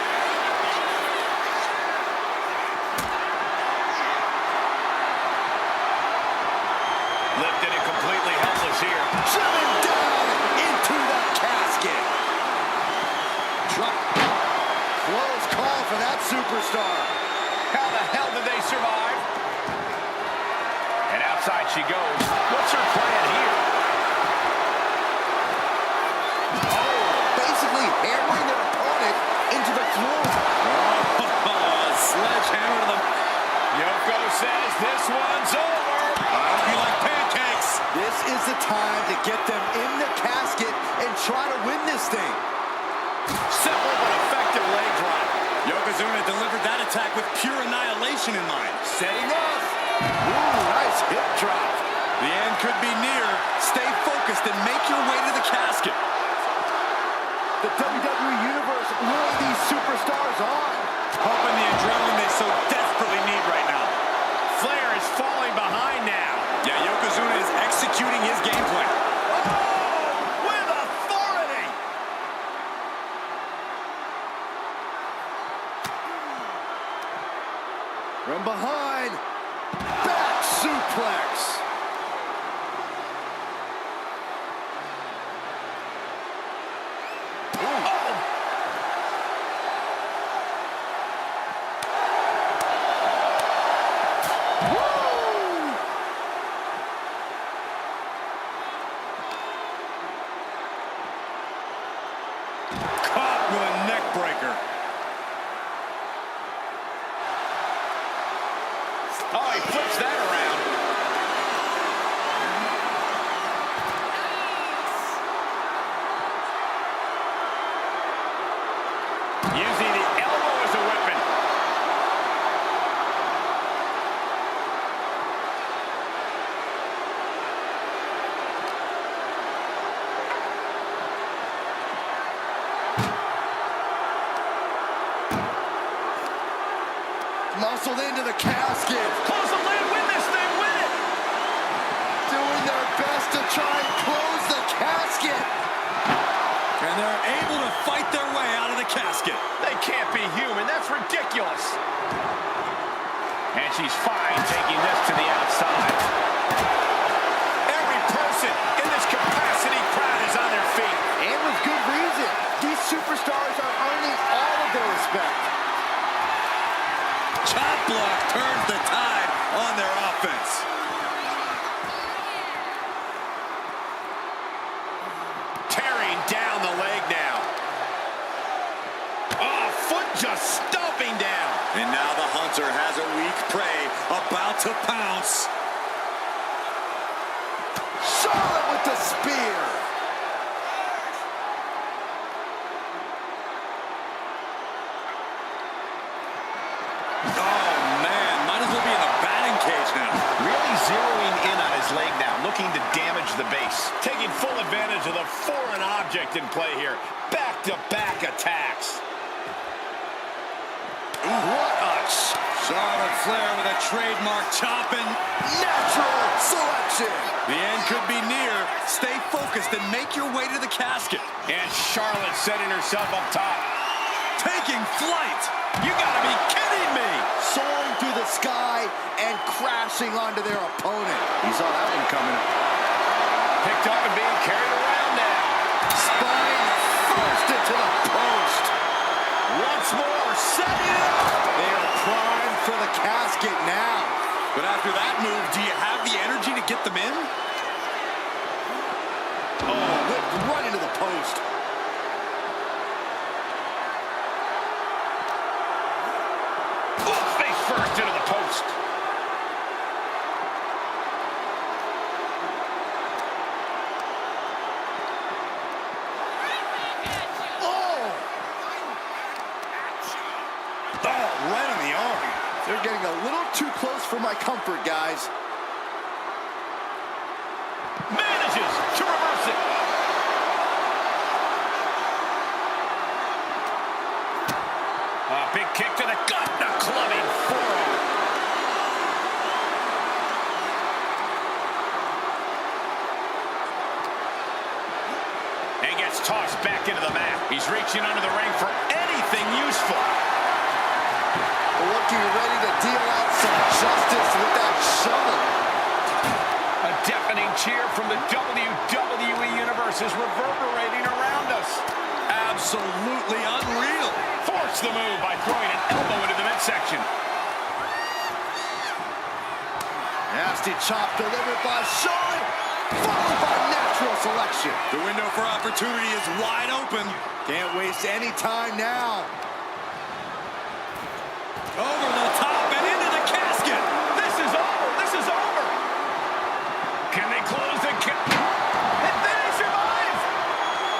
Lifted and completely helpless here. Driven down into the casket. Drop. Close call for that superstar. How the hell did they survive? And outside she goes. What's her plan here? Oh, basically hammering their opponent into the floor. Sledgehammer to them. Yoko says this one's over. I hope you like pancakes. This is the time to get them in the casket and try to win this thing. Simple but effective leg drop. Yokozuna delivered that attack with pure annihilation in mind. Setting up. Ooh, nice hip drop. The end could be near. Stay focused and make your way to the casket. The WWE Universe luring these superstars on. Pumping the adrenaline they so desperately need right now. Flair is falling behind now. Yeah, Yokozuna is executing his game plan. Oh, with authority. From behind. Back suplex. Caught with a neck breaker. Oh, he flips that around. Using the elbow as a weapon. Muscled into the casket. Close the lid, win this thing, win it. Doing their best to try and close the casket. And they're able to fight their way out of the casket. They can't be human. That's ridiculous. And she's fine taking this to the outside. Every person in this capacity crowd is on their feet. And with good reason. These superstars are earning all of their respect. Chop block turns the tide on their offense. Tearing down the leg now. Oh, foot just stomping down. And now the hunter has a weak prey about to pounce. Charlotte with the spear. Oh, man, might as well be in the batting cage now. Really zeroing in on his leg now, looking to damage the base. Taking full advantage of the foreign object in play here. Back-to-back attacks. What a Charlotte Flair with a trademark chopping. natural selection. The end could be near. Stay focused and make your way to the casket. And Charlotte setting herself up top. Taking flight. You gotta be kidding me! Soaring through the sky and crashing onto their opponent. You saw that one coming. Picked up and being carried around now. Spine first into the post. Once more, setting it up. They are primed for the casket now. But after that move, do you have the energy to get them in? Oh, whipped right into the post. Face first into the post. Oh, right on the arm. They're getting a little too close for my comfort, guys. Manages to reverse it. A big kick to the gut, a clubbing forearm. And gets tossed back into the mat. He's reaching under the ring for anything useful. Looking ready to deal out some justice with that shovel. A deafening cheer from the WWE Universe is reverberating around us. Absolutely unreal. Force the move by throwing an elbow into the midsection. Nasty chop delivered by Charlotte, followed by natural selection. The window for opportunity is wide open. Can't waste any time now. Over the top and into the casket. This is over. This is over. Can they close the casket? And then he survives.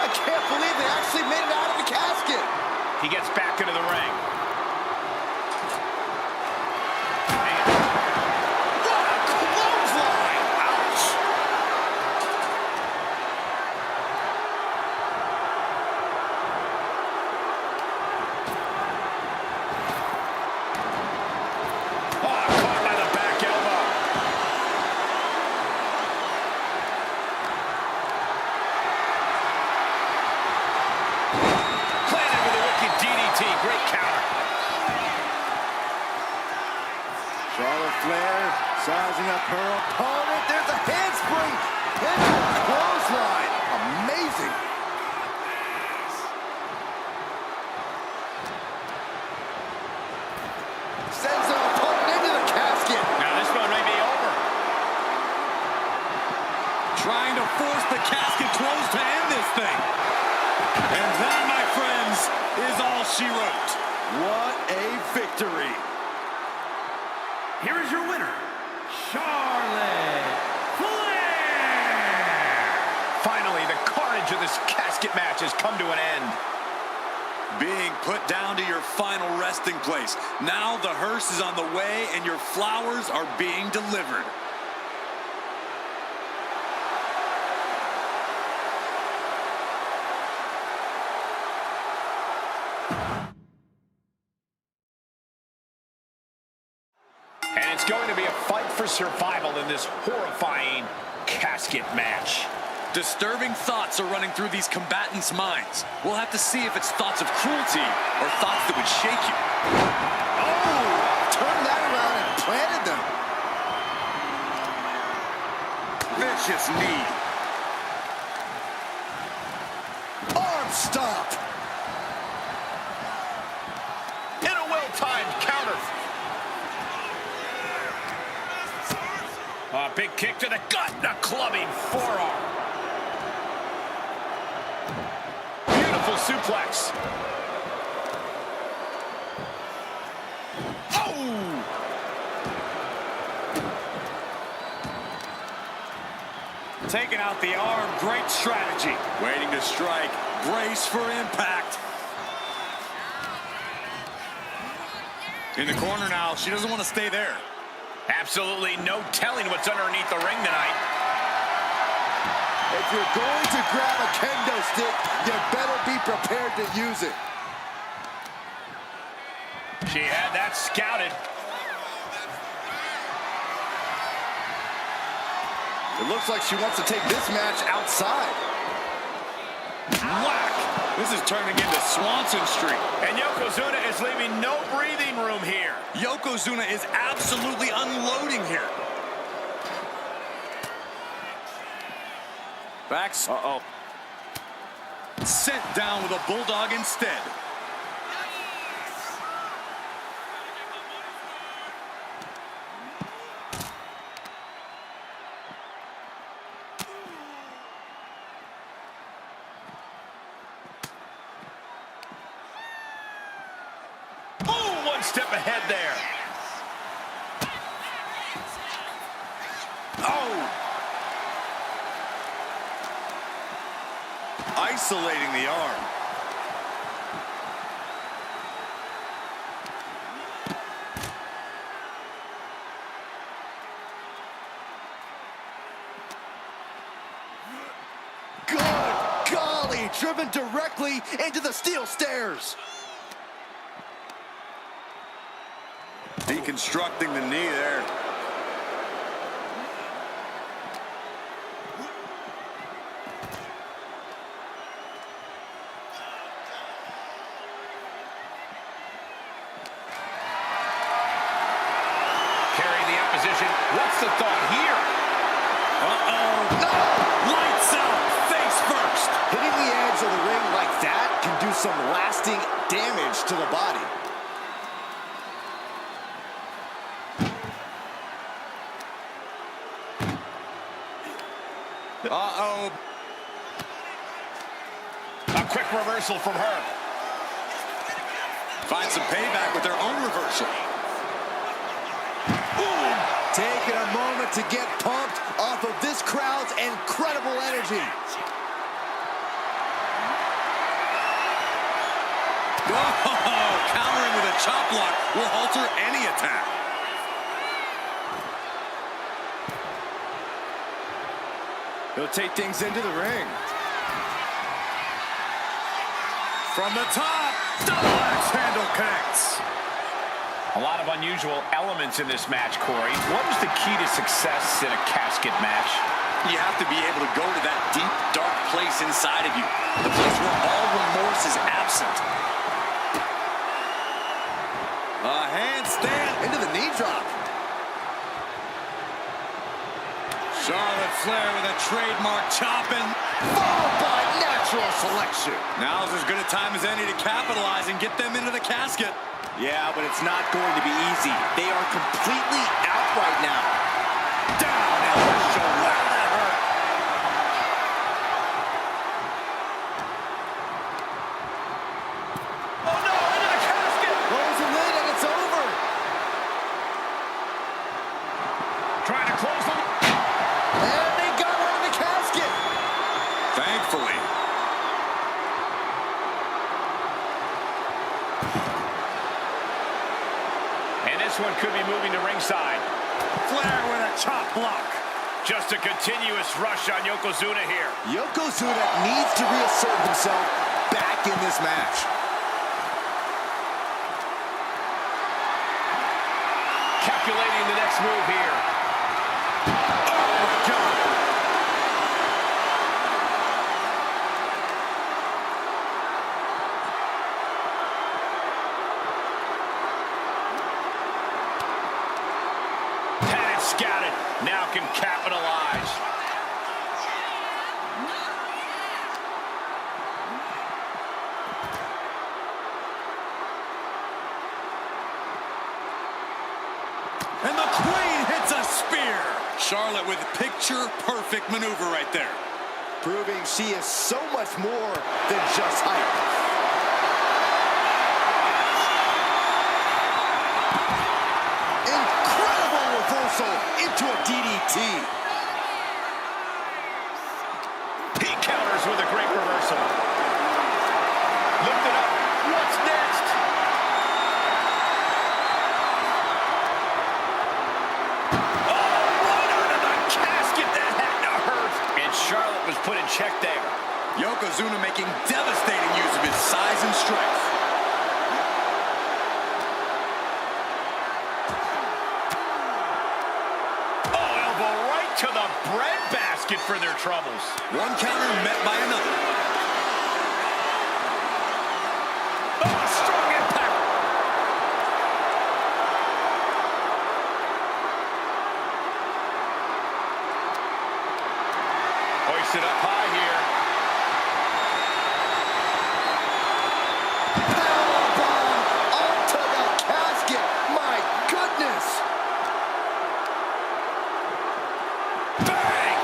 I can't believe they actually made it out of the casket. He gets back into the ring. What a clothesline! Ouch! Caught by the back elbow. Planted with a wicked DDT. Great counter. Charlotte Flair sizing up her opponent. There's a handspring into a clothesline. Amazing. Sends her opponent into the casket. Now this one may be over. Trying to force the casket closed to end this thing. And that, my friends, is all she wrote. What a victory. Here is your winner, Charlotte Flair. Finally, the carnage of this casket match has come to an end. Being put down to your final resting place. Now the hearse is on the way and your flowers are being delivered. And it's going to be a fight for survival in this horrifying casket match. Disturbing thoughts are running through these combatants' minds. We'll have to see if it's thoughts of cruelty or thoughts that would shake you. Oh, turned that around and planted them. Vicious knee. Arm stomp. In a well-timed counter. A big kick to the gut and a clubbing forearm. Beautiful suplex. Oh! Taking out the arm, great strategy. Waiting to strike, brace for impact. In the corner now, she doesn't want to stay there. Absolutely no telling what's underneath the ring tonight. If you're going to grab a kendo stick, you better be prepared to use it. She had that scouted. It looks like she wants to take this match outside. Whack! This is turning into Swanson Street. And Yokozuna is leaving no breathing room here. Yokozuna is absolutely unloading here. Backs. Uh-oh. Sent down with a bulldog instead. Boom! One step ahead there. Oh! Isolating the arm. Good golly, driven directly into the steel stairs. Deconstructing the knee there. Carrying the opposition. What's the thought here? Uh-oh. No! Lights out, face first. Hitting the edge of the ring like that can do some lasting damage to the body. Uh-oh. A quick reversal from her. Find some payback with their own reversal. Taking a moment to get pumped off of this crowd's incredible energy. Oh, countering with a chop block will alter any attack. He'll take things into the ring. From the top, double axe handle connects. A lot of unusual elements in this match, Corey. What is the key to success in a casket match? You have to be able to go to that deep, dark place inside of you. The place where all remorse is absent. A handstand Into the knee drop. Charlotte Flair with a trademark chopping. Followed by natural selection. Now's as good a time as any to capitalize and get them into the casket. Yeah, but it's not going to be easy. They are completely out right now. Down elbow shoulder. That hurt. Oh no, into the casket! Close the lid and it's over. Trying to close them. And they got her in the casket. Thankfully. And this one could be moving to ringside. Flair with a chop block. Just a continuous rush on Yokozuna here. Yokozuna needs to reassert himself back in this match. Calculating the next move here. Oh, my God. Had it scouted. Now can capitalize. And the Queen hits a spear. Charlotte with picture-perfect maneuver right there. Proving she is so much more than just height. Incredible reversal into a DDT. He counters with a great reversal. Lift it up. What's next? Oh, right under the casket. That had to hurt. And Charlotte was put in check there. Yokozuna making devastating use of his size and strength. Oh, elbow right to the bread basket for their troubles. One counter met by another. Hoisted up high here. Powerbomb onto the casket. My goodness. Bang!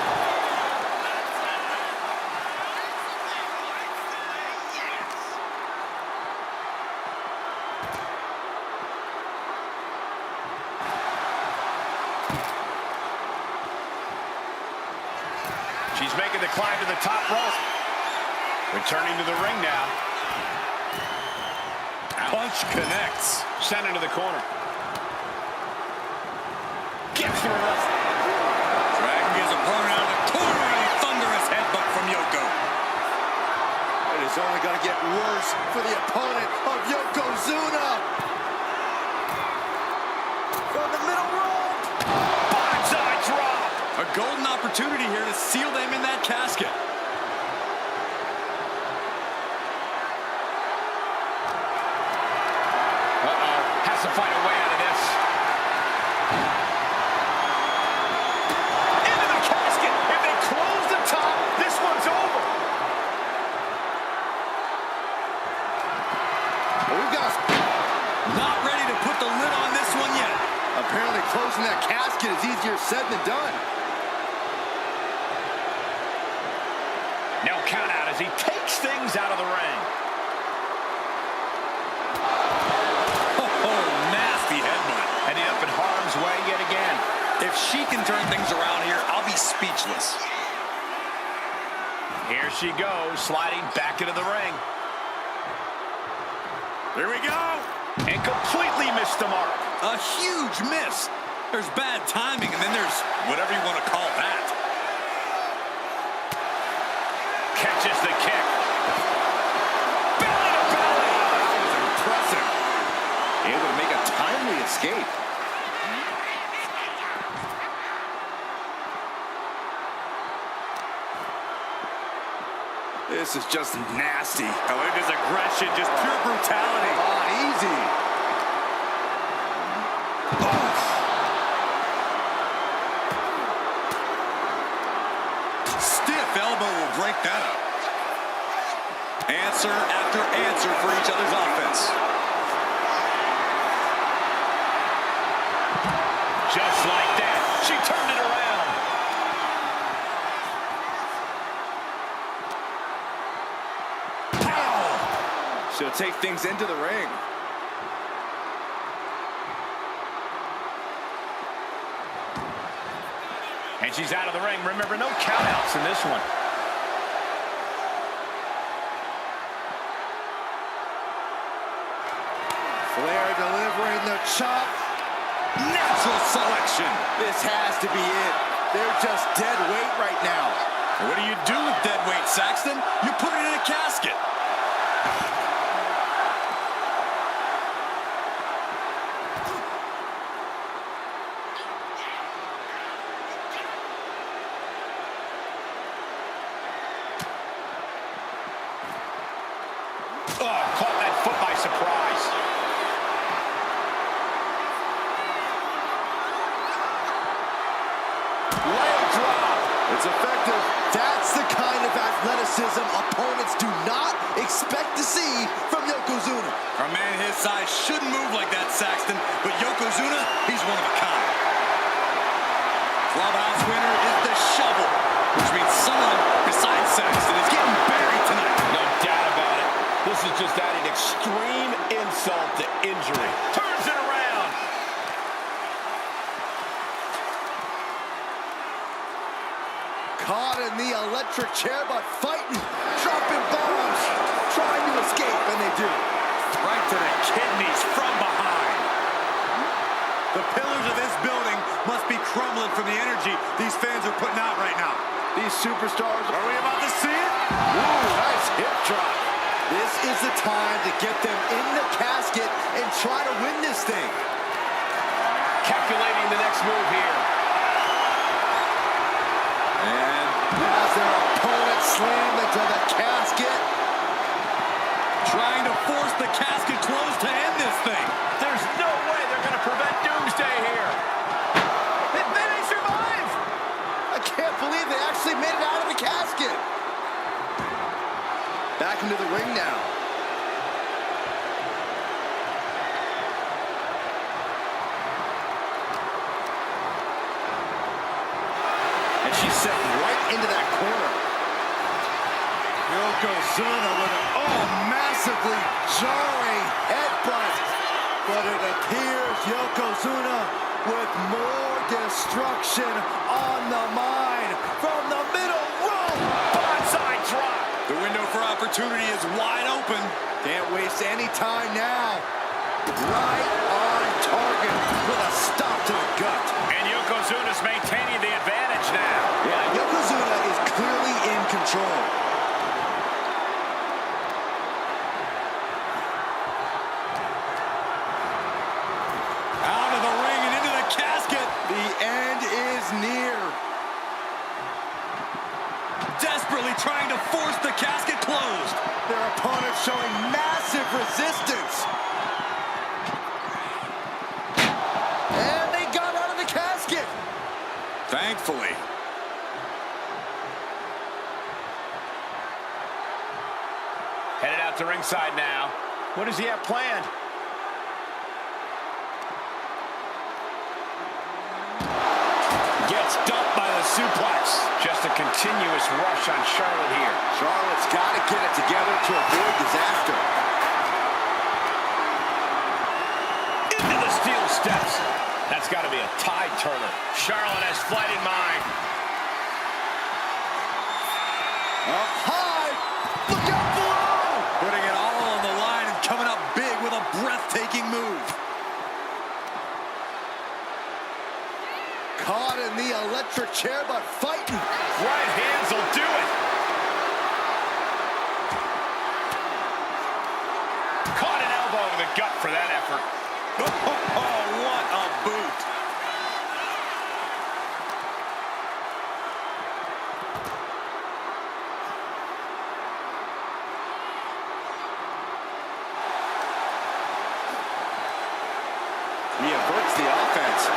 She's making the climb to the top rope. Returning to the ring now. Punch connects. Sent into the corner. Gets the reversal. Dragging his opponent out of the corner and a thunderous headbutt from Yoko. It is only going to get worse for the opponent of Yokozuna. From the middle rope. Bonsai drop. A golden opportunity here to seal them in that casket. Has to find a way out of this. Into the casket. If they close the top, this one's over. We've got Not ready to put the lid on this one yet. apparently closing that casket is easier said than done. No count out as he takes things out of the ring. Oh, nasty headbutt. Ending up in harm's way yet again. If she can turn things around here, I'll be speechless. Here she goes, sliding back into the ring. Here we go. And completely missed the mark. A huge miss. There's bad timing, and then there's whatever you want to call that. Catches the kick. Belly to belly. That was impressive. Able to make a timely escape. This is just nasty. Oh, look at his aggression, just pure brutality. Easy. Stiff elbow will break that up. Answer after answer for each other's offense. Just like that, she turned it around. She'll take things into the ring. And she's out of the ring. Remember, no countouts in this one. Flair delivering the chop. Natural selection. This has to be it. They're just dead weight right now. What do you do with dead weight, Saxton? You put it in a casket. Oh, caught that foot by surprise. Leg drop. It's effective. That's the kind of athleticism opponents do not expect to see from Yokozuna. A man his size shouldn't move like that, Saxton, but Yokozuna, he's one of a kind. Clubhouse winner is the shovel, which means someone besides Saxton is getting buried tonight. No doubt about it. This is just adding extreme insult to injury. Turns it around. Caught in the electric chair, but fighting, dropping bombs, trying to escape, and they do. Right to the kidneys from behind. The pillars of this building must be crumbling from the energy these fans are putting out right now. These superstars, Are we about to see it? ooh, nice hip drop. This is the time to get them in the casket and try to win this thing. Calculating the next move here. And as their opponent slammed into the casket, Trying to force the casket closed to end this thing. There's no way they're going to prevent Doomsday here. They survive. I can't believe they actually made it out of the casket. into the ring now. And she's set right into that corner. Yokozuna with an, massively jarring headbutt. But it appears Yokozuna with more destruction on the mind from the middle rope. Bonsai drop. The window for opportunity is wide open. Can't waste any time now. Right on target with a stop to the gut. And Yokozuna's maintaining the advantage now. Yeah, Yokozuna is clearly in control. Out of the ring and into the casket. The end is near. Desperately trying to force the casket closed. Their opponent showing massive resistance. And they got out of the casket. Thankfully. Headed out to ringside now. What does he have planned? Gets dumped by the suplex. Just a continuous rush on Charlotte here. Charlotte's got to get it together to avoid disaster. Into the steel steps. That's got to be a tide turner. Charlotte has flight in mind. Up high. Look out below. Putting it all on the line and coming up big with a breathtaking move. Caught in the electric chair, but fighting. Right hands will do it. Caught an elbow to the gut for that effort. Oh, what a boot. He averts the offense.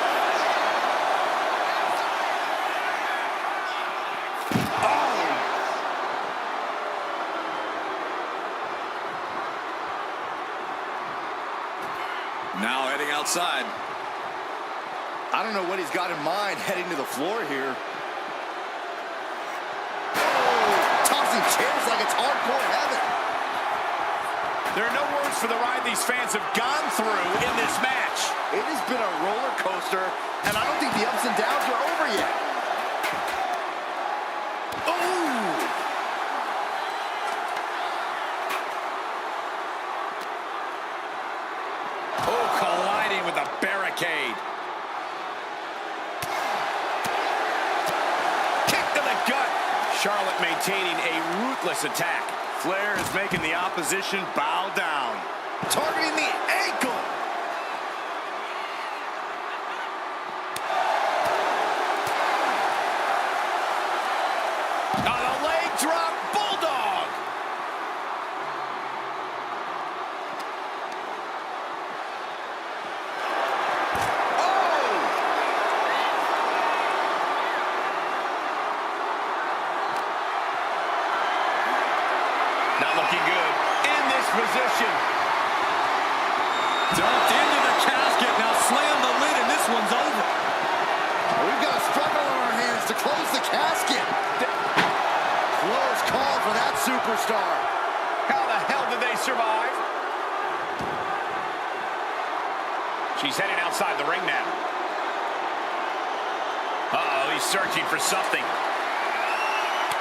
Now heading outside. I don't know what he's got in mind heading to the floor here. Oh, tossing chairs like it's hardcore heaven. There are no words for the ride these fans have gone through in this match. It has been a roller coaster, and I don't think the ups and downs are over yet. Oh, colliding with a barricade. Kick to the gut. Charlotte maintaining a ruthless attack. Flair is making the opposition bow down. Targeting the ankle. On a leg drop, bulldog. Not looking good in this position. Dumped into the casket. Now slam the lid and this one's over. We've got a struggle on our hands to close the casket. Close call for that superstar. How the hell did they survive? She's heading outside the ring now. Uh-oh, he's searching for something.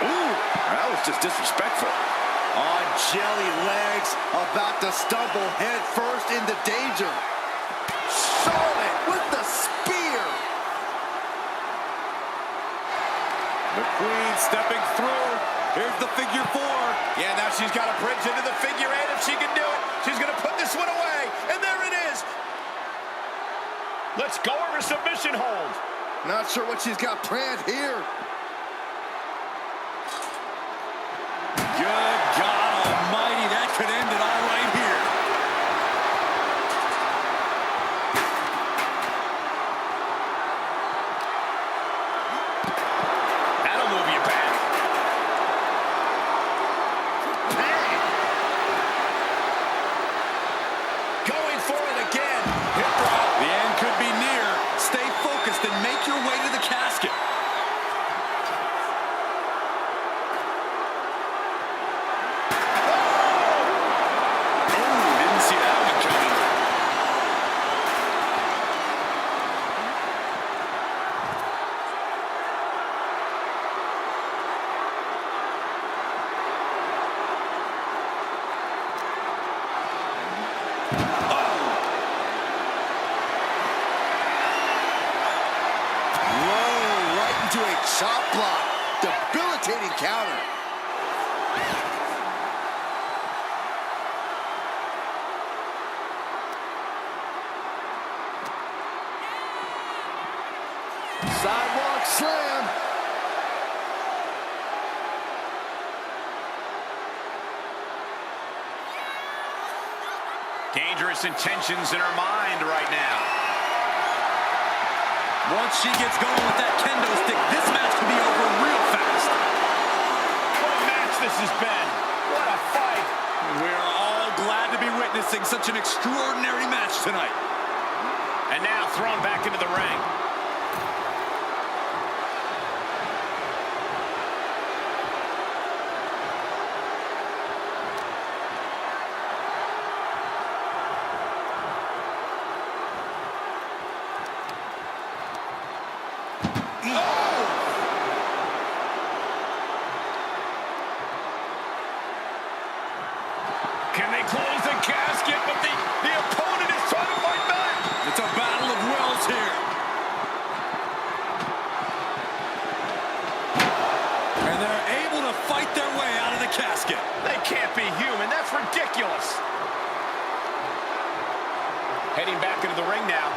Ooh, that was just disrespectful. On jelly legs, about to stumble head first into danger. Charlotte with the spear. The Queen stepping through. Here's the figure 4. Yeah, now she's got a bridge into the figure 8 if she can do it. She's going to put this one away, and there it is. Let's go over submission hold. Not sure what she's got planned here. Good God almighty, that could end it all right here. That'll move you back. Bang! block. Debilitating counter. Sidewalk slam. Dangerous intentions in her mind right now. Once she gets going with that kendo stick, this match could be over real fast. What a match this has been. What a fight. We're all glad to be witnessing such an extraordinary match tonight. And now thrown back into the ring. Can they close the casket? But the opponent is trying to fight back. It's a battle of wills here. And they're able to fight their way out of the casket. They can't be human. That's ridiculous. Heading back into the ring now.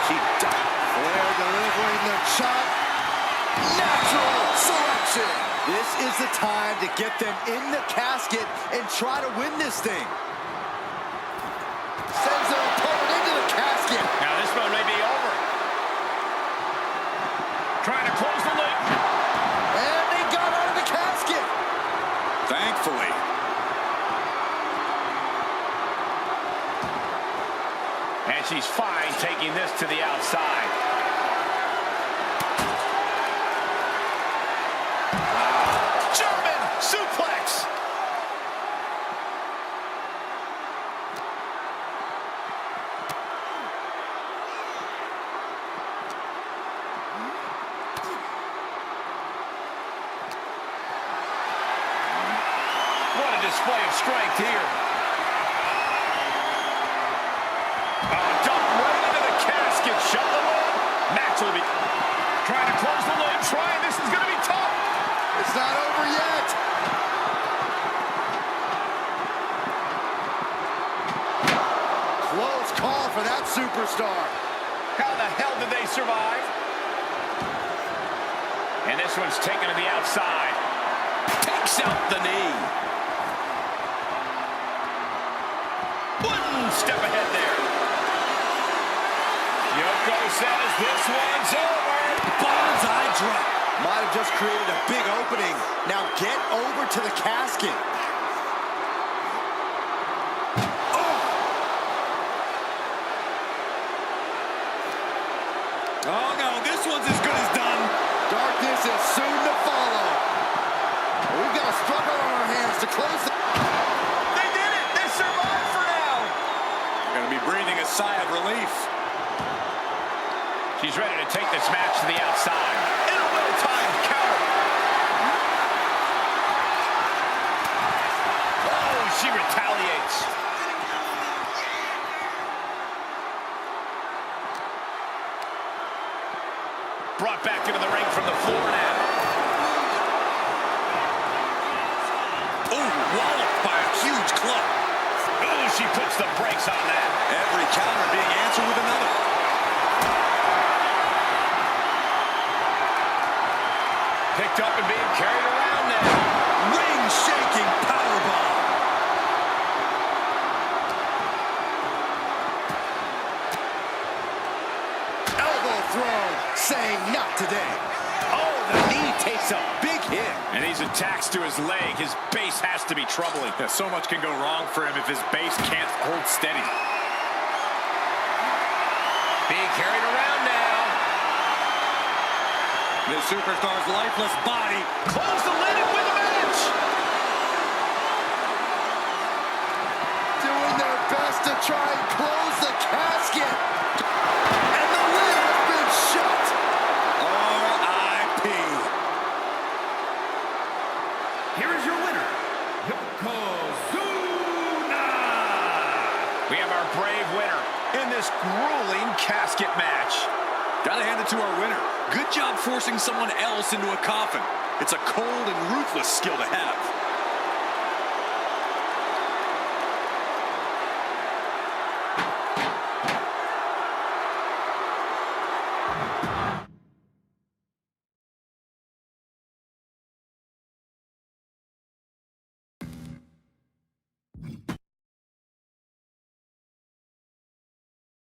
She ducked. Flair delivering the chop. Natural selection. This is the time to get them in the casket and try to win this thing. Sends their opponent into the casket. Now this one may be over. Trying to close the lid. And they got out of the casket. Thankfully. And she's fine taking this to the outside. German suplex. What a display of strength here. Dumped right into the casket. Shut the lid. Match will be trying to close the lid. This is going to be tough. It's not over yet. Close call for that superstar. How the hell did they survive? And this one's taken to the outside. Takes out the knee. One step ahead there. Yoko says this one's over. Bonsai drop. Might have just created a big opening. Now get over to the casket. Oh no, this one's as good as done. Darkness is soon to follow. We've got a struggle on our hands to close the... They did it. They survived for now. Gonna be breathing a sigh of relief. She's ready to take this match to the outside. In a well-timed counter. Oh, she retaliates. Brought back into the ring from the floor now. Oh, walloped by a huge club. Oh, she puts the brakes on that. Every counter being answered with another. Picked up and being carried around now. Ring-shaking powerbomb. Elbow throw, saying not today. Oh, the knee takes a big hit. And these attacks to his leg, his base has to be troubling. Yeah, so much can go wrong for him if his base can't hold steady. Being carried around now. The superstar's lifeless body. Close the lid and win the match. Doing their best to try and close the casket. And the lid has been shut. R.I.P. Here is your winner, Yokozuna. We have our brave winner in this grueling casket match. to our winner. Good job forcing someone else into a coffin. It's a cold and ruthless skill to have.